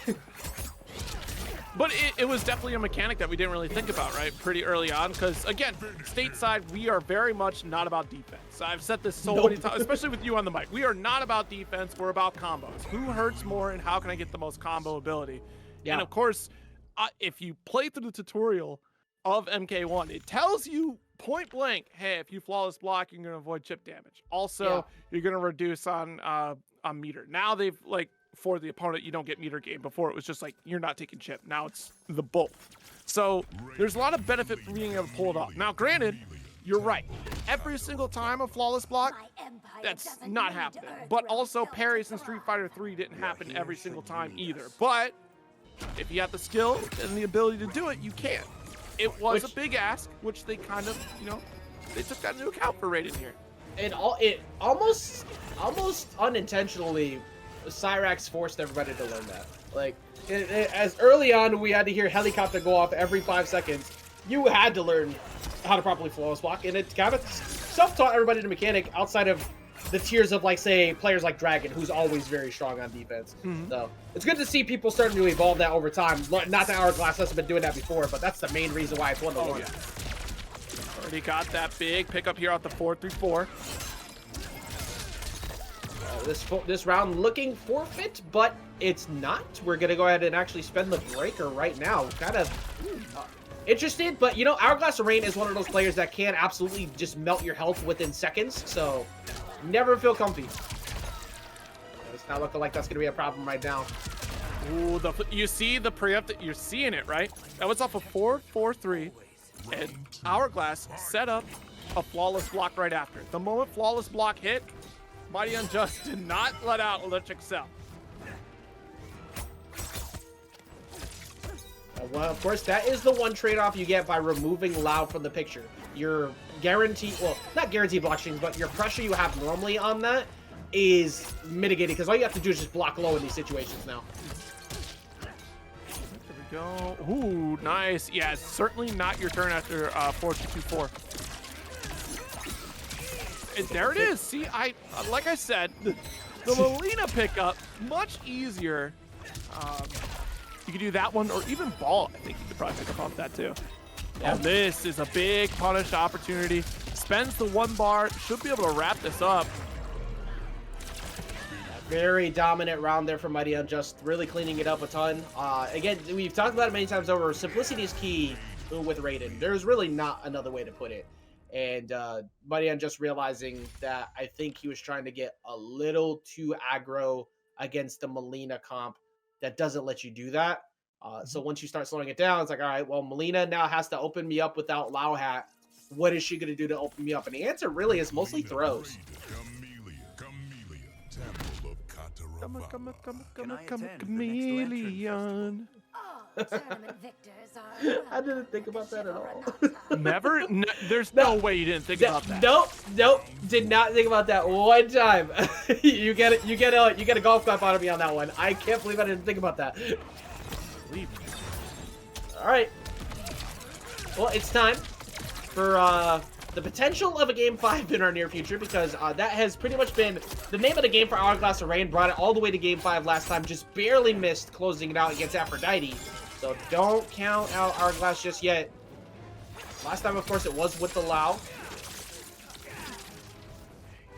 But it was definitely a mechanic that we didn't really think about, right? Pretty early on, because again, stateside, we are very much not about defense. I've said this so many times, especially with you on the mic. We are not about defense, we're about combos. Who hurts more and how can I get the most combo ability? Yeah. And of course, if you play through the tutorial of MK1, it tells you point blank, hey, if you flawless block, you're gonna avoid chip damage. Also, you're gonna reduce on meter. Now they've for the opponent, you don't get meter gain. Before it was just like you're not taking chip. Now it's the both. So there's a lot of benefit for being able to pull it off. Now, granted, you're right. Every single time a flawless block, that's not happening. But also parries in Street Fighter 3 didn't happen every single time either. But if you have the skill and the ability to do it, you can. It was a big ask, which they kind of, they took that into account for Raiden here. It almost unintentionally, Cyrax forced everybody to learn that. As early on, we had to hear helicopter go off every 5 seconds. You had to learn how to properly flawless block, and it kind of self-taught everybody the mechanic outside of the tiers of, say, players like Dragon, who's always very strong on defense. So it's good to see people starting to evolve that over time. Not that Hourglass hasn't been doing that before, but that's the main reason why it's 1-1. Yeah. Already got that big pickup here at the 4-3-4. This round looking forfeit, but it's not. We're gonna go ahead and actually spend the breaker right now. Kind of interested, but Hourglass of Rain is one of those players that can absolutely just melt your health within seconds. So never feel comfy. It's not looking like that's gonna be a problem right now. Ooh, you see the preempt? You're seeing it, right? That was off of 4-4-3, and Hourglass set up a flawless block right after. The moment flawless block hit, MightyUnjust did not let out Electric Cell. Well, of course, that is the one trade-off you get by removing Loud from the picture. Your guaranteed, well, not guaranteed block strings, but your pressure you have normally on that is mitigated, because all you have to do is just block low in these situations now. There we go. Ooh, nice. Yeah, it's certainly not your turn after 4-2-2-4. And there it is. See, like I said, the Mileena pickup, much easier You could do that one, or even ball. I think you could probably pick up off that too. Yeah. Oh, this is a big punish opportunity. Spends the 1 bar. Should be able to wrap this up. Very dominant round there for MightyUnjust, really cleaning it up a ton. Again, we've talked about it many times over. Simplicity is key with Raiden. There's really not another way to put it. And MightyUnjust realizing that I think he was trying to get a little too aggro against the Mileena comp that doesn't let you do that. So once you start slowing it down, it's like, all right, well, Mileena now has to open me up without Lao Hat. What is she going to do to open me up? And the answer really is mostly throws. Chameleon. Oh, tournament victors are I didn't think about that at all. Never? There's no way you didn't think about that. Nope. Did not think about that one time. You get a golf clap out of me on that one. I can't believe I didn't think about that. All right. Well, it's time for the potential of a Game 5 in our near future, because that has pretty much been the name of the game for Hourglass of Rain. Brought it all the way to Game 5 last time, just barely missed closing it out against Aphrodite. So don't count out Hourglass just yet. Last time, of course, it was with the Lao.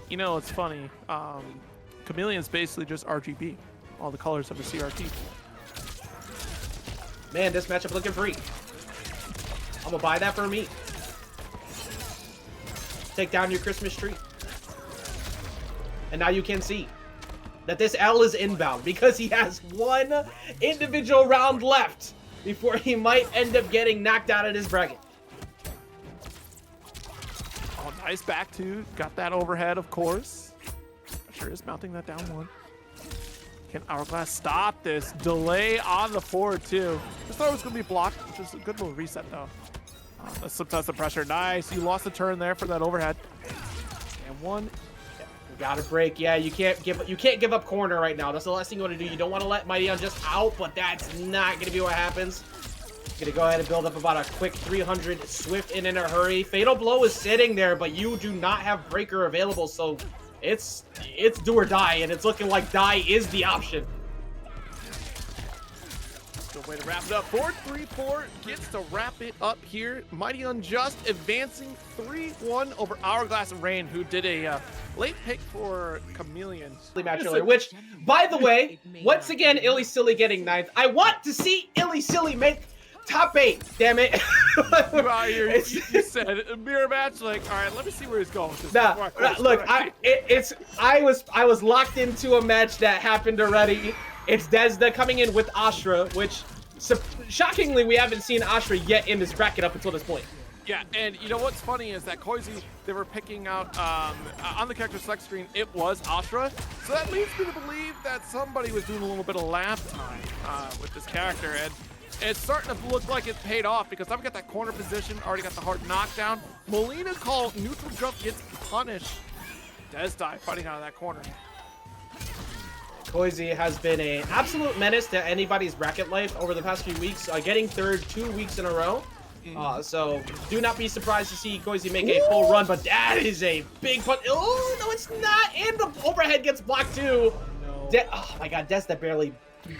You know, it's funny. Khameleon's basically just RGB. All the colors of a CRT. Man, this matchup looking free. I'm gonna buy that for me. Take down your Christmas tree. And now you can see that this L is inbound because he has one individual round left before he might end up getting knocked out of his bracket. Oh, nice back two. Got that overhead, of course. Sure is mounting that down one. Can Hourglass stop this? Delay on the forward, too. Just thought it was going to be blocked, which is a good little reset, though. That slipped out the pressure. Nice. You lost the turn there for that overhead. And one. Yeah, you gotta break. Yeah, you can't give up corner right now. That's the last thing you want to do. You don't want to let MightyUnjust out, but that's not gonna be what happens. Gonna go ahead and build up about a quick 300 swift in a hurry. Fatal blow is sitting there, but you do not have breaker available, so it's do or die, and it's looking like die is the option. Good way to wrap it up. 4-3-4 gets to wrap it up here. MightyUnjust advancing 3-1 over Hourglass of Rain, who did a late pick for Khameleon. Match earlier, which, by the way, once again, Illy Silly getting 9th. I want to see Illy Silly make top 8. Damn it! You said a mirror match. Like, all right, let me see where he's going with this. Nah, look, I was locked into a match that happened already. It's Desda coming in with Ashrah, which shockingly we haven't seen Ashrah yet in this bracket up until this point. Yeah, and you know what's funny is that Koisy, they were picking out on the character select screen, it was Ashrah. So that leads me to believe that somebody was doing a little bit of lap time with this character, and it's starting to look like it's paid off because I've got that corner position, already got the hard knockdown. Mileena call, neutral jump gets punished. Desda fighting out of that corner. Koisy has been an absolute menace to anybody's bracket life over the past few weeks, getting third 2 weeks in a row. So do not be surprised to see Koisy make a full run, but that is a big punch. Oh, no, it's not. And the overhead gets blocked too. No. Oh my God, Desda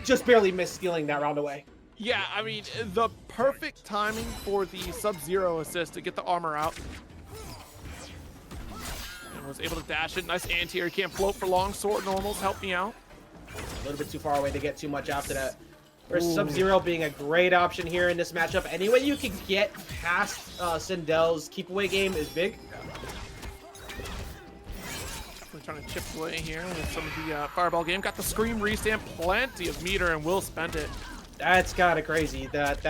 just barely missed stealing that round away. Yeah, I mean, the perfect timing for the Sub-Zero assist to get the armor out. And was able to dash it. Nice anti-air. Can't float for long. Sword normals. Help me out. A little bit too far away to get too much after that. Whereas Sub-Zero being a great option here in this matchup. Any way you can get past Sindel's keep away game is big. Definitely trying to chip away here with some of the fireball game. Got the scream restand, plenty of meter, and will spend it. That's kind of crazy that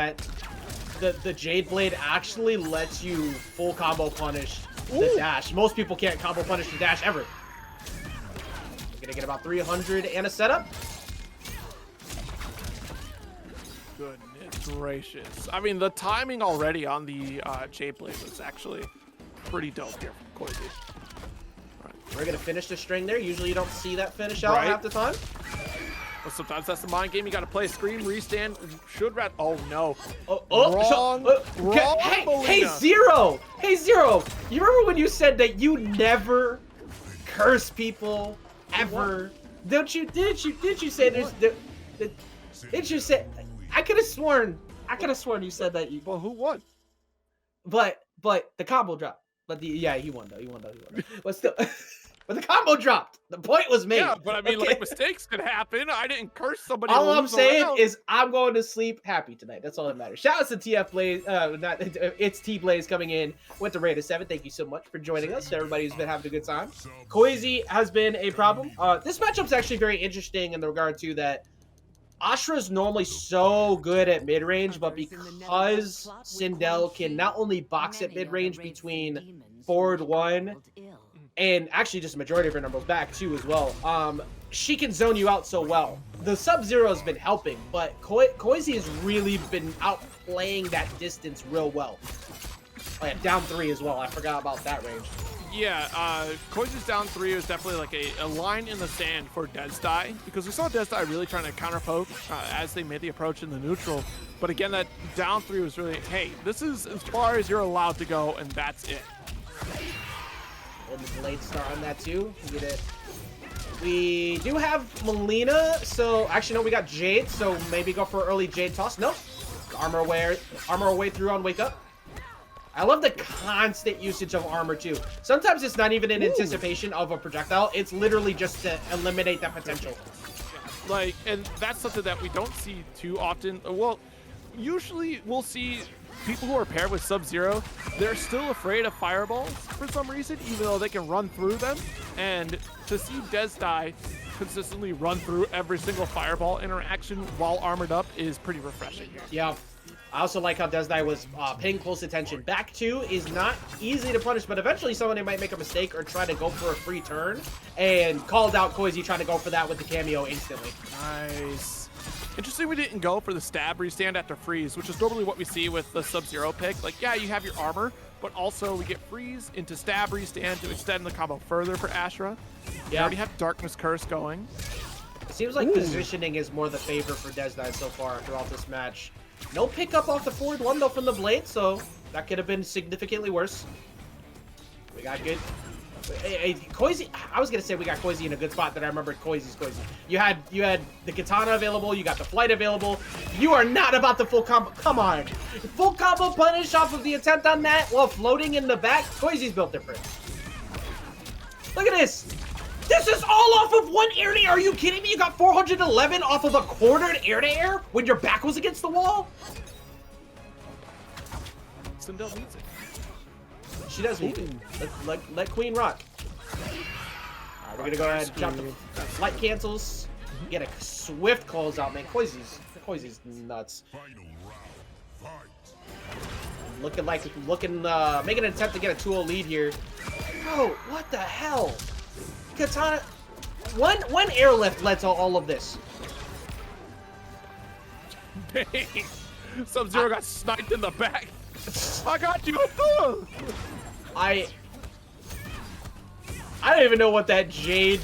the Jade Blade actually lets you full combo punish the dash. Most people can't combo punish the dash ever. We're gonna get about 300 and a setup. Goodness gracious. I mean, the timing already on the Jade Blade was actually pretty dope here from Koisy. Right. We're gonna finish the string there. Usually you don't see that finish out half the time. Well, sometimes that's the mind game. You got to play screen restand. Should rat. Oh no. Wrong. Wrong. Hey, Zero. Hey, Zero. You remember when you said that you never curse people ever? Didn't you say there's? Didn't you say? I could have sworn you said that you. Well, who won? But the combo dropped. But he won though. He won. But still, but the combo dropped. The point was made. Yeah, but I mean, Okay? like, mistakes could happen. I didn't curse somebody. All to I'm lose saying around. is I'm going to sleep happy tonight. That's all that matters. Shout out to TF Blaze. It's T Blaze coming in with the rate of 7. Thank you so much for joining us. Everybody who's been having a good time. Koisy has been a problem. This matchup's actually very interesting in the regard to that. Ashrah's normally so good at mid-range, but because Sindel can not only box at mid-range between forward 1 and actually just a majority of her numbers back too as well, she can zone you out so well. The Sub-Zero has been helping, but Koisy has really been outplaying that distance real well. Oh yeah, down 3 as well. I forgot about that range. Yeah, Koisy's down 3 was definitely like a line in the sand for JustNasty, because we saw JustNasty really trying to counterpoke as they made the approach in the neutral. But again, that down 3 was really, hey, this is as far as you're allowed to go, and that's it. And the delayed start on that too. We do have Mileena, so actually no, we got Jade, so maybe go for early Jade toss. Nope. Armor away through on wake up. I love the constant usage of armor too. Sometimes it's not even in anticipation of a projectile. It's literally just to eliminate that potential. Like, and that's something that we don't see too often. Well, usually we'll see people who are paired with Sub-Zero, they're still afraid of fireballs for some reason, even though they can run through them. And to see JustNasty consistently run through every single fireball interaction while armored up is pretty refreshing here. Yeah. I also like how JustNasty was paying close attention. Back 2 is not easy to punish, but eventually someone might make a mistake or try to go for a free turn, and called out Koisy trying to go for that with the cameo instantly. Nice. Interesting we didn't go for the stab restand after freeze, which is normally what we see with the Sub-Zero pick. Like, yeah, you have your armor, but also we get freeze into stab restand to extend the combo further for Ashrah. We already have Darkness Curse going. It seems like positioning is more the favor for JustNasty so far throughout this match. No pickup off the forward 1 though from the blade, so that could have been significantly worse. We got good. Hey, Koisy, I was gonna say we got Koisy in a good spot that I remembered Koisy's Koisy. You had the katana available, you got the flight available. You are not about the full combo. Come on, full combo punish off of the attempt on that while floating in the back. Koisy's built different. Look at this. This is all off of 1 air-to-air. Are you kidding me? You got 411 off of a cornered air-to-air when your back was against the wall? Sindel needs it. She does need it. Let Queen rock. Alright, we're gonna go ahead and jump the flight cancels. Get a swift close out, man. Koisy's nuts. Making an attempt to get a 2-0 lead here. Bro, what the hell? Katana, one airlift led to all of this. Dang. Sub-Zero got sniped in the back. I got you. I don't even know what that Jade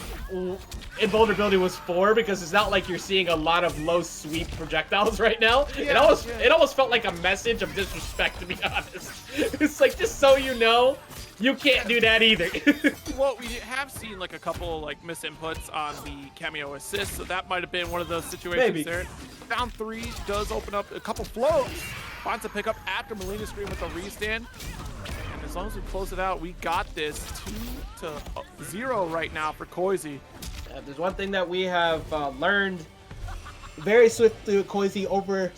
invulnerability was for, because it's not like you're seeing a lot of low sweep projectiles right now. Yeah, it almost felt like a message of disrespect, to be honest. It's like, just so you know, you can't do that either. Well, we have seen like a couple like misinputs on the cameo assist, so that might have been one of those situations there. Down 3 does open up a couple floats. Finds a pickup after Mileena's screen with a restand. And as long as we close it out, we got this 2-0 right now for Koisy. There's one thing that we have learned very swiftly with Koisy over...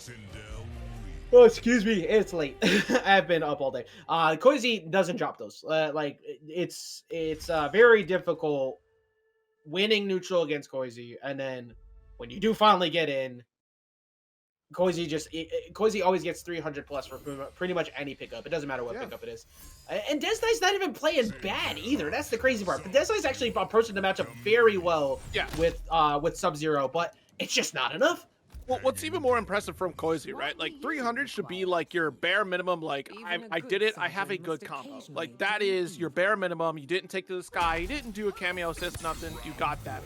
Oh, excuse me, it's late. I've been up all day. Koisy doesn't drop those. Like, it's very difficult winning neutral against Koisy, and then when you do finally get in, Koisy always gets 300 plus for pretty much any pickup. It doesn't matter what pickup it is. And JustNasty's not even playing bad either. That's the crazy part. But JustNasty's actually approaching the matchup very well with Sub-Zero, but it's just not enough. Well, what's even more impressive from Koisy, right? Like 300 should be like your bare minimum. Like I did it. I have a good combo. Like that is your bare minimum. You didn't take to the sky. You didn't do a cameo assist. Nothing. You got that.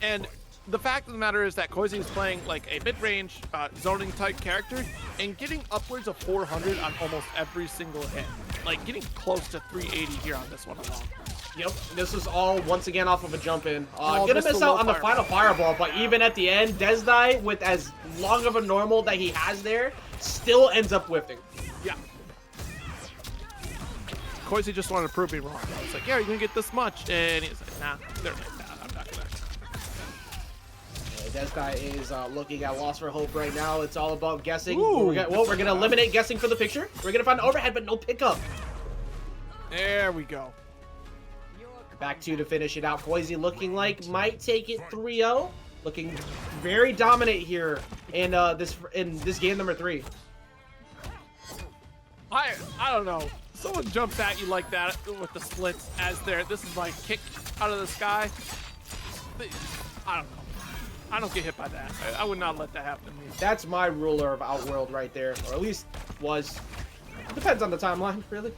And the fact of the matter is that Koisy is playing like a mid-range zoning type character and getting upwards of 400 on almost every single hit. like getting close to 380 here on this one alone. Yep, this is all once again off of a jump in. Oh, Gonna missed miss the out low on the fireball. final fireball, but even at the end, Desdai, with as long of a normal that he has there, still ends up whiffing. Yeah. Koisy just wanted to prove me wrong. I was like, yeah, you're gonna get this much, and he's like, nah, they're like, nah, I'm not gonna. Desdai is looking at loss for hope right now. It's all about guessing. Ooh, We're gonna eliminate guessing for the picture. We're gonna find overhead, but no pickup. There we go. Back two to finish it out. Koisy looking like might take it 3-0. Looking very dominant here in this game number 3. I don't know. Someone jumps at you like that with the splits as this is like kick out of the sky. I don't know. I don't get hit by that. I would not let that happen to me. That's my ruler of Outworld right there, or at least was. Depends on the timeline, really.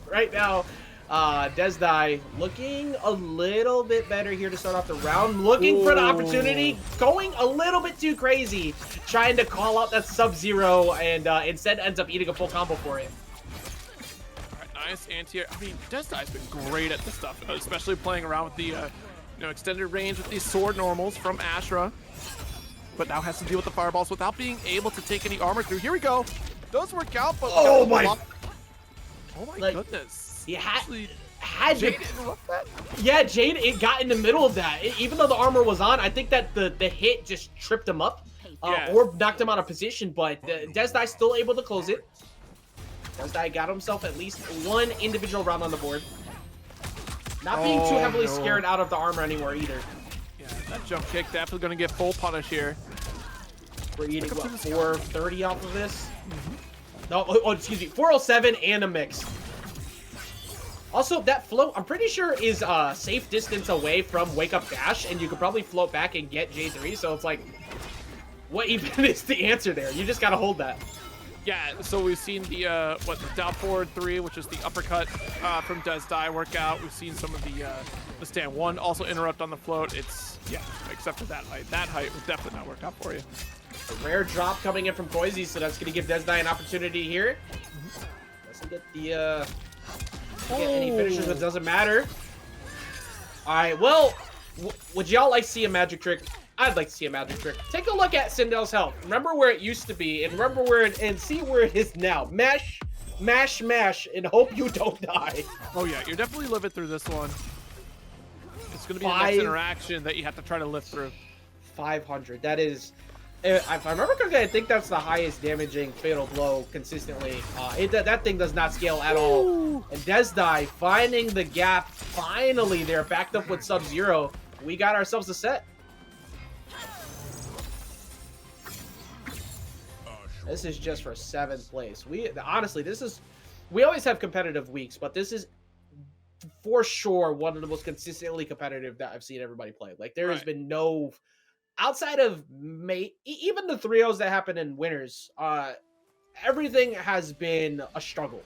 Right now, Desdai looking a little bit better here to start off the round. Looking for the opportunity, going a little bit too crazy, trying to call out that Sub-Zero, and instead ends up eating a full combo for it. All right, nice anti-air. I mean, Desdai's been great at this stuff, especially playing around with the extended range with these sword normals from Ashrah, but now has to deal with the fireballs without being able to take any armor through. Here we go. Does work out, but oh my goodness. He had Jade to. interrupt that? Yeah, Jade, it got in the middle of that. Even though the armor was on, I think that the hit just tripped him up Yeah. or knocked him out of position, but Desdai still able to close it. Desdai got himself at least one individual round on the board. Not being too heavily scared out of the armor anymore either. Yeah, that jump kick definitely going to get full punish here. We're eating, what, 430 off of this? No, oh, excuse me, 407 and a mix. Also, that float, I'm pretty sure, is a safe distance away from Wake Up Dash, and you could probably float back and get J3, so it's like, what even is the answer there? You just gotta hold that. Yeah, so we've seen the down forward 3, which is the uppercut from Desdai work out. We've seen some of the stand 1 also interrupt on the float. It's, yeah, except for that height. That height would definitely not work out for you. A rare drop coming in from Koisy, so that's gonna give Desdai an opportunity here. Doesn't get the, get any finishers, it doesn't matter. Alright, well, would y'all like to see a magic trick? I'd like to see a magic trick. Take a look at Sindel's health. Remember where it used to be, and remember where it, and see where it is now. Mash, mash, mash, and hope you don't die. Oh yeah, you're definitely living through this one. It's gonna be the next interaction that you have to try to live through. 500. That is, if I remember correctly, I think that's the highest damaging fatal blow consistently. That thing does not scale at all. And Desdai finding the gap finally there, backed up with Sub-Zero. We got ourselves a set. This is just for 7th place. Honestly, we always have competitive weeks, but this is for sure one of the most consistently competitive that I've seen everybody play. Like, there has been no, outside of even the 3-0s that happen in winners, everything has been a struggle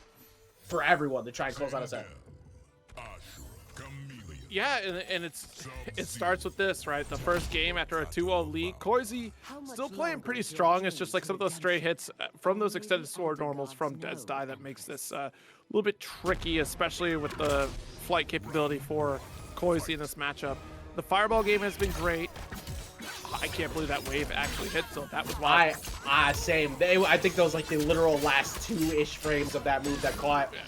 for everyone to try and close out a set. Yeah, and it starts with this, right? The first game after a 2-0 lead. Koisy still playing pretty strong. It's just like some of those stray hits from those extended sword normals from Desdai that makes this a little bit tricky, especially with the flight capability for Koisy in this matchup. The fireball game has been great. I can't believe that wave actually hit, so that was wild. Same. I think those like the literal last 2-ish frames of that move that caught. Yeah.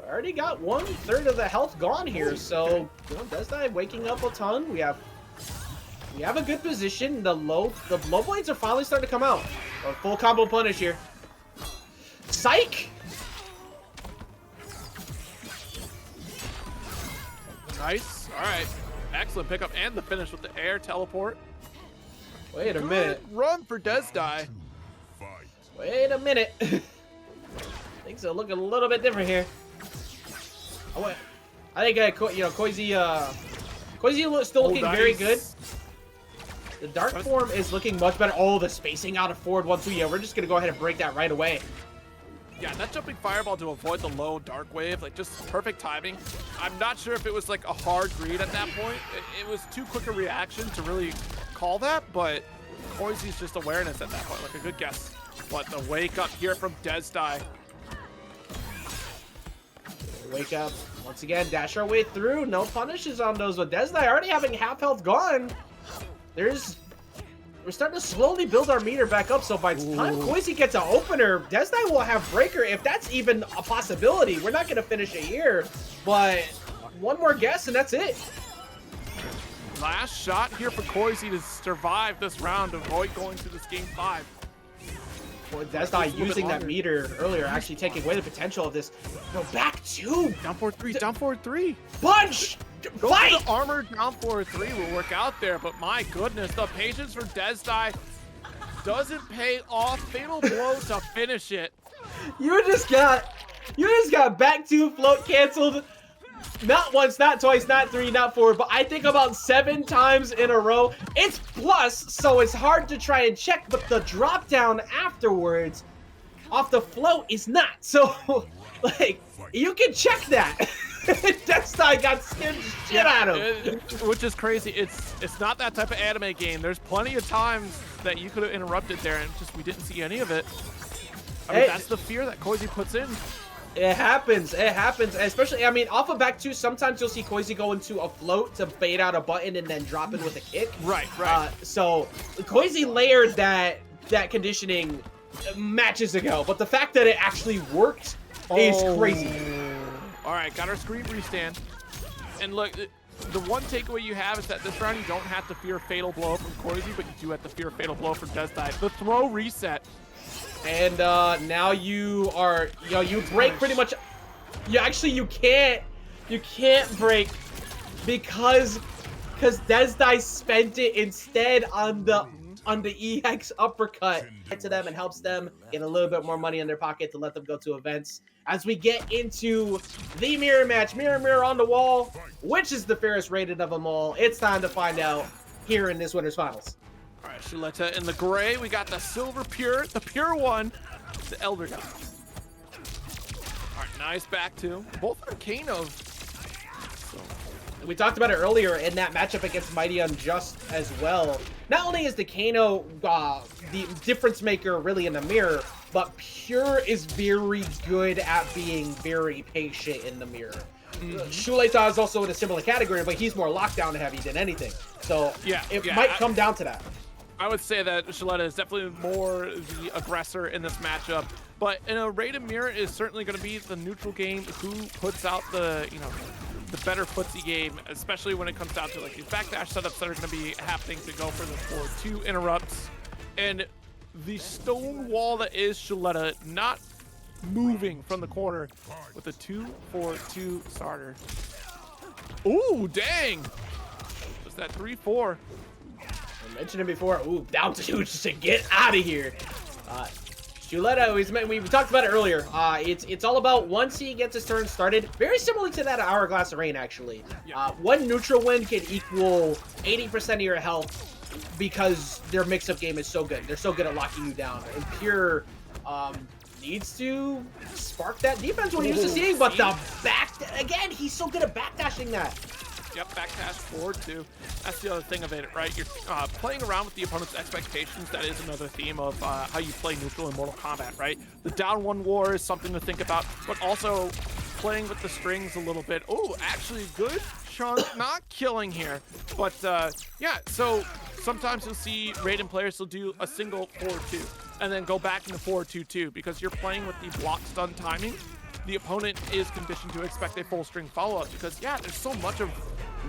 Already got 1/3 of the health gone here, so Desdai waking up a ton. We have a good position. The low blades are finally starting to come out. A full combo punish here. Psych! Nice. All right. Excellent pickup and the finish with the air teleport. Wait a minute. Run for Desdai. Wait a minute. Things are looking a little bit different here. I think Koisy still looking very good. The dark form is looking much better. Oh, the spacing out of forward 1-2. Yeah, we're just gonna go ahead and break that right away. Yeah, that jumping fireball to avoid the low dark wave, like just perfect timing. I'm not sure if it was like a hard read at that point. It was too quick a reaction to really call that, but Koisy's just awareness at that point, like a good guess. But the wake up here from Desdai. Wake up once again, dash our way through. No punishes on those, but Desnai already having half health gone. We're starting to slowly build our meter back up. So by the time Koisy gets an opener, Desnai will have breaker if that's even a possibility. We're not going to finish it here, but one more guess and that's it. Last shot here for Koisy to survive this round, avoid going to this game 5. Well, Desnai using that meter earlier, actually taking away the potential of this. No, back 2. Down 4-3, down 4-3. Bunch! Go Fight! for the armor down 4-3 will work out there, but my goodness, the patience for Desnai doesn't pay off. Fatal blow to finish it. You just got back 2 float canceled. Not once, not twice, not 3, not 4, but I think about 7 times in a row. It's plus, so it's hard to try and check, but the drop down afterwards off the float is not. So, like, you can check that. Desnai got scared the shit out of him. Which is crazy. It's not that type of anime game. There's plenty of times that you could have interrupted there, and just we didn't see any of it. I mean, that's the fear that Koisy puts in. It happens, especially, I mean, off of back 2, sometimes you'll see Koisy go into a float to bait out a button and then drop in with a kick. Right. So, Koisy layered that conditioning matches ago, but the fact that it actually worked is crazy. All right, got our screen restand. And look, the one takeaway you have is that this round you don't have to fear Fatal Blow from Koisy, but you do have to fear Fatal Blow from Desnai. The throw reset. And now you are, you break pretty much. You can't break because Desnai spent it instead on the EX uppercut to them and helps them get a little bit more money in their pocket to let them go to events. As we get into the mirror match, mirror on the wall, which is the fairest rated of them all. It's time to find out here in this winner's finals. All right, Shuletah in the gray. We got the silver pure, the pure one, the elder guy. All right, nice back two. Both are Kanos. We talked about it earlier in that matchup against MightyUnjust as well. Not only is the Kano the difference maker really in the mirror, but Pure is very good at being very patient in the mirror. Shuletah is also in a similar category, but he's more lockdown heavy than anything. So it might come down to that. I would say that Shuletah is definitely more the aggressor in this matchup, but in a Raiden mirror is certainly going to be the neutral game who puts out the the better footsie game, especially when it comes down to like these backdash setups that are going to be happening to go for the 4-2 interrupts, and the stone wall that is Shuletah not moving from the corner with a 2-4-2 starter. Ooh, dang! Just that 3-4. I mentioned it before. Ooh, down to 2 just to get out of here. Shuletah, we talked about it earlier. It's all about once he gets his turn started, very similar to that Hourglass Rain, actually. One neutral win can equal 80% of your health because their mix-up game is so good. They're so good at locking you down. And Pure needs to spark that defense we're used to seeing, but the again, he's so good at backdashing that. Yep, backdash forward too. That's the other thing of it, right? You're playing around with the opponent's expectations. That is another theme of how you play neutral in Mortal Kombat, right? The down one war is something to think about, but also playing with the strings a little bit. Oh, actually good chunk, not killing here. But yeah, so sometimes you'll see Raiden players will do a single 4-2 and then go back into 4-2-2 because you're playing with the block stun timing. The opponent is conditioned to expect a full string follow-up because, yeah, there's so much of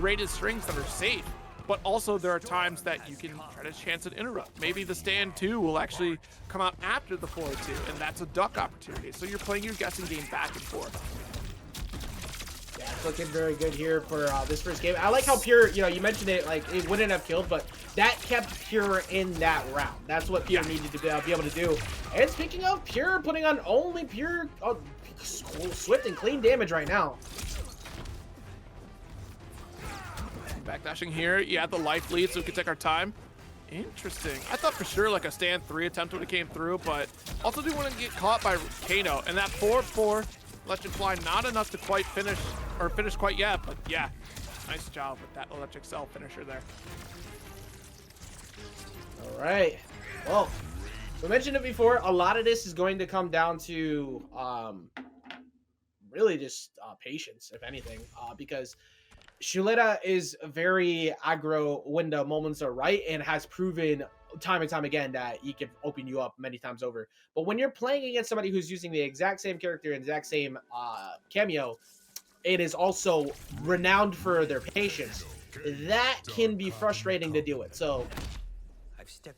Raiden's strings that are safe, but also there are times that you can try to chance an interrupt. Maybe the stand 2 will actually come out after the 4-2, and that's a duck opportunity. So you're playing your guessing game back and forth. Yeah, it's looking very good here for this first game. I like how Pure, you mentioned it, like, it wouldn't have killed, but that kept Pure in that round. That's what Pure needed to be able to do. And speaking of Pure, putting on only Pure, swift and clean damage right now. Backdashing here, yeah, the life lead, so we can take our time. Interesting. I thought for sure like a stand 3 attempt would have came through, but also do want to get caught by Kano. And that 4-4 electric fly, not enough to quite finish quite yet, but yeah, nice job with that electric cell finisher there. All right. Well, we mentioned it before. A lot of this is going to come down to really just patience, if anything, because Shuletah is very aggro when the moments are right and has proven time and time again that he can open you up many times over. But when you're playing against somebody who's using the exact same character and exact same cameo, it is also renowned for their patience. That can be frustrating to deal with. So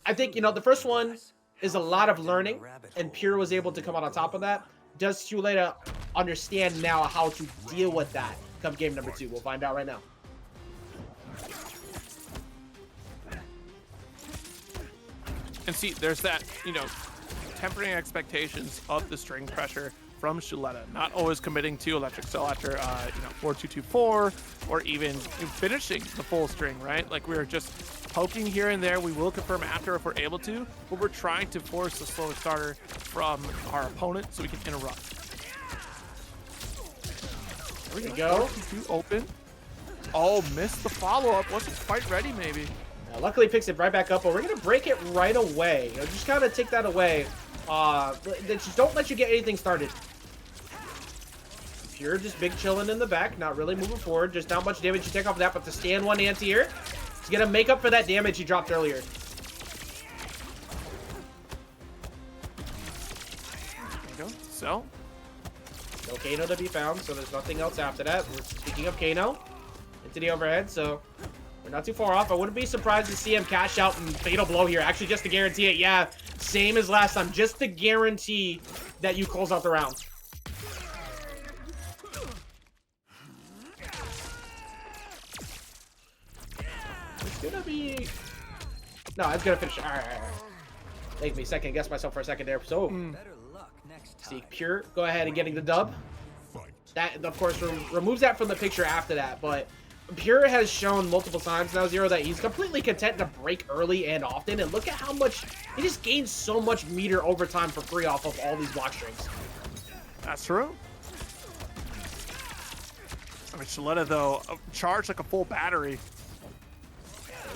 I think, the first one is a lot of learning, and Pure was able to come out on top of that. Does Shuletah understand now how to deal with that come game number 2? We'll find out right now. And see, there's that, tempering expectations of the string pressure from Shuletah, not always committing to Electric Cell after, 4-2-2-4, or even finishing the full string, right? Like, we're just poking here and there. We will confirm after if we're able to, but we're trying to force the slow starter from our opponent so we can interrupt. There we go. 4-2-2 open. Oh, missed the follow-up. Wasn't quite ready, maybe. Luckily picks it right back up, but we're going to break it right away. Just kind of take that away. Just don't let you get anything started. Pure just big chilling in the back, not really moving forward. Just not much damage you take off of that, but to stand one anti-air, he's going to make up for that damage he dropped earlier. There you go. So. No Kano to be found, so there's nothing else after that. Speaking of Kano, into the overhead, so we're not too far off. I wouldn't be surprised to see him cash out and fatal blow here, actually, just to guarantee it. Yeah, same as last time, just to guarantee that you close out the round. It's gonna be... No, it's gonna finish. All right. Make me second guess myself for a second there. So, see, Pure, go ahead and getting the dub. That, of course, removes that from the picture after that, but Pure has shown multiple times now, Zero, that he's completely content to break early and often, and look at how much he just gains so much meter over time for free off of all these block strings. That's true. I mean, Shuletah, though, charged like a full battery.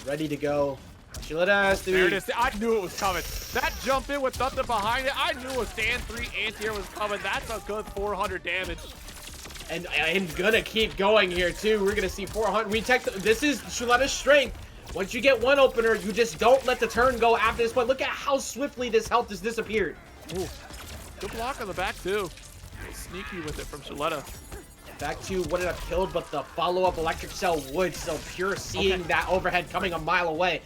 Ready to go. Shuletah has to be... There it is. I knew it was coming. That jump in with nothing behind it, I knew a stand 3 anti-air was coming. That's a good 400 damage. And gonna keep going here too. We're gonna see 400. This is Shuletah's strength. Once you get one opener, you just don't let the turn go after this point. Look at how swiftly this health has disappeared. Ooh. Good block on the back too. Sneaky with it from Shuletah. Back to what it have killed, but the follow-up electric cell would. So Pure seeing that overhead coming a mile away.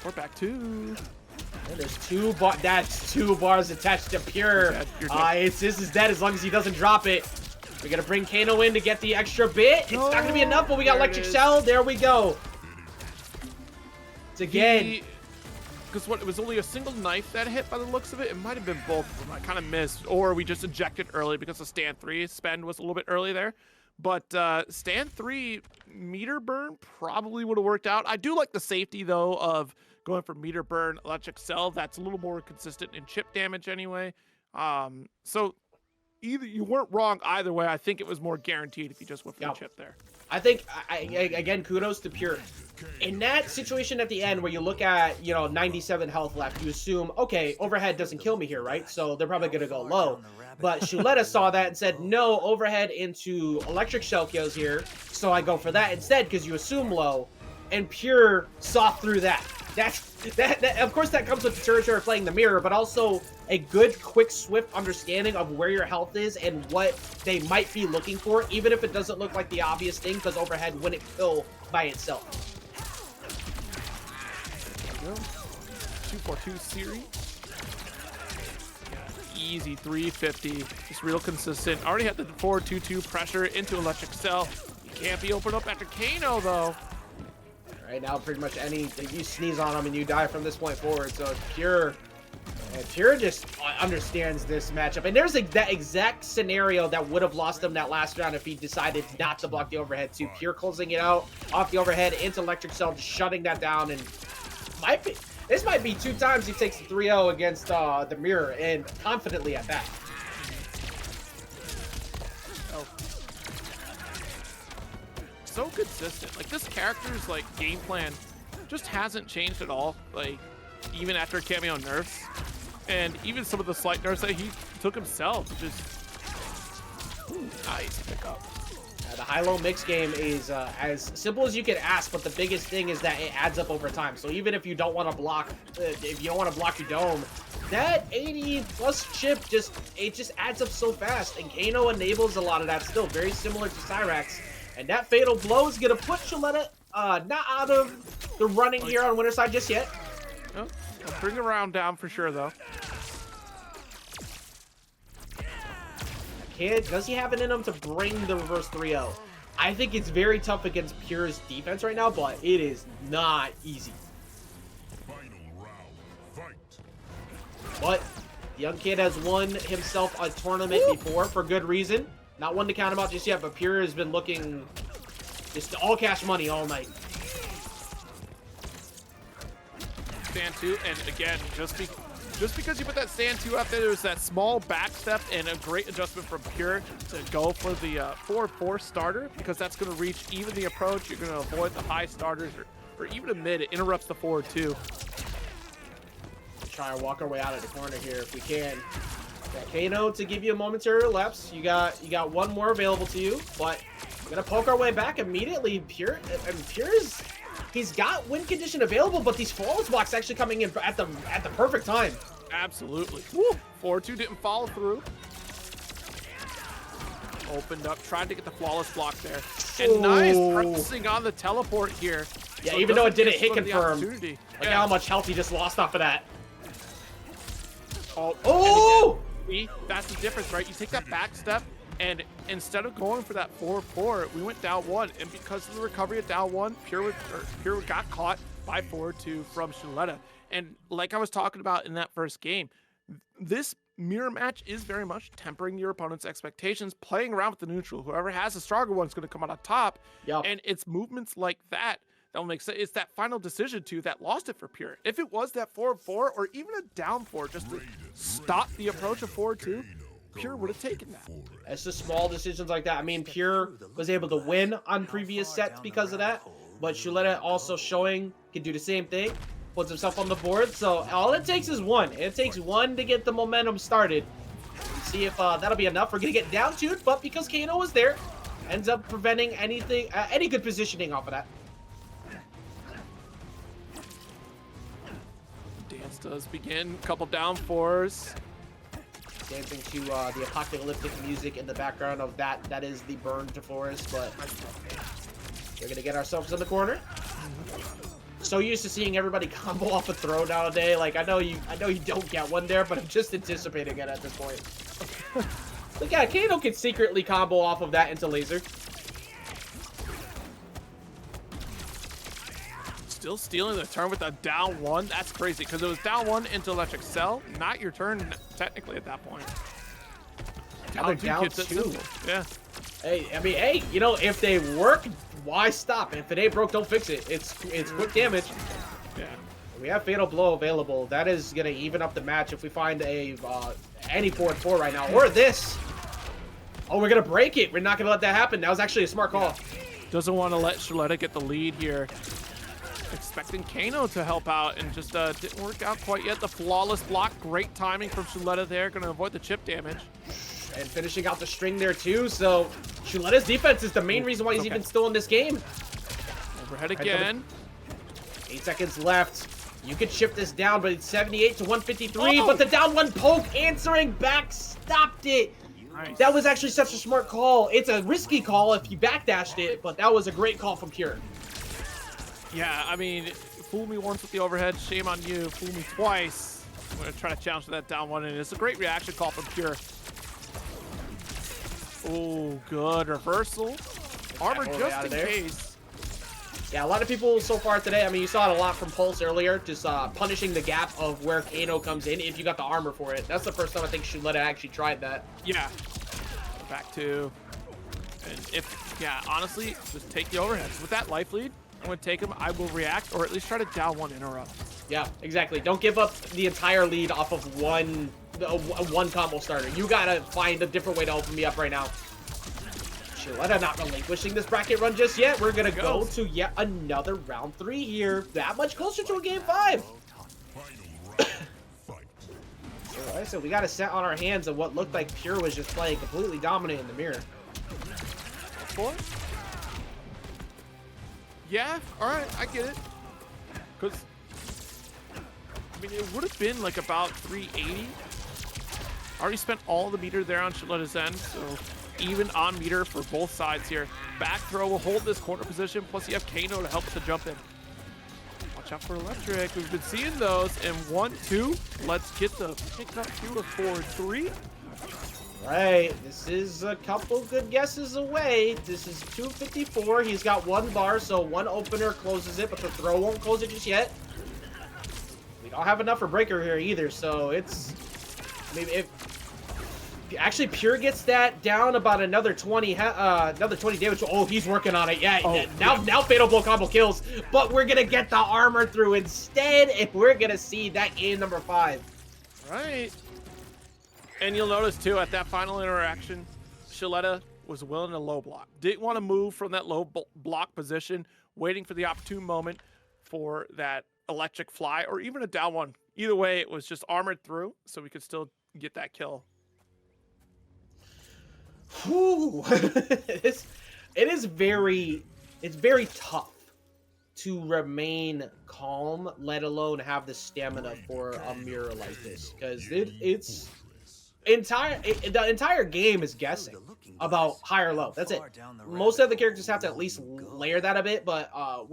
We're back two. And there's that's 2 bars attached to Pure. This is dead as long as he doesn't drop it. We're gonna bring Kano in to get the extra bit. It's not gonna be enough, but we got electric cell. There we go. It's again. Because it was only a single knife that hit by the looks of it. It might have been both of them. I kind of missed, or we just ejected early because the stand 3 spend was a little bit early there. But stand 3 meter burn probably would have worked out. I do like the safety though of going for meter burn electric cell. That's a little more consistent in chip damage anyway. So either you weren't wrong either way. I think it was more guaranteed if you just went for the chip there. I think, again, kudos to Pure. In that situation at the end where you look at, 97 health left, you assume, okay, overhead doesn't kill me here, right? So they're probably going to go low. But Shuletah saw that and said, no, overhead into electric shell kills here. So I go for that instead because you assume low. And Pure saw through that. That of course, that comes with the territory of playing the mirror, but also a good, quick, swift understanding of where your health is and what they might be looking for, even if it doesn't look like the obvious thing, because overhead wouldn't kill by itself. There we go. 2-4-2 series. Easy 350. Just real consistent. Already had the 4-2-2 pressure into electric cell. You can't be opened up after Kano though. Right now, pretty much you sneeze on him and you die from this point forward. So Pure just understands this matchup. And there's that exact scenario that would have lost him that last round if he decided not to block the overhead too. Pure closing it out off the overhead into electric cell, just shutting that down. And this might be 2 times he takes the 3-0 against the mirror, and confidently at that. So consistent. Like, this character's game plan just hasn't changed at all. Like, even after cameo nerfs, and even some of the slight nerfs that he took himself. Just nice pickup. The high-low mix game is as simple as you can ask, but the biggest thing is that it adds up over time. So even if you don't want to block, if you don't want to block your dome, that 80+ chip just adds up so fast, and Kano enables a lot of that still, very similar to Cyrax. And that fatal blow is gonna put Shuletah not out of the running here on winner side just yet. Oh, bring the round down for sure though. Kid, does he have it in him to bring the reverse 3-0? I think it's very tough against Pure's defense right now, but it is not easy. Final round, fight. But the young kid has won himself a tournament before for good reason. Not one to count him out just yet, but Pure has been looking just all cash money all night. Stand 2, and again, just because you put that stand 2 out there, there's that small back step and a great adjustment from Pure to go for the 4-4 starter, because that's going to reach even the approach. You're going to avoid the high starters or even a mid. It interrupts the forward too. Try and walk our way out of the corner here if we can. Got Kano to give you a momentary lapse. You got one more available to you, but we're gonna poke our way back immediately. Pure's he's got win condition available, but these flawless blocks actually coming in at the perfect time. Absolutely. Woo! 4-2 didn't follow through. Opened up, tried to get the flawless block there. And nice pressing on the teleport here. Yeah, So even though it didn't give hit him the confirm. opportunity. Look how much health he just lost off of that. Oh! Oh! See, that's the difference, right? You take that back step, and instead of going for that 4-4, we went down 1, and because of the recovery at down 1, Pure got caught by 4-2 from Shuletah. And like I was talking about in that first game, this mirror match is very much tempering your opponent's expectations, playing around with the neutral. Whoever has the stronger one is going to come out on top, and it's movements like that that'll make sense. It's that final decision too that lost it for Pure. If it was that 4-4 or even a down 4 just to stop the approach of 4-2, Pure would have taken that. It's just small decisions like that. I mean, Pure was able to win on previous sets because of that, but Shuletah also showing can do the same thing, puts himself on the board. So all it takes is one. It takes one to get the momentum started. Let's see if that'll be enough. We're gonna get down 2, but because Kano was there, ends up preventing anything, any good positioning off of that. Dance does begin. Couple down 4s. Dancing to the apocalyptic music in the background of that. That is the burn to forest, but we're gonna get ourselves in the corner. So used to seeing everybody combo off a throw nowadays. Like I know you don't get one there, but I'm just anticipating it at this point. Look at Kano can secretly combo off of that into laser. Still stealing the turn with a down 1. That's crazy because it was down 1 into electric cell. Not your turn technically at that point. Down 2. Simple. Yeah. Hey, I mean, hey, you know, if they work, why stop? If it ain't broke, don't fix it. It's quick damage. Yeah. We have fatal blow available. That is gonna even up the match if we find a any 4-4 right now or this. Oh, we're gonna break it. We're not gonna let that happen. That was actually a smart call. Doesn't want to let Shuletah get the lead here. Expecting Kano to help out and just didn't work out quite yet. The flawless block, great timing from Shuletah there. Gonna avoid the chip damage. And finishing out the string there too. So Shuletah's defense is the main reason why he's even still in this game. Overhead again. 8 seconds left. You could chip this down, but it's 78 to 153. But the down 1 poke answering back stopped it. Nice. That was actually such a smart call. It's a risky call if you backdashed it, but that was a great call from Pure. Yeah, I mean, fool me once with the overhead, shame on you. Fool me twice. I'm gonna try to challenge for that down 1, and it's a great reaction call from Pure. Oh, good reversal. Armor just in case. Yeah, a lot of people so far today, I mean, you saw it a lot from Pulse earlier, just punishing the gap of where Kano comes in if you got the armor for it. That's the first time I think Shuletah actually tried that. Yeah. Back 2. And if, yeah, honestly, just take the overheads. With that life lead, I'm going to take him. I will react, or at least try to down 1 interrupt. Yeah, exactly. Don't give up the entire lead off of one combo starter. You got to find a different way to open me up right now. Shuletah not relinquishing this bracket run just yet. We're going to go to yet another round 3 here. That much closer to a game 5. Like I said, we got a set on our hands of what looked like Pure was just playing completely dominant in the mirror. Four? Yeah, alright, I get it. Because, I mean, it would have been like about 380. Already spent all the meter there on Shuletah's end, so even on meter for both sides here. Back throw will hold this corner position, plus you have Kano to help with the jump in. Watch out for electric. We've been seeing those. And 1-2. Let's get the pick up to a 4-3. Right, this is a couple good guesses away. This is 254. He's got one bar, so one opener closes it, but the throw won't close it just yet. We don't have enough for breaker here either, so it's maybe if actually Pure gets that down about another 20 damage. Oh, he's working on it. Yeah, now fatal blow combo kills, but we're gonna get the armor through instead, and we're gonna see that game number 5. Right. And you'll notice too, at that final interaction, Shuletah was willing to low block. Didn't want to move from that low block position, waiting for the opportune moment for that electric fly or even a down one. Either way, it was just armored through, so we could still get that kill. Whew. It's very tough to remain calm, let alone have the stamina for a mirror like this, because the entire game is guessing about high or low. That's it. Most of the characters have to at least layer that a bit, but I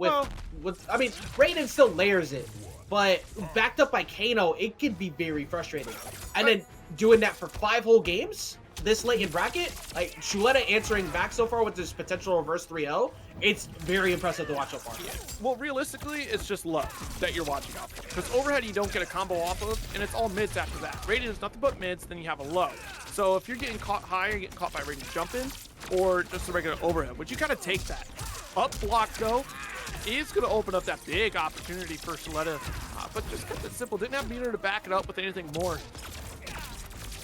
mean, Raiden still layers it, but backed up by Kano, it can be very frustrating. And then doing that for 5 whole games this late in bracket, like Shuletah answering back so far with this potential reverse 3-0, it's very impressive to watch so far. Yeah. Well, realistically, it's just low that you're watching out for. Because overhead you don't get a combo off of, and it's all mids after that. Raiden is nothing but mids, then you have a low. So if you're getting caught high, you're getting caught by Raiden jump in, or just a regular overhead, which you kind of take that. Up block though is going to open up that big opportunity for Shuletah, but just kept it simple. Didn't have meter to back it up with anything more.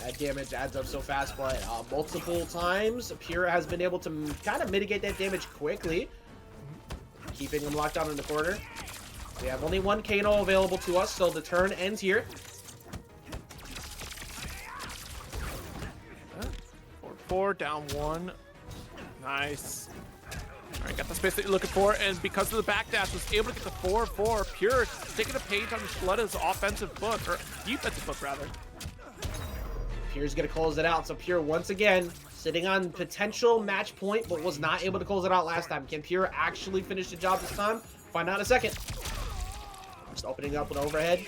That damage adds up so fast, but multiple times, Pure has been able to kind of mitigate that damage quickly, keeping him locked down in the corner. We have only one Kano available to us, so the turn ends here. 4-4, down 1. Nice. All right, got the space that you're looking for, and because of the backdash, was able to get the 4-4. Pure taking a page on Shuletah's offensive book, or defensive book, rather. Pure's gonna close it out, so Pure once again sitting on potential match point, but was not able to close it out last time. Can Pure actually finish the job this time? Find out in a second. Just opening up with overhead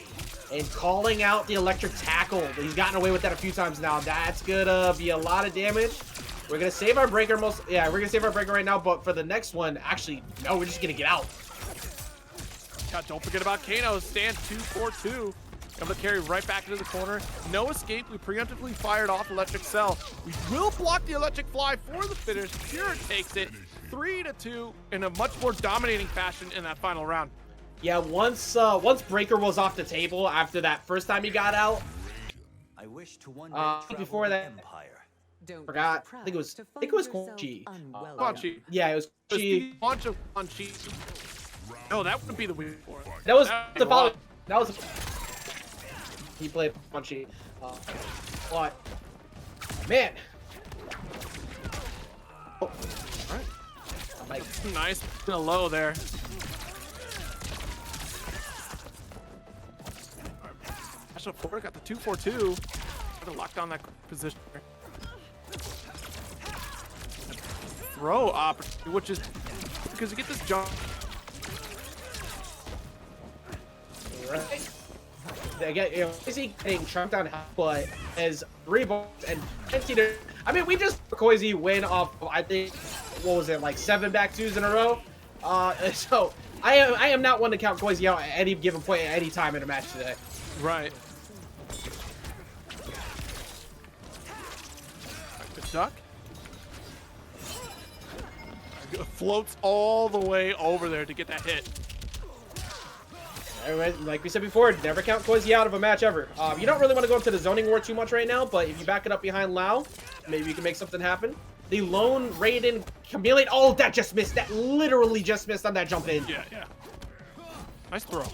and calling out the electric tackle. He's gotten away with that a few times now. That's gonna be a lot of damage. We're gonna save our breaker we're gonna save our breaker right now, but for the next one, actually, no, we're just gonna get out. God, don't forget about Kano. Stand 2-4-2. Able to carry right back into the corner. No escape. We preemptively fired off electric cell. We will block the electric fly for the finish. Pure takes it 3-2 in a much more dominating fashion in that final round. Yeah, once breaker was off the table after that first time he got out. I wish to one day before that, empire. forgot. I think it was Koisy. Koisy. Yeah, it was Koisy. Launch of Koisy. No, that wouldn't be the win for it. That was the follow. That was. He played Punchy. What? Man. Oh. All right. Like, nice. A low there. Ashrah forward got the 2-4-2. Got to lock down that position. Throw opportunity, which is because you get this jump. Right. They get, Koisy getting chunked down half, but as 3 balls and 15. I mean, we just Koisy win off, I think, what was it, like 7 back 2s in a row. So I am not one to count Koisy out at any given point at any time in a match today. Right. Good duck. Floats all the way over there to get that hit. Like we said before, never count Koisy out of a match ever. You don't really want to go into the zoning war too much right now, but if you back it up behind Lau, maybe you can make something happen. The lone Raiden Khameleon. Oh, that just missed. That literally just missed on that jump in. Yeah, yeah. Nice throw.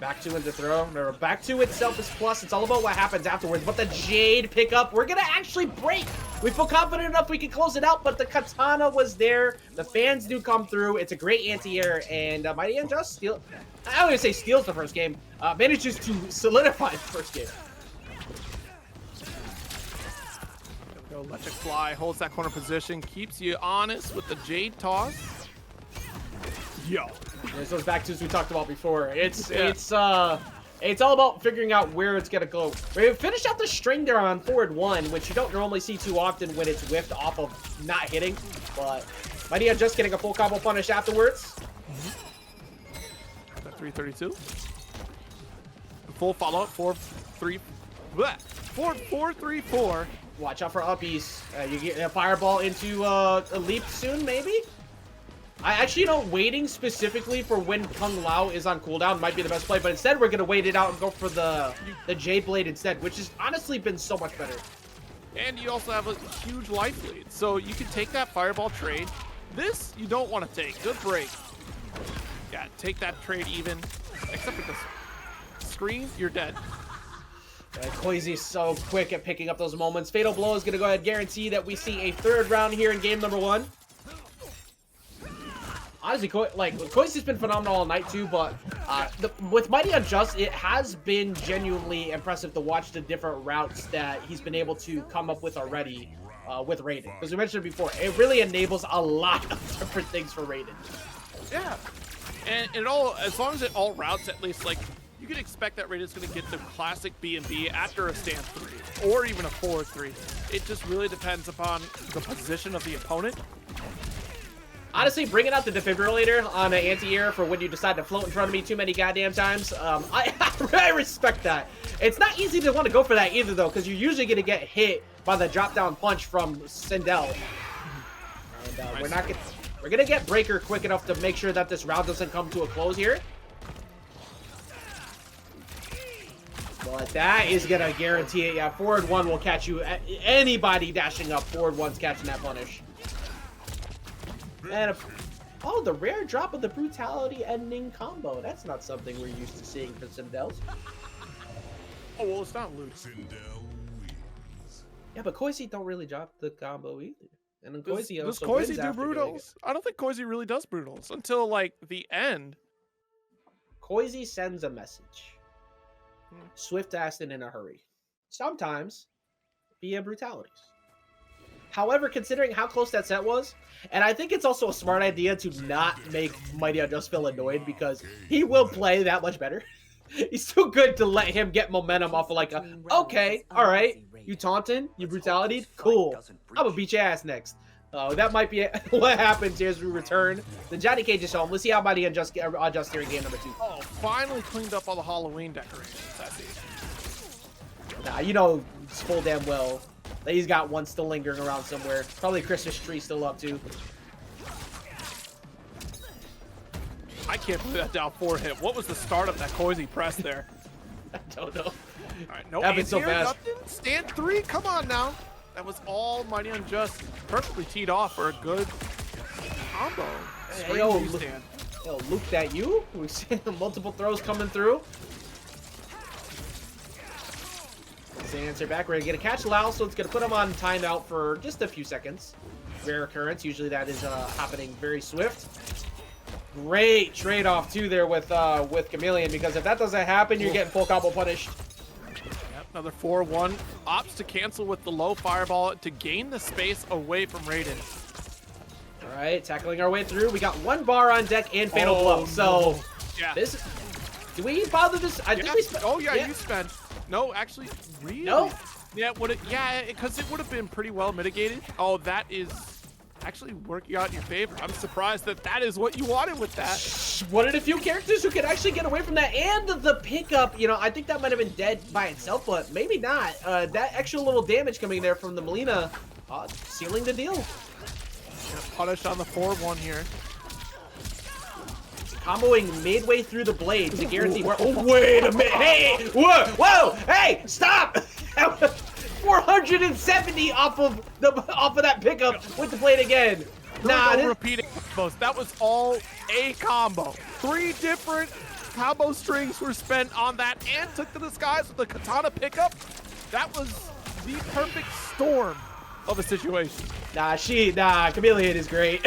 Back two into throw. Remember, back two itself is plus. It's all about what happens afterwards. But the Jade pickup, we're going to actually break. We feel confident enough we can close it out, but the Katana was there. The fans do come through. It's a great anti-air, and MightyUnjust steal. I don't even say steals the first game. Manages to solidify the first game. Go electric fly, holds that corner position, keeps you honest with the Jade toss. Yo. There's those back twos we talked about before. It's all about figuring out where it's gonna go. We finished out the string there on forward one, which you don't normally see too often when it's whiffed off of not hitting. But MightyUnjust getting a full combo punish afterwards. That 332. Full follow up 4-3-4. Watch out for uppies. You get a fireball into a leap soon, maybe. I actually waiting specifically for when Kung Lao is on cooldown might be the best play, but instead we're gonna wait it out and go for the Jade Blade instead, which has honestly been so much better. And you also have a huge life lead, so you can take that fireball trade. This you don't want to take. Good break. Yeah, take that trade even, except for this screen, you're dead. Koisy's so quick at picking up those moments. Fatal Blow is gonna go ahead and guarantee that we see a third round here in game number 1. Honestly, Koisy's been phenomenal all night too, but with MightyUnjust, it has been genuinely impressive to watch the different routes that he's been able to come up with already with Raiden. Because we mentioned it before, it really enables a lot of different things for Raiden. Yeah, and it all, as long as it all routes at least, like, you can expect that Raiden's going to get the classic B&B after a stand 3, or even a forward 3. It just really depends upon the position of the opponent. Honestly, bringing out the defibrillator on an anti-air for when you decide to float in front of me too many goddamn times, I respect that. It's not easy to want to go for that either, though, because you're usually going to get hit by the drop-down punch from Sindel. And we're gonna get Breaker quick enough to make sure that this round doesn't come to a close here. But that is gonna guarantee it. Yeah, forward 1 will catch you. Anybody dashing up, forward 1's catching that punish. And oh, the rare drop of the brutality ending combo. That's not something we're used to seeing for Sindel. Oh, well, it's not Ludi. Sindel wins. Yeah, but Koisy don't really drop the combo either. And then Koisy Does also Koisy wins do after doing it. brutals? I don't think Koisy really does brutals until, like, the end. Koisy sends a message. Swift ass and in a hurry. Sometimes via brutalities. However, considering how close that set was, and I think it's also a smart idea to not make MightyUnjust feel annoyed because he will play that much better. He's too good to let him get momentum off of like a, okay, all right, you taunting, you brutality, cool. I'm gonna beat your ass next. That might be what happens here as we return. The Johnny Cage is home. Let's see how MightyUnjust adjusts here in game number 2. Oh, finally cleaned up all the Halloween decorations. I see. Nah, you know full damn well that he's got one still lingering around somewhere. Probably Christmas tree still up too. I can't believe that down 4 hit. What was the start of that Koisy press there? I don't know. All right, no Happened so anti-air, fast. nothing. Stand 3, come on now. That was all MightyUnjust. Perfectly teed off for a good combo. Hey, yo, Stand. Yo, Luke, that you? We see multiple throws coming through. Answer back. We're gonna get a catch Lao, so it's gonna put him on timeout for just a few seconds. Rare occurrence. Usually that is happening very swift. Great trade-off too there with Khameleon, because if that doesn't happen, you're getting full combo punished. Yep, another 4-1. Opts to cancel with the low fireball to gain the space away from Raiden. All right, tackling our way through. We got 1 bar on deck and Fatal Blow. So yeah. this. Do we bother this? I think we spent. Oh yeah, you spent. No, actually, really? No. Yeah, because it would have been pretty well mitigated. Oh, that is actually working out in your favor. I'm surprised that that is what you wanted with that. Wanted a few characters who could actually get away from that, and the pickup. You know, I think that might have been dead by itself, but maybe not. That extra little damage coming there from the Mileena, sealing the deal. Punish on the 4-1 here. Comboing midway through the blade to guarantee. Oh, wait a minute! Hey, whoa! Hey, stop! 470 off of that pickup with the blade again. Nah, repeating combos. That was all a combo. 3 different combo strings were spent on that and took to the skies with the katana pickup. That was the perfect storm of a situation. Nah, Khameleon is great.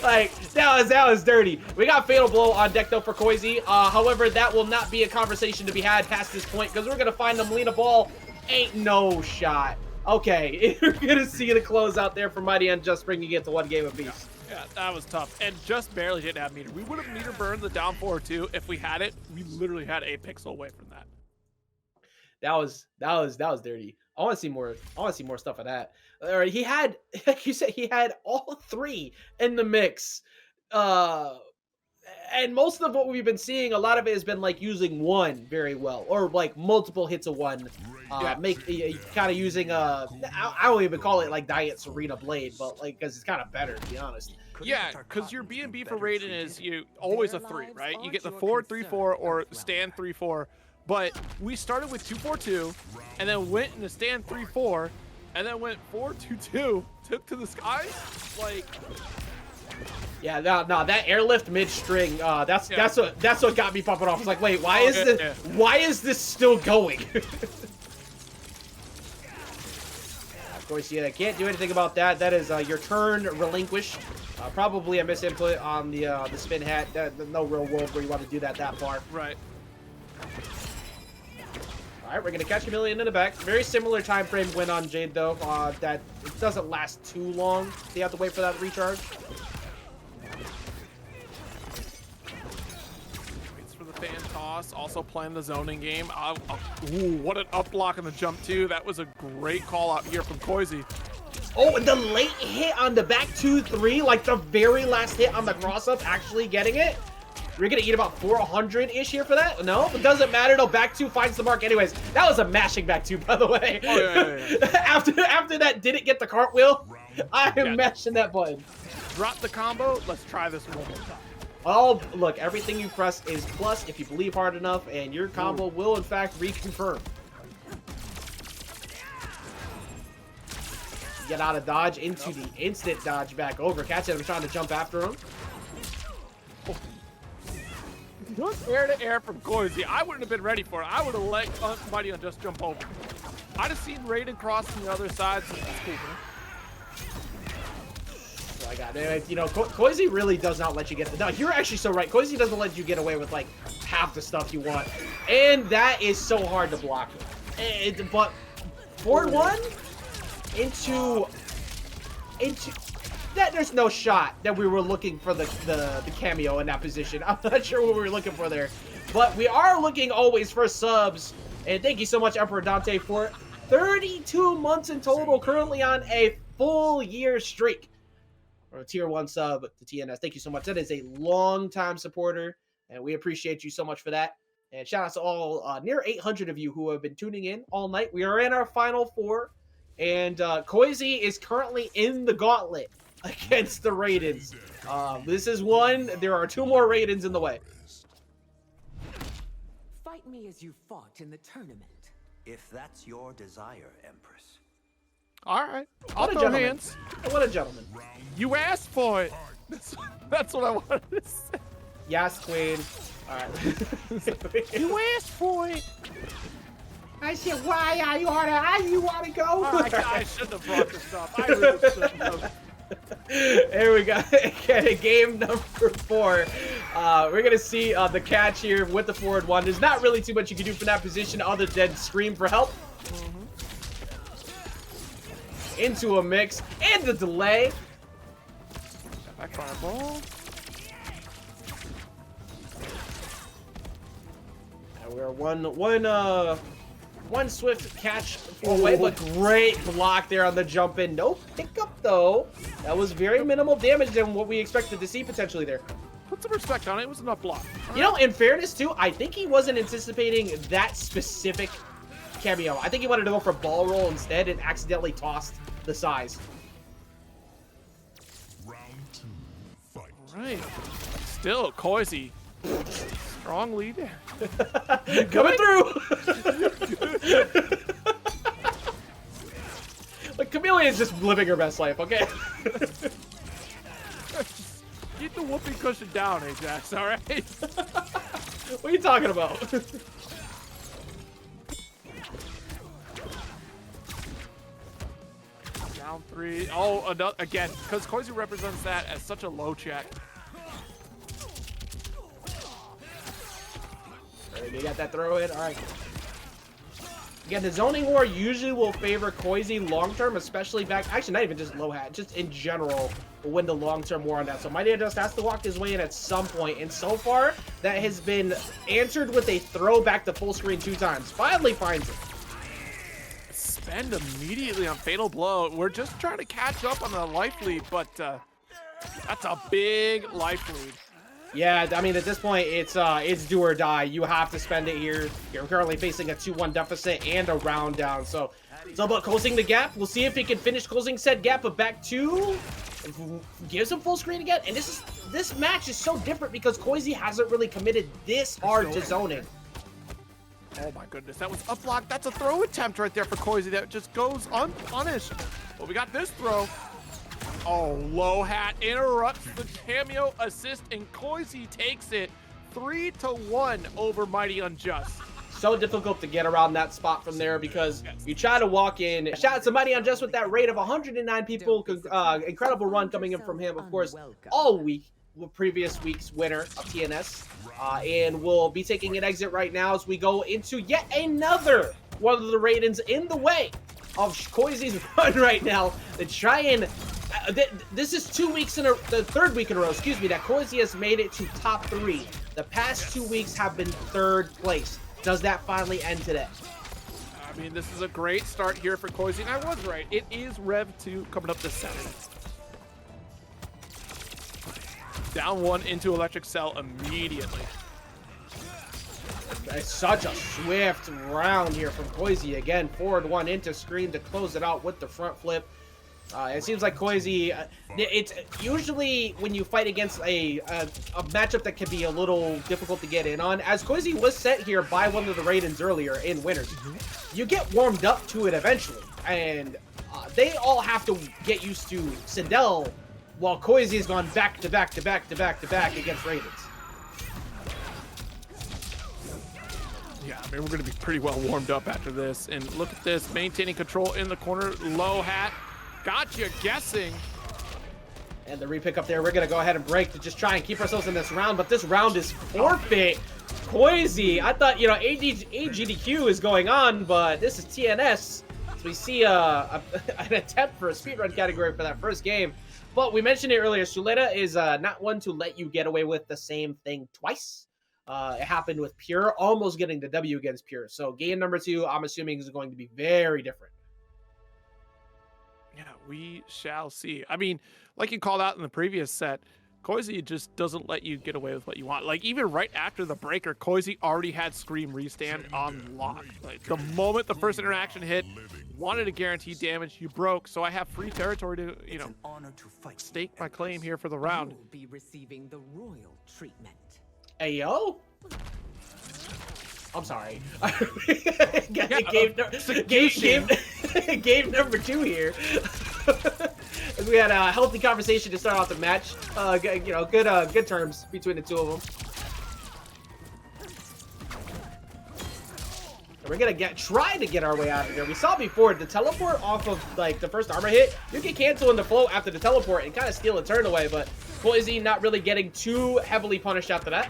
Like, that was dirty. We got Fatal Blow on deck though for Koisy. However, that will not be a conversation to be had past this point because we're gonna find the Mileena ball. Ain't no shot. Okay, we're gonna see the close out there for MightyUnjust, bringing it to 1 game apiece. Yeah, that was tough. And just barely didn't have meter. We would have meter burned the down 4-2 if we had it. We literally had a pixel away from that. That was dirty. I want to see more. I want to see more stuff of that. All right, he had, like you said, he had all 3 in the mix. And most of what we've been seeing, a lot of it has been like using 1 very well, or like multiple hits of 1. Kind of using I don't even call it like Diet Sareena Blade, but like because it's kind of better to be honest. Yeah, because your B&B for Raiden is always a 3, right? You get the 4-3-4 or stand 3-4. But we started with 2-4-2, and then went into stand 3-4, and then went 4-2-2, took to the skies. Like, yeah, no, that airlift mid string, that's what got me popping off. It's like, wait, why is this still going? Of course, yeah, can't do anything about that. That is your turn relinquished. Probably a misinput on the spin hat. No real world where you want to do that far. Right. All right, we're gonna catch Khameleon in the back. Very similar time frame win on Jade though. That it doesn't last too long. So you have to wait for that recharge. Waits for the fan toss. Also playing the zoning game. Ooh, what an up block on the jump too. That was a great call out here from Koisy. Oh, and the late hit on the back 2-3, like the very last hit on the cross up, actually getting it. We're gonna eat about 400-ish here for that? No, it doesn't matter. No, back 2 finds the mark anyways. That was a mashing back 2, by the way. Oh, yeah. after that didn't get the cartwheel, I am mashing that button. Drop the combo. Let's try this one more time. Oh, look, everything you press is plus if you believe hard enough, and your combo will, in fact, reconfirm. Get out of dodge into the instant dodge back over. Catch him trying to jump after him. Just air to air from Koisy. I wouldn't have been ready for it. I would have let MightyUnjust jump over. I'd have seen Raiden crossing the other side. So that's cool, man. Oh my god, you know, Koisy really does not let you get the. No, you're actually so right. Koisy doesn't let you get away with like half the stuff you want, and that is so hard to block. But forward 1 into that, there's no shot that we were looking for the cameo in that position. I'm not sure what we were looking for there, but we are looking always for subs. And thank you so much, Emperor Dante, for 32 months in total, currently on a full year streak. Or a tier 1 sub to TNS. Thank you so much. That is a long time supporter, and we appreciate you so much for that. And shout out to all near 800 of you who have been tuning in all night. We are in our final 4, and Koisy is currently in the gauntlet against the Raidens. This is 1. There are 2 more Raidens in the way. Fight me as you fought in the tournament. If that's your desire, Empress. All right. What a throw gentleman. hands. What a gentleman. You asked for it. That's what I wanted to say. Yes, queen. All right. You asked for it. I said, why you wanna go? All right, I shouldn't have brought this up. I really shouldn't have. There we go. Game number 4. We're gonna see the catch here with the forward 1. There's not really too much you can do from that position other than scream for help. Into a mix and the delay. Backfire ball. And we're one swift catch away, but great block there on the jump in. No pickup though. That was very minimal damage than what we expected to see potentially there. Put some respect on it. It was enough block. You know, in fairness too, I think he wasn't anticipating that specific cameo. I think he wanted to go for ball roll instead and accidentally tossed the size. Round 2, fight. Right. Still, Koisy. Strong lead. Coming through! Like, Khameleon is just living her best life, okay? Keep the whoopee cushion down, Ajax, alright? What are you talking about? Down 3. Oh, again, because Koisy represents that as such a low check. You got that throw in. All right. Again, the zoning war usually will favor Koisy long term, especially back. Actually, not even just low hat, just in general, will win the long term war on that. So MightyUnjust has to walk his way in at some point, and so far that has been answered with a throw back to full screen 2 times. Finally finds it. Spend immediately on Fatal Blow. We're just trying to catch up on the life lead, but that's a big life lead. Yeah, I mean, at this point, it's do or die. You have to spend it here. You're currently facing a 2-1 deficit and a round down. So it's all about closing the gap. We'll see if he can finish closing said gap, but back 2 gives him full screen again. And this match is so different because Koisy hasn't really committed this hard to zoning. Oh my goodness, that was up block. That's a throw attempt right there for Koisy that just goes unpunished. But we got this throw. Oh, low hat interrupts the cameo assist, and Koisy takes it 3-1 over MightyUnjust. So difficult to get around that spot from there because you try to walk in. Shout out to MightyUnjust with that rate of 109 people. Incredible run coming in from him, of course, all week. Previous week's winner of TNS. And we'll be taking an exit right now as we go into yet another one of the Raidens in the way of Koisy's run right now. To try and this is 2 weeks in a the 3rd week in a row, excuse me, that Koisy has made it to top 3. The past 2 weeks have been 3rd place. Does that finally end today? I mean, this is a great start here for Koisy, and I was right. It is Rev 2 coming up this Saturday. Down 1 into Electric Cell immediately. It's such a swift round here from Koisy. Again, forward 1 into screen to close it out with the front flip. It seems like Koisy, it's usually when you fight against a matchup that can be a little difficult to get in on. As Koisy was sent here by one of the Raidens earlier in Winners, you get warmed up to it eventually. And they all have to get used to Sindel, while Koisy has gone back to back to back to back to back against Raidens. Yeah, I mean, we're going to be pretty well warmed up after this. And look at this, maintaining control in the corner, low hat. Got you guessing. And the repick up there, we're going to go ahead and break to just try and keep ourselves in this round, but this round is forfeit. Koisy, I thought, you know, AGDQ is going on, but this is TNS. So we see an attempt for a speedrun category for that first game. But we mentioned it earlier, Shuletah is not one to let you get away with the same thing twice. It happened with Pure, almost getting the W against Pure. So game number 2, I'm assuming, is going to be very different. Yeah, we shall see. I mean, like you called out in the previous set, Koisy just doesn't let you get away with what you want. Like, even right after the breaker, Koisy already had Scream restand on lock. Like, the moment the first interaction hit, wanted a guaranteed damage, you broke, so I have free territory to, you know, stake my claim here for the round. You'll be receiving the royal treatment. Hey, yo. I'm sorry. Game number 2 here. As we had a healthy conversation to start off the match. You know, good terms between the two of them. And we're gonna try to get our way out of here. We saw before the teleport off of like the first armor hit. You can cancel in the flow after the teleport and kind of steal a turn away, but Koisy not really getting too heavily punished after that.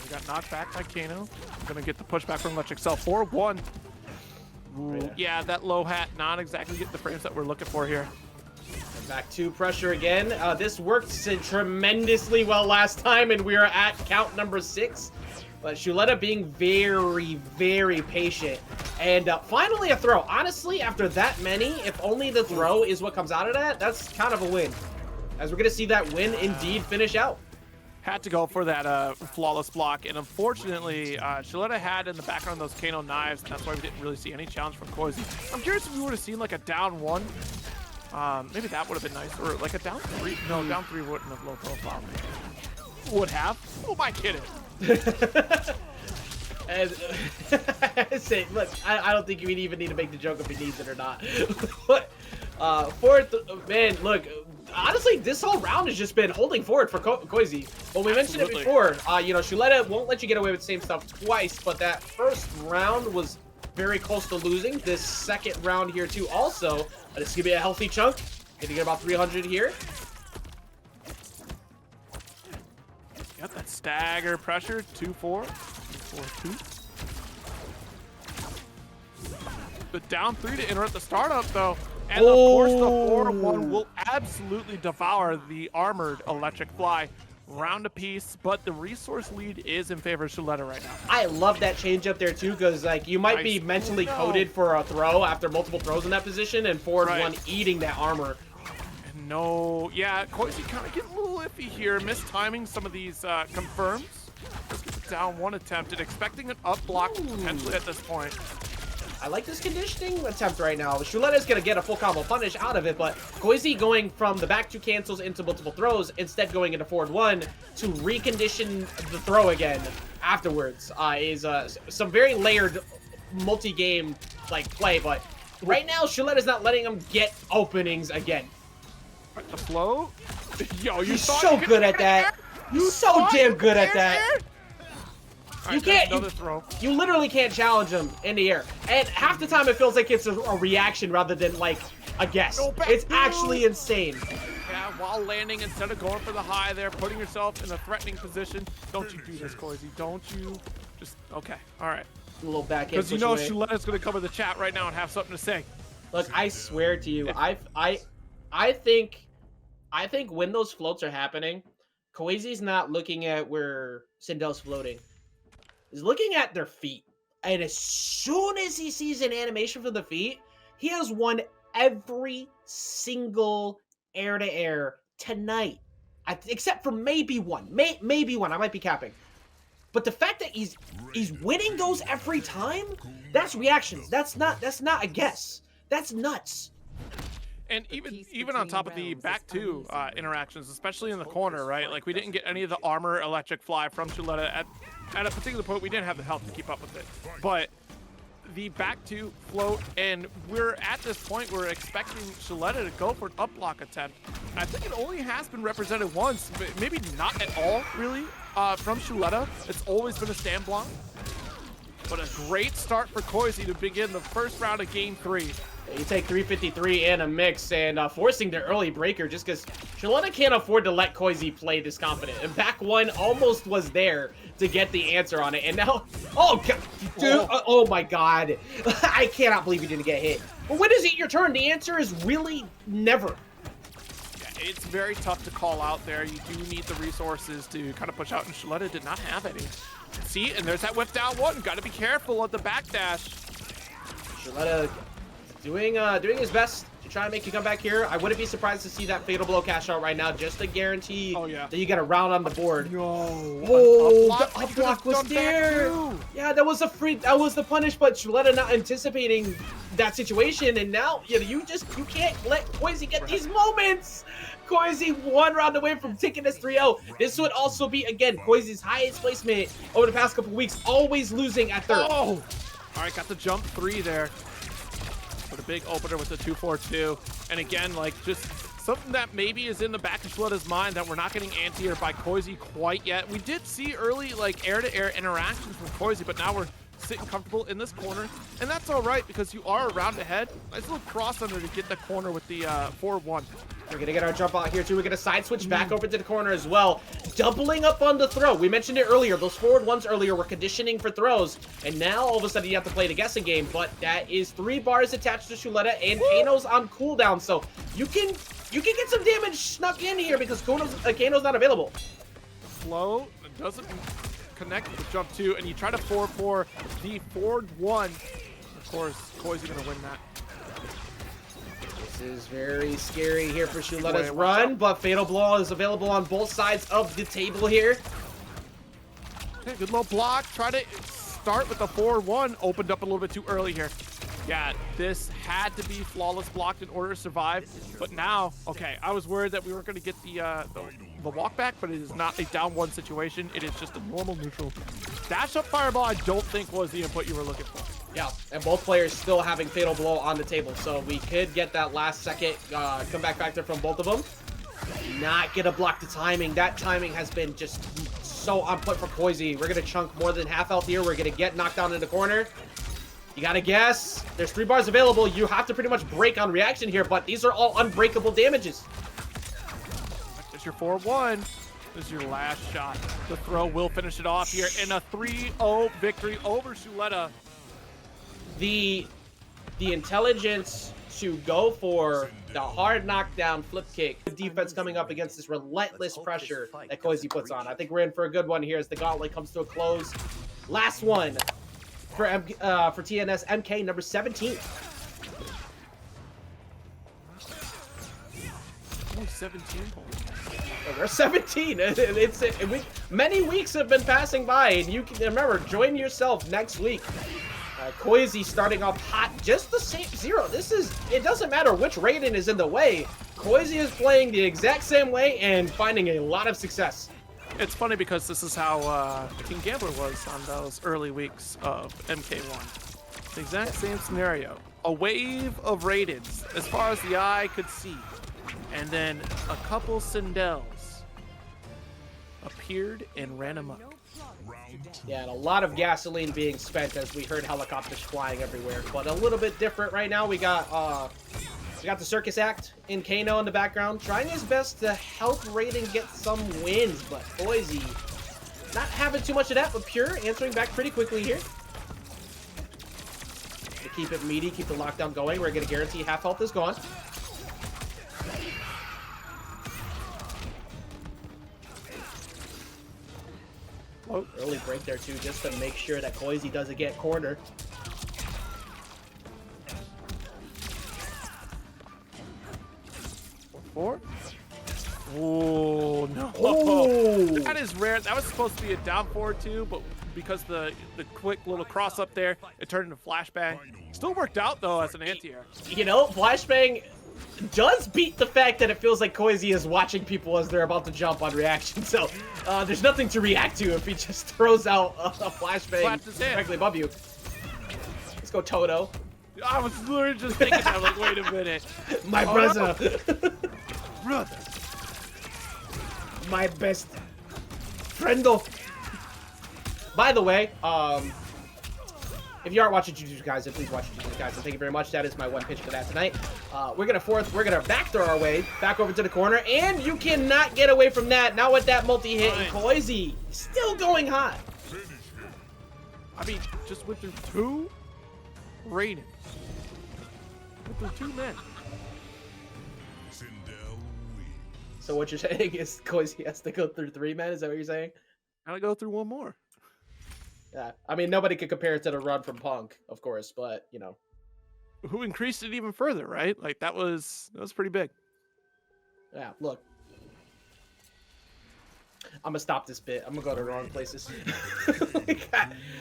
We got knocked back by Kano. Gonna get the pushback from Electric Cell. 4-1. Yeah, that low hat not exactly getting the frames that we're looking for here. And back to pressure again. This worked tremendously well last time, and we are at count number 6. But Shuletah being very, very patient. And finally a throw. Honestly, after that many, if only the throw is what comes out of that, that's kind of a win. As we're going to see that win indeed finish out. Had to go for that flawless block, and unfortunately, Shuletah had in the background those Kano knives, and that's why we didn't really see any challenge from Koisy. I'm curious if we would have seen like a down 1. Maybe that would have been nice, or like a down 3. No, down 3 wouldn't have low profile. Would have? Who am I kidding? And say, look, I don't think you even need to make the joke if he needs it or not. Fourth, man, look, honestly, this whole round has just been holding forward for Koisy. Well, we mentioned it before, you know, Shuletah won't let you get away with the same stuff twice, but that first round was very close to losing. This second round here, too, also. This is going to be a healthy chunk. Going to get about 300 here. Got that stagger pressure, 2-4. 4-2. The down 3 to interrupt the startup, though. And of course, the 4-1 will absolutely devour the armored electric fly. Round apiece, but the resource lead is in favor of Shuletah right now. I love that change up there, too, because, like, you might be mentally coded for a throw after multiple throws in that position, and forward one eating that armor. And no, yeah, Koisy kind of getting a little iffy here, mistiming some of these confirms. Let's get the down 1 attempt and expecting an up block potentially at this point. I like this conditioning attempt right now. Shuletah's going to get a full combo punish out of it, but Koisy going from the back 2 cancels into multiple throws, instead going into forward 1 to recondition the throw again afterwards is some very layered multi-game like play, but right now Shuletah's not letting him get openings again. The flow? Yo, you're so good at that. You're so damn good at that. You can't, you literally can't challenge him in the air. And half the time it feels like it's a reaction rather than like a guess. It's actually insane. Yeah, while landing, instead of going for the high there, putting yourself in a threatening position. Don't you do this, Koisy. Don't you just, okay, all right. A little backhand. Because you know Shuletah's going to come in the chat right now and have something to say. Look, I swear to you, I think when those floats are happening, Koisy's not looking at where Sindel's floating. He's looking at their feet. And as soon as he sees an animation for the feet, he has won every single air-to-air tonight. Except for maybe one. Maybe one. I might be capping. But the fact that he's winning those every time, that's reactions. That's not a guess. That's nuts. And even on top of the back 2 interactions, especially in the corner, right? Like, we didn't get any of the armor electric fly from Shuletah. At a particular point, we didn't have the health to keep up with it. But the back 2 float, and we're at this point, we're expecting Shuletah to go for an up block attempt. I think it only has been represented once, maybe not at all, really, from Shuletah. It's always been a stand block. But a great start for Koisy to begin the first round of Game 3. You take 353 and a mix, and forcing their early breaker just because Shuletah can't afford to let Koisy play this confident. And back 1 almost was there to get the answer on it. And now, oh, God, dude, oh my God. I cannot believe you didn't get hit. But when is it your turn? The answer is really never. Yeah, it's very tough to call out there. You do need the resources to kind of push out, and Shuletah did not have any. See, and there's that whip down 1. Got to be careful of the backdash. Shuletah doing his best to try and make you come back here. I wouldn't be surprised to see that fatal blow cash out right now, just to guarantee that you get a round on the board. Oh, the up block was there. Yeah, that was the punish, but Shuletah not anticipating that situation, and now you can't let Koisy get these moments. Koisy 1 round away from taking this 3-0. This would also be, again, Koisy's highest placement over the past couple weeks, always losing at third. Oh, all right, got the jump 3 there. Put a big opener with the 2-4-2. And again, like, just something that maybe is in the back of Shuletah's mind that we're not getting anti-aired by Koisy quite yet. We did see early, like, air-to-air interactions from Koisy, but now we're sitting comfortable in this corner. And that's all right, because you are a round ahead. Nice little cross under to get the corner with the 4-1. We're going to get our jump out here, too. We're going to side switch back over to the corner as well. Doubling up on the throw. We mentioned it earlier. Those forward ones earlier were conditioning for throws. And now, all of a sudden, you have to play the guessing game. But that is 3 bars attached to Shuletah, and Kano's on cooldown. So you can get some damage snuck in here because Kano's not available. Flow doesn't connect with the jump 2, and you try to 4-4 the forward 1. Of course, Koisy going to win that. This is very scary here for Shuletah's run, but Fatal Blow is available on both sides of the table here. Okay, good little block. Try to start with the 4-1. Opened up a little bit too early here. Yeah, this had to be flawless blocked in order to survive. But now, okay, I was worried that we were going to get the walk back, but it is not a down one situation. It is just a normal neutral. Dash up fireball, I don't think was the input you were looking for. Yeah, and both players still having Fatal Blow on the table, so we could get that last second comeback factor from both of them. Not gonna block the timing. That timing has been just so on point for Koisy. We're gonna chunk more than half health here. We're gonna get knocked down in the corner. You gotta guess. There's 3 bars available. You have to pretty much break on reaction here, but these are all unbreakable damages. There's your 4-1. This is your last shot. The throw will finish it off here in a 3-0 victory over Shuletah. The intelligence to go for the hard knockdown flip kick. The defense coming up against this relentless pressure that Koisy puts on. I think we're in for a good one here as the gauntlet comes to a close. Last one for TNS MK number 17. Only 17 points. We're 17. Many weeks have been passing by, and you can remember, join yourself next week. Koisy starting off hot, just the same 0. It doesn't matter which Raiden is in the way. Koisy is playing the exact same way and finding a lot of success. It's funny because this is how King Gambler was on those early weeks of MK1. The exact same scenario. A wave of Raidens as far as the eye could see. And then a couple Sindels appeared and ran amok. Yeah, and a lot of gasoline being spent as we heard helicopters flying everywhere. But a little bit different right now. We got the circus act in Kano in the background, trying his best to help Raiden get some wins. But Koisy not having too much of that, but Pure answering back pretty quickly here. To keep it meaty, keep the lockdown going. We're going to guarantee half health is gone. Early break there too, just to make sure that Koisy doesn't get cornered. Four? Oh no! Oh! That is rare. That was supposed to be a down forward too, but because the quick little cross up there, it turned into flashbang. Still worked out though as an anti-air. You know, flashbang does beat the fact that it feels like Koisy is watching people as they're about to jump on reaction. So there's nothing to react to if he just throws out a flashbang directly above you. Let's go, Toto. I was literally just thinking that, like, wait a minute. My brother. Brother. My best friendo. By the way, if you aren't watching Jujutsu Kaisen, please watch Jujutsu Kaisen. Thank you very much. That is my one pitch for that tonight. We're gonna backdoor our way back over to the corner, and you cannot get away from that. Not with that multi-hit. And Koisy still going hot. I mean, just went through 2 Raiden. Went through 2 men. Sindel wins. So what you're saying is Koisy has to go through 3 men? Is that what you're saying? Gotta go through 1 more. Yeah. I mean, nobody could compare it to the run from Punk, of course, but you know. Who increased it even further, right? Like that was pretty big. Yeah, look. I'm gonna stop this bit. I'm gonna go to the wrong places.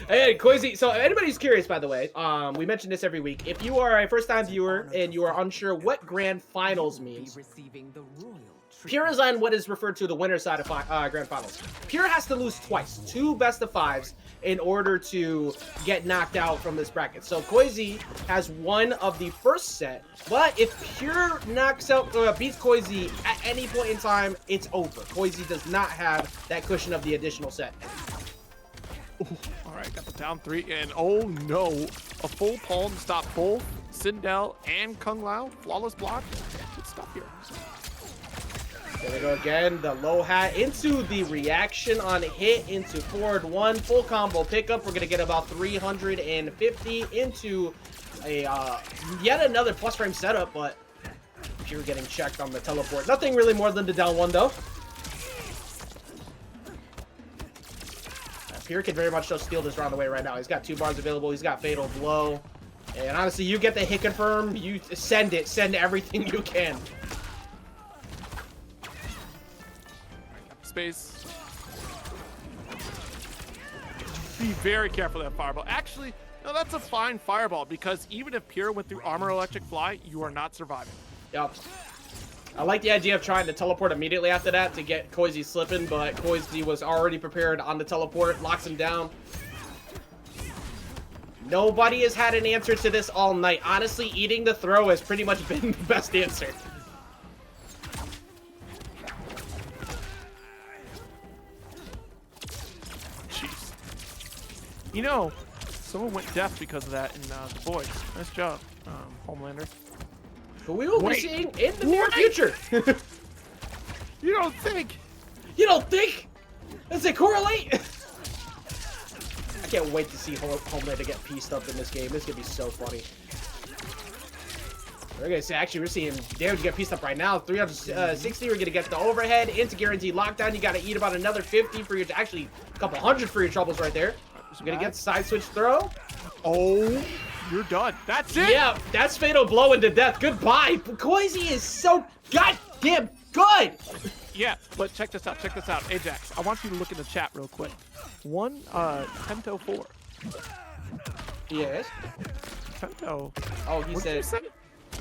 Hey, Koisy. So, if anybody's curious, by the way, we mention this every week. If you are a first-time viewer and you are unsure what Grand Finals means, Pure is on what is referred to the winner side of Grand Finals. Pure has to lose twice, 2 best of 5s, in order to get knocked out from this bracket. So Koisy has won of the first set, but if Pure knocks out, beats Koisy at any point in time, it's over. Koisy does not have that cushion of the additional set. Ooh, all right, got the down 3, and oh no, a full palm to stop both Sindel and Kung Lao. Flawless block. Good stuff here. There we go again, the low hat into the reaction on hit into forward 1, full combo pickup. We're gonna get about 350 into a yet another plus frame setup, but Pure getting checked on the teleport. Nothing really more than the down 1 though. Pure can very much so steal this round away right now. He's got 2 bars available. He's got Fatal Blow. And honestly, you get the hit confirm, you send everything you can. Space. Be very careful of that fireball. Actually, No, that's a fine fireball because even if Pure went through Armor Electric Fly, you are not surviving. Yep. I like the idea of trying to teleport immediately after that to get Koisy slipping, but Koisy was already prepared on the teleport, locks him down. Nobody has had an answer to this all night. Honestly, eating the throw has pretty much been the best answer. Jeez. You know, someone went deaf because of that in The Boys. Nice job, Homelander. Who we will be seeing in the near future. You don't think? You don't think? Does it correlate? I can't wait to see Homelander get pieced up in this game. This is gonna be so funny. We're gonna see, actually, we're seeing damage get pieced up right now. 360, we're gonna get the overhead into guaranteed lockdown. You gotta eat about another 50 for your, actually, a couple hundred for your troubles right there. So we're gonna get side switch throw. Oh, you're done. That's it. Yeah, that's fatal blow into death. Goodbye. Koisy is so goddamn good. Yeah, but check this out. Check this out. Ajax, I want you to look in the chat real quick. 10-4. Yes. Tento. Oh, he What did you said. say?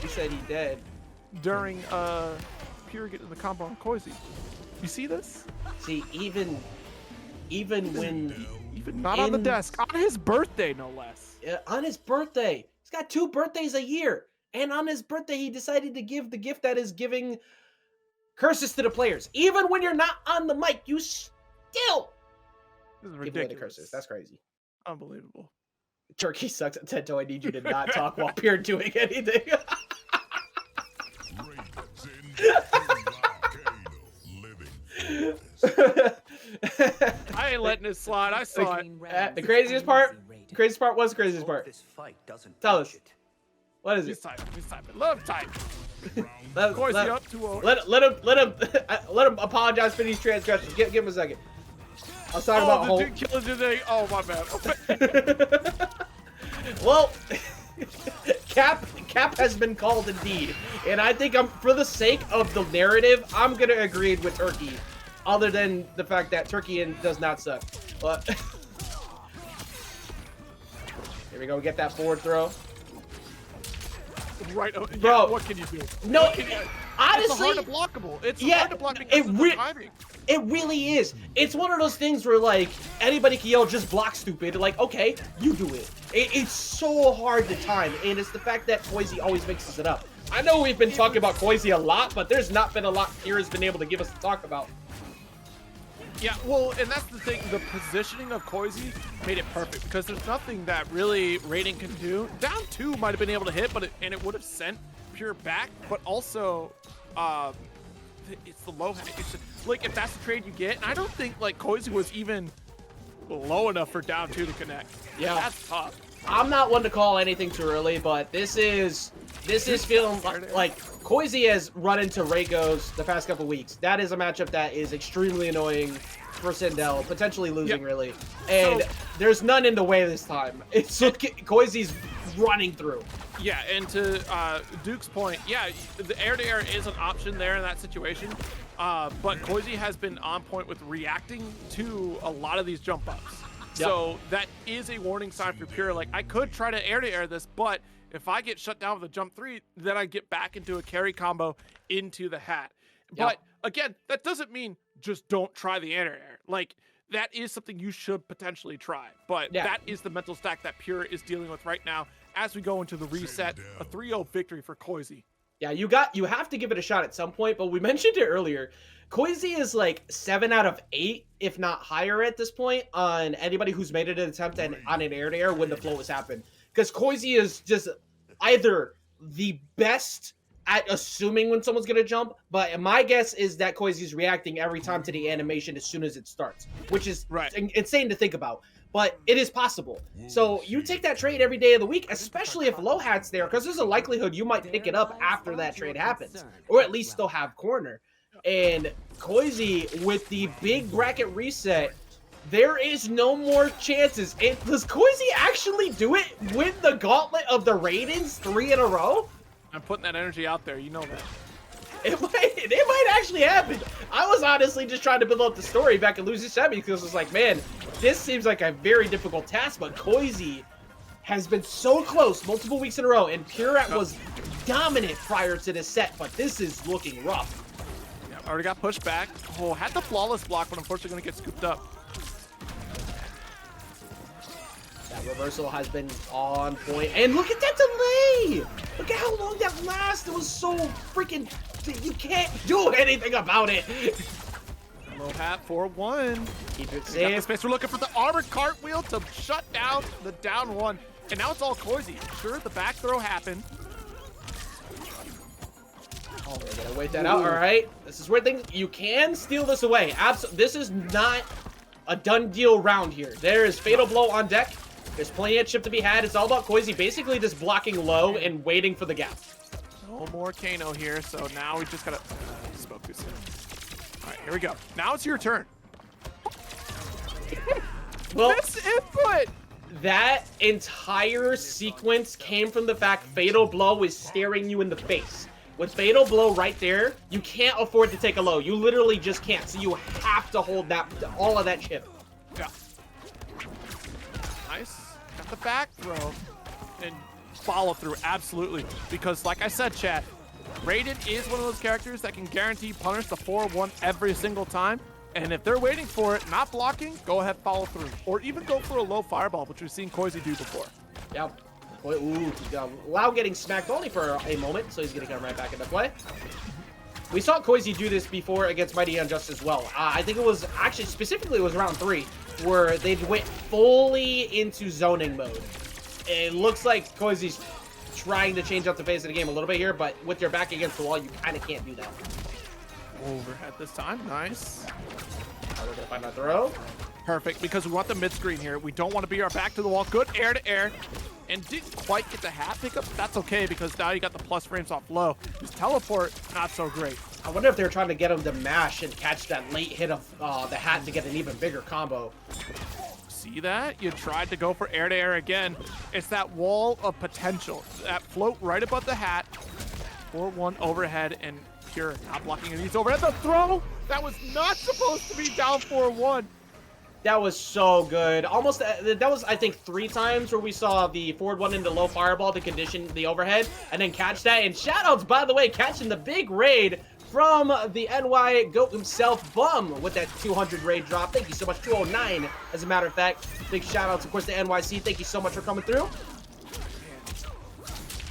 He said he dead. During Pure getting the combo on Koisy. You see this? See, even when Even not on the desk. On his birthday, no less. on his birthday, he's got 2 birthdays a year, and on his birthday, he decided to give the gift that is giving curses to the players. Even when you're not on the mic, you still This is give away the ridiculous. curses. That's crazy. Unbelievable. Turkey sucks at Tento. I need you to not talk while Pierre doing anything. I ain't letting it slide. I saw it. The craziest part. The craziest part. What's the craziest part? This fight doesn't Tell touch us. it. What is He's it? typing. He's typing. Love type. Let, Koisy let, up 2-0. let him apologize for these transgressions. Give him a second. I was talking about the whole. dude killing today. Oh my bad. Well, Cap has been called indeed, and I think for the sake of the narrative, I'm gonna agree with Turkey, other than the fact that Turkey does not suck. But here we go. We get that forward throw. Right. Yeah, Bro, what can you do? No, What can you- honestly, it's hard to blockable. It's yeah, hard to block because of the timing. It really is. It's one of those things where, like, anybody can yell, just block, stupid. Like, okay, you do it. It's so hard to time, and it's the fact that Koisy always mixes it up. I know we've been talking about Koisy a lot, but there's not been a lot Pierre has been able to give us to talk about. Yeah, well, and that's the thing. The positioning of Koisy made it perfect because there's nothing that really Raiden can do. Down 2 might have been able to hit, but it would have sent Pure back. But also, it's the low. It's like if that's the trade you get, and I don't think like Koisy was even low enough for down 2 to connect. Yeah, that's tough. I'm not one to call anything too early, but this is feeling like Koisy has run into Reiko's the past couple weeks. That is a matchup that is extremely annoying for Sindel, potentially losing really. And So- there's none in the way this time. It's Koisy's running through. Yeah, and to Duke's point, yeah, the air-to-air is an option there in that situation, but Koisy has been on point with reacting to a lot of these jump ups. Yep. So that is a warning sign for Pure. Like, I could try to air-to-air this, but if I get shut down with a jump 3, then I get back into a carry combo into the hat. Yep. But again, that doesn't mean just don't try the air-to-air. Like, that is something you should potentially try, but that is the mental stack that Pure is dealing with right now as we go into the reset. A 3-0 victory for Koisy. Yeah, you have to give it a shot at some point, but we mentioned it earlier. Koisy is like 7 out of 8, if not higher at this point, on anybody who's made an attempt on an air-to-air when the flow has happened. Because Koisy is just either the best at assuming when someone's going to jump, but my guess is that Koisy's reacting every time to the animation as soon as it starts, which is insane to think about. But it is possible. So you take that trade every day of the week, especially if low hat's there, because there's a likelihood you might pick it up after that trade happens, or at least still have corner. And Koisy, with the big bracket reset, there is no more chances. Does Koisy actually do it with the gauntlet of the Raidens 3 in a row? I'm putting that energy out there. You know that. It might actually happen. I was honestly just trying to build up the story back in Losing Semi because it was like, man, this seems like a very difficult task, but Koisy has been so close multiple weeks in a row, and Pure was dominant prior to this set, but this is looking rough. Yeah, already got pushed back. Oh, had the flawless block, but unfortunately going to get scooped up. That reversal has been on point, and look at that delay! Look at how long that lasts. It was so freaking... You can't do anything about it. Low hat 4-1. Keep it Got the safe. space. We're looking for the armored cartwheel to shut down the down one. And now it's all Koisy. Sure, the back throw happened. Oh, we're gonna wait that out. All right, this is where things... You can steal this away. This is not a done deal round here. There is Fatal Blow on deck. There's plenty of chip to be had. It's all about Koisy basically just blocking low and waiting for the gap. No more Kano here, so now we just gotta... spoke too soon. All right, here we go. Now it's your turn. Well, This input! that entire sequence came from the fact Fatal Blow is staring you in the face. With Fatal Blow right there, you can't afford to take a low. You literally just can't. So you have to hold that, all of that chip. Yeah. Nice. Got the back throw. And follow through, absolutely. Because like I said, chat, Raiden is one of those characters that can guarantee punish the 4-1 every single time. And if they're waiting for it, not blocking, go ahead, follow through. Or even go for a low fireball, which we've seen Koisy do before. Yep. Ooh, Lau getting smacked only for a moment, so he's going to come right back into play. We saw Koisy do this before against MightyUnjust as well. I think it was, actually, specifically it was round 3, where they went fully into zoning mode. It looks like Koisy's trying to change up the pace of the game a little bit here, but with your back against the wall, you kind of can't do that. Overhead this time, nice. We're going to find that throw. Perfect, because we want the mid screen here. We don't want to be our back to the wall. Good air to air. And didn't quite get the hat pickup. That's okay, because now you got the plus frames off low. His teleport, not so great. I wonder if they're trying to get him to mash and catch that late hit of the hat to get an even bigger combo. See that? You tried to go for air to air again. It's that wall of potential. That float right above the hat. 4-1 overhead, and Pure not blocking any overhead. The throw! That was not supposed to be down 4-1. That was so good. Almost, that was, I think, 3 times where we saw the forward one into low fireball to condition the overhead and then catch that. And shoutouts, by the way, catching the big raid from the NY GOAT himself, Bum, with that 200 raid drop. Thank you so much. 209, as a matter of fact. Big shoutouts, of course, to NYC. Thank you so much for coming through.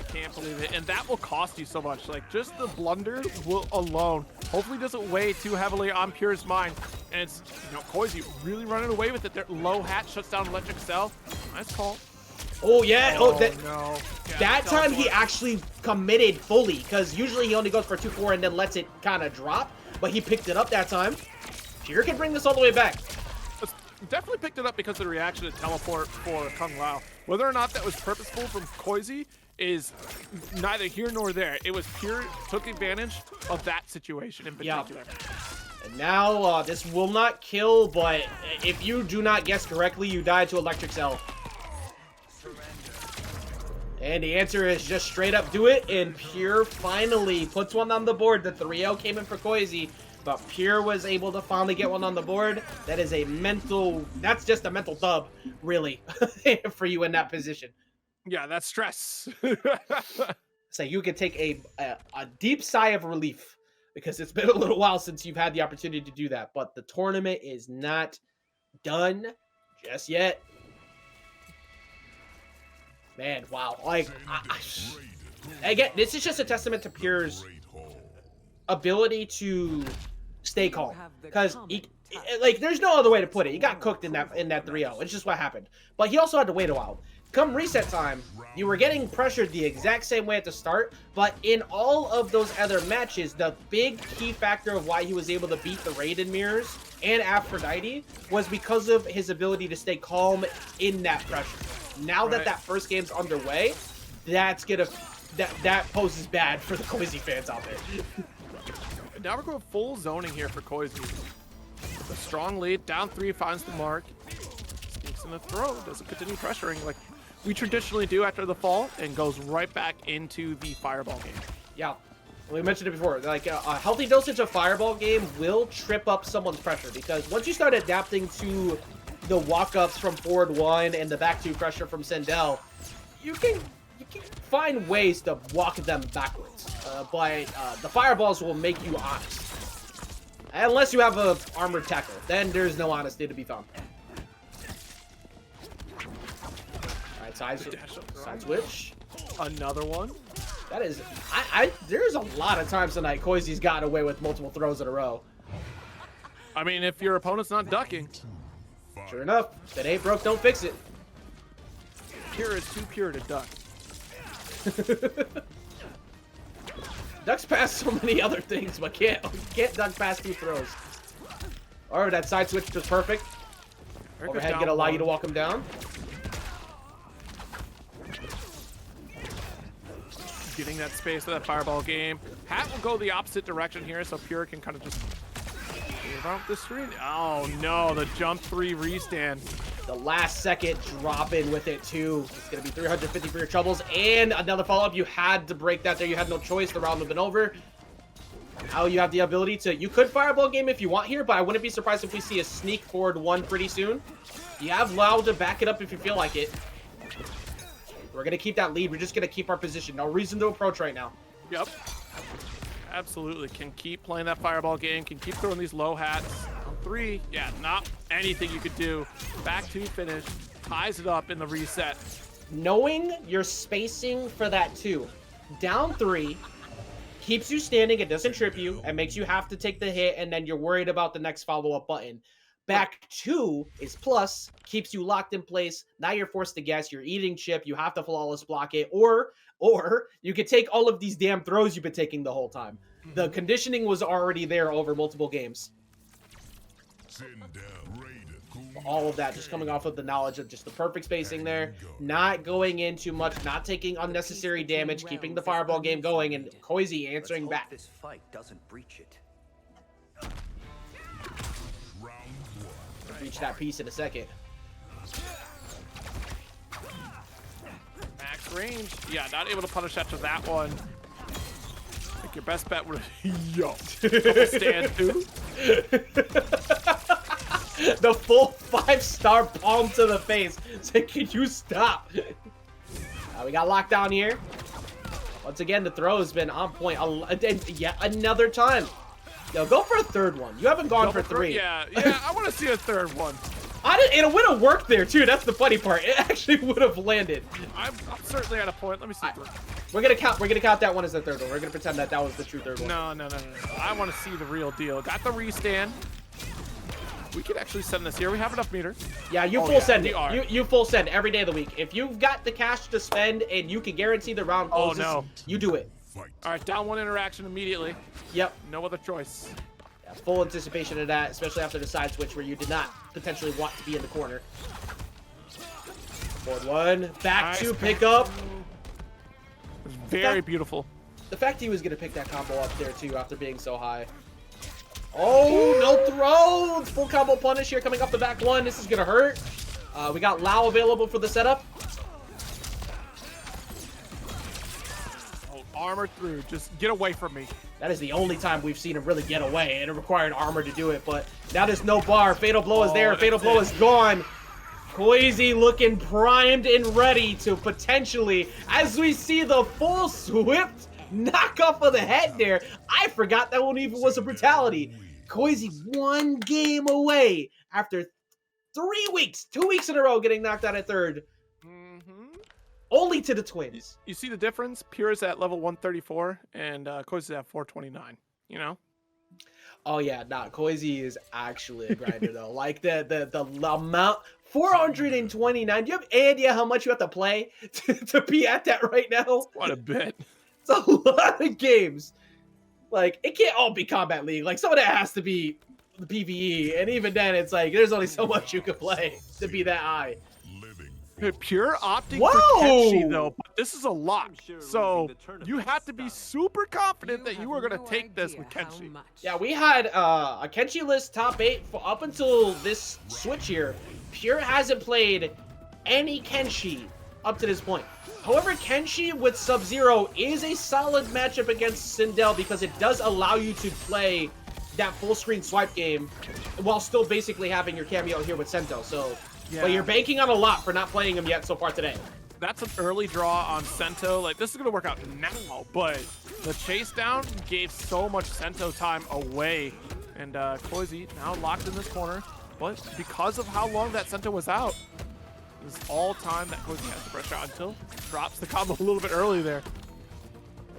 Can't believe it, and that will cost you so much. Like, just the blunder will alone hopefully doesn't weigh too heavily on Pure's mind. And it's, you know, Koisy really running away with it. Their low hat shuts down electric cell. Nice call. Oh yeah. Oh, no. Yeah, that time he actually committed fully, because usually he only goes for 2-4 and then lets it kind of drop, but he picked it up that time. Pure can bring this all the way back. Definitely picked it up because of the reaction to teleport for Kung Lao. Whether or not that was purposeful from Koisy is neither here nor there. It was Pure took advantage of that situation in particular. And now this will not kill, but if you do not guess correctly, you die to electric cell. And the answer is just straight up do it, and Pure finally puts one on the board. The 3-0 came in for Koisy, but Pure was able to finally get one on the board. That is a mental, that's just a mental dub, really, for you in that position. Yeah, that's stress. So you can take a deep sigh of relief, because it's been a little while since you've had the opportunity to do that. But the tournament is not done just yet. Man, wow. Like, again, this is just a testament to Pure's ability to stay calm. Because, like, there's no other way to put it. He got cooked in that 3-0. It's just what happened. But he also had to wait a while. Come reset time, you were getting pressured the exact same way at the start, but in all of those other matches, the big key factor of why he was able to beat the Raiden mirrors and Aphrodite was because of his ability to stay calm in that pressure. Now that that first game's underway, that's gonna that poses bad for the Koisy fans out there. Now we're going full zoning here for Koisy. A strong lead, down 3, finds the mark. Sneaks in the throw, doesn't continue pressuring like we traditionally do after the fall, and goes right back into the fireball game. Yeah, we mentioned it before. Like a healthy dosage of fireball game will trip up someone's pressure, because once you start adapting to the walk-ups from forward 1 and the back 2 pressure from Sindel, you can find ways to walk them backwards. But the fireballs will make you honest. Unless you have a armored tackle, then there's no honesty to be found. All right, side switch. Another one. That is, there's a lot of times tonight Koisy's gotten away with multiple throws in a row. I mean, if your opponent's not ducking. Sure enough, if it ain't broke, don't fix it. Pure is too pure to duck. Ducks past so many other things, but can't duck past 2 throws. Or that side switch was perfect. Overhead gonna allow you to walk him down. Getting that space for that fireball game. Hat will go the opposite direction here, so Pure can kind of just move out the screen. Oh no, the jump 3 restand. The last second drop in with it too. It's gonna be 350 for your troubles and another follow-up. You had to break that there. You had no choice. The round would have been over. Now you have the ability to, you could fireball game if you want here, but I wouldn't be surprised if we see a sneak forward 1 pretty soon. You have Lau to back it up if you feel like it. We're gonna keep that lead. We're just gonna keep our position. No reason to approach right now. Yep. Absolutely. Can keep playing that fireball game. Can keep throwing these low hats. On 3, yeah, not anything you could do. Back 2 finish. Ties it up in the reset. Knowing your spacing for that 2. Down 3 keeps you standing. It doesn't trip you and makes you have to take the hit, and then you're worried about the next follow-up button. Back 2 is plus, keeps you locked in place. Now you're forced to guess. You're eating chip. You have to flawless block it. Or you could take all of these damn throws you've been taking the whole time. The conditioning was already there over multiple games. All of that just coming off of the knowledge of just the perfect spacing there. Not going in too much. Not taking unnecessary damage. Keeping the fireball game going. And Koisy answering back. This fight doesn't breach it. Reach that piece in a second. Max range. Yeah, not able to punish after that one. I think your best bet would yo. Stand 2. The full 5-star palm to the face. Say, can you stop? We got locked down here. Once again, the throw has been on point. Yeah, another time. Yo, go for a 3rd one. You haven't gone for 3. Yeah, I want to see a 3rd one. It would have worked there too. That's the funny part. It actually would have landed. I'm certainly at a point. Let me see. We're gonna count that one as the 3rd one. We're gonna pretend that was the true 3rd one. No. I want to see the real deal. Got the restand. We could actually send this here. We have enough meter. Yeah, you full send it. You full send every day of the week. If you've got the cash to spend and you can guarantee the round closes, you do it. All right, down 1 interaction immediately. Yep. No other choice. Yeah, full anticipation of that, especially after the side switch where you did not potentially want to be in the corner. Forward 1, back 2, pick up. Very beautiful. The fact he was going to pick that combo up there too after being so high. Oh, no throws! Full combo punish here coming off the back 1. This is going to hurt. We got Lau available for the setup. Armor through. Just get away from me. That is the only time we've seen him really get away, and it required armor to do it, but now there's no bar. Fatal Blow is there. Fatal Blow is gone. Koisy looking primed and ready to potentially, as we see the full swift knock off of the head there. I forgot that one even was a brutality. Koisy 1 game away after 3 weeks, 2 weeks in a row getting knocked out at 3rd. Only to the twins. You see the difference? Pure is at level 134 and Koisy is at 429, you know? Oh yeah, nah, Koisy is actually a grinder though. Like the amount, 429. Do you have any idea how much you have to play to be at that right now? What a bit. It's a lot of games. Like, it can't all be Combat League. Like, some of that has to be the PvE, and even then, it's like there's only so much you can play to be that high. Pure opting for Kenshi though, but this is a lock. So you have to be super confident that you are going to take this with Kenshi. Yeah, we had a Kenshi list top 8 for up until this switch here. Pure hasn't played any Kenshi up to this point. However, Kenshi with Sub-Zero is a solid matchup against Sindel because it does allow you to play that full screen swipe game while still basically having your cameo here with Sento. So, Yeah. but you're banking on a lot for not playing him yet so far today. That's an early draw on Sento. Like, this is going to work out now, but the chase down gave so much Sento time away. And Koisy now locked in this corner. But because of how long that Sento was out, it's all time that Koisy has to pressure out until drops the combo a little bit early there.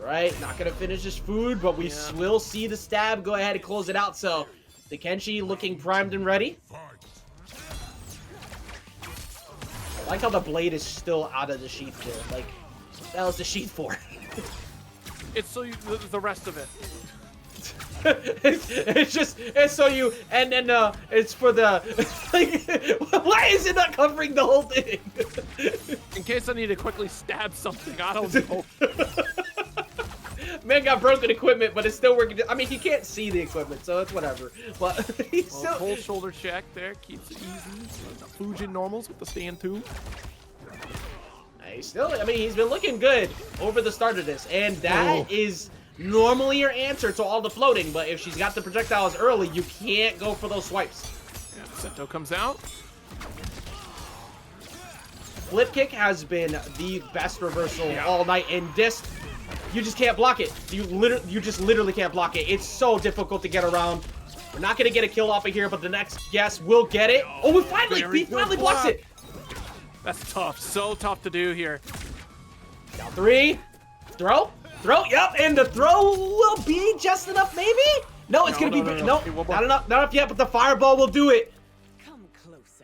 Right, not gonna finish his food, but we will see the stab go ahead and close it out. So, the Kenshi looking primed and ready. I like how the blade is still out of the sheath here. Like, that was the sheath for. It's so you, the rest of it. it's so you, and then it's for the, like, why is it not covering the whole thing? In case I need to quickly stab something, I don't know. Man got broken equipment, but it's still working. I mean, he can't see the equipment, so it's whatever. But he's still... Cold shoulder check there, keeps it easy. The Fujin normals with the stand too. He's still, I mean, he's been looking good over the start of this, and that is normally your answer to all the floating, but if she's got the projectiles early, you can't go for those swipes. Yeah, Sento comes out. Flip kick has been the best reversal all night, and this, you just can't block it. You just literally can't block it. It's so difficult to get around. We're not gonna get a kill off of here, but the next guess will get it. Oh, he finally blocks it. That's tough. So tough to do here. Down three. Throw. Yep. And the throw will be just enough, maybe? No, it's gonna be no, Hey, not enough. Not enough yet. But the fireball will do it. Come closer.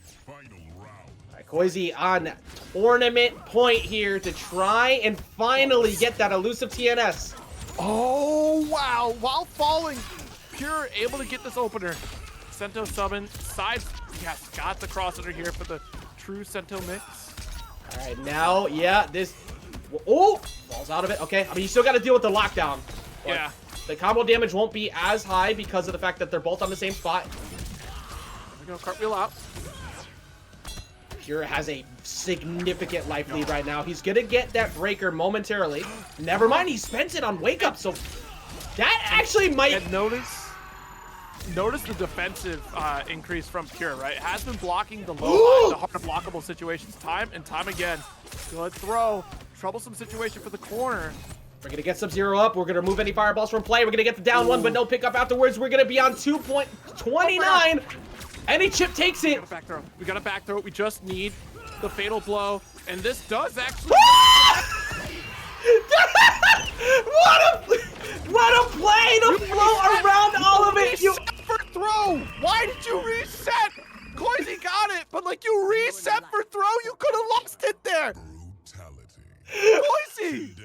Final round. All right, Koisy on tournament point here to try and finally get that elusive TNS. Oh, wow. While falling, Pure able to get this opener. Sento summon. Sides. Yes, got the cross under here for the true Sento mix. All right, now, this... Oh! Falls out of it. Okay, I mean, you still got to deal with the lockdown. Yeah. The combo damage won't be as high because of the fact that they're both on the same spot. There we go, cartwheel out. Pure has a significant life lead right now. He's gonna get that breaker momentarily. Never mind, he spent it on wake up, so that actually might... And notice the defensive increase from Pure, right? It has been blocking the low, the hard blockable situations time and time again. Good throw. Troublesome situation for the corner. We're gonna get Sub-Zero up. We're gonna remove any fireballs from play. We're gonna get the down one, but no pickup afterwards. We're gonna be on 2.29. Any chip takes it. We got a back throw. We just need the fatal blow, and this does actually. What a play to float around all of it. You for throw. Why did you reset? Koisy got it, but like you reset for throw, you could have lost it there. Brutality. Koisy.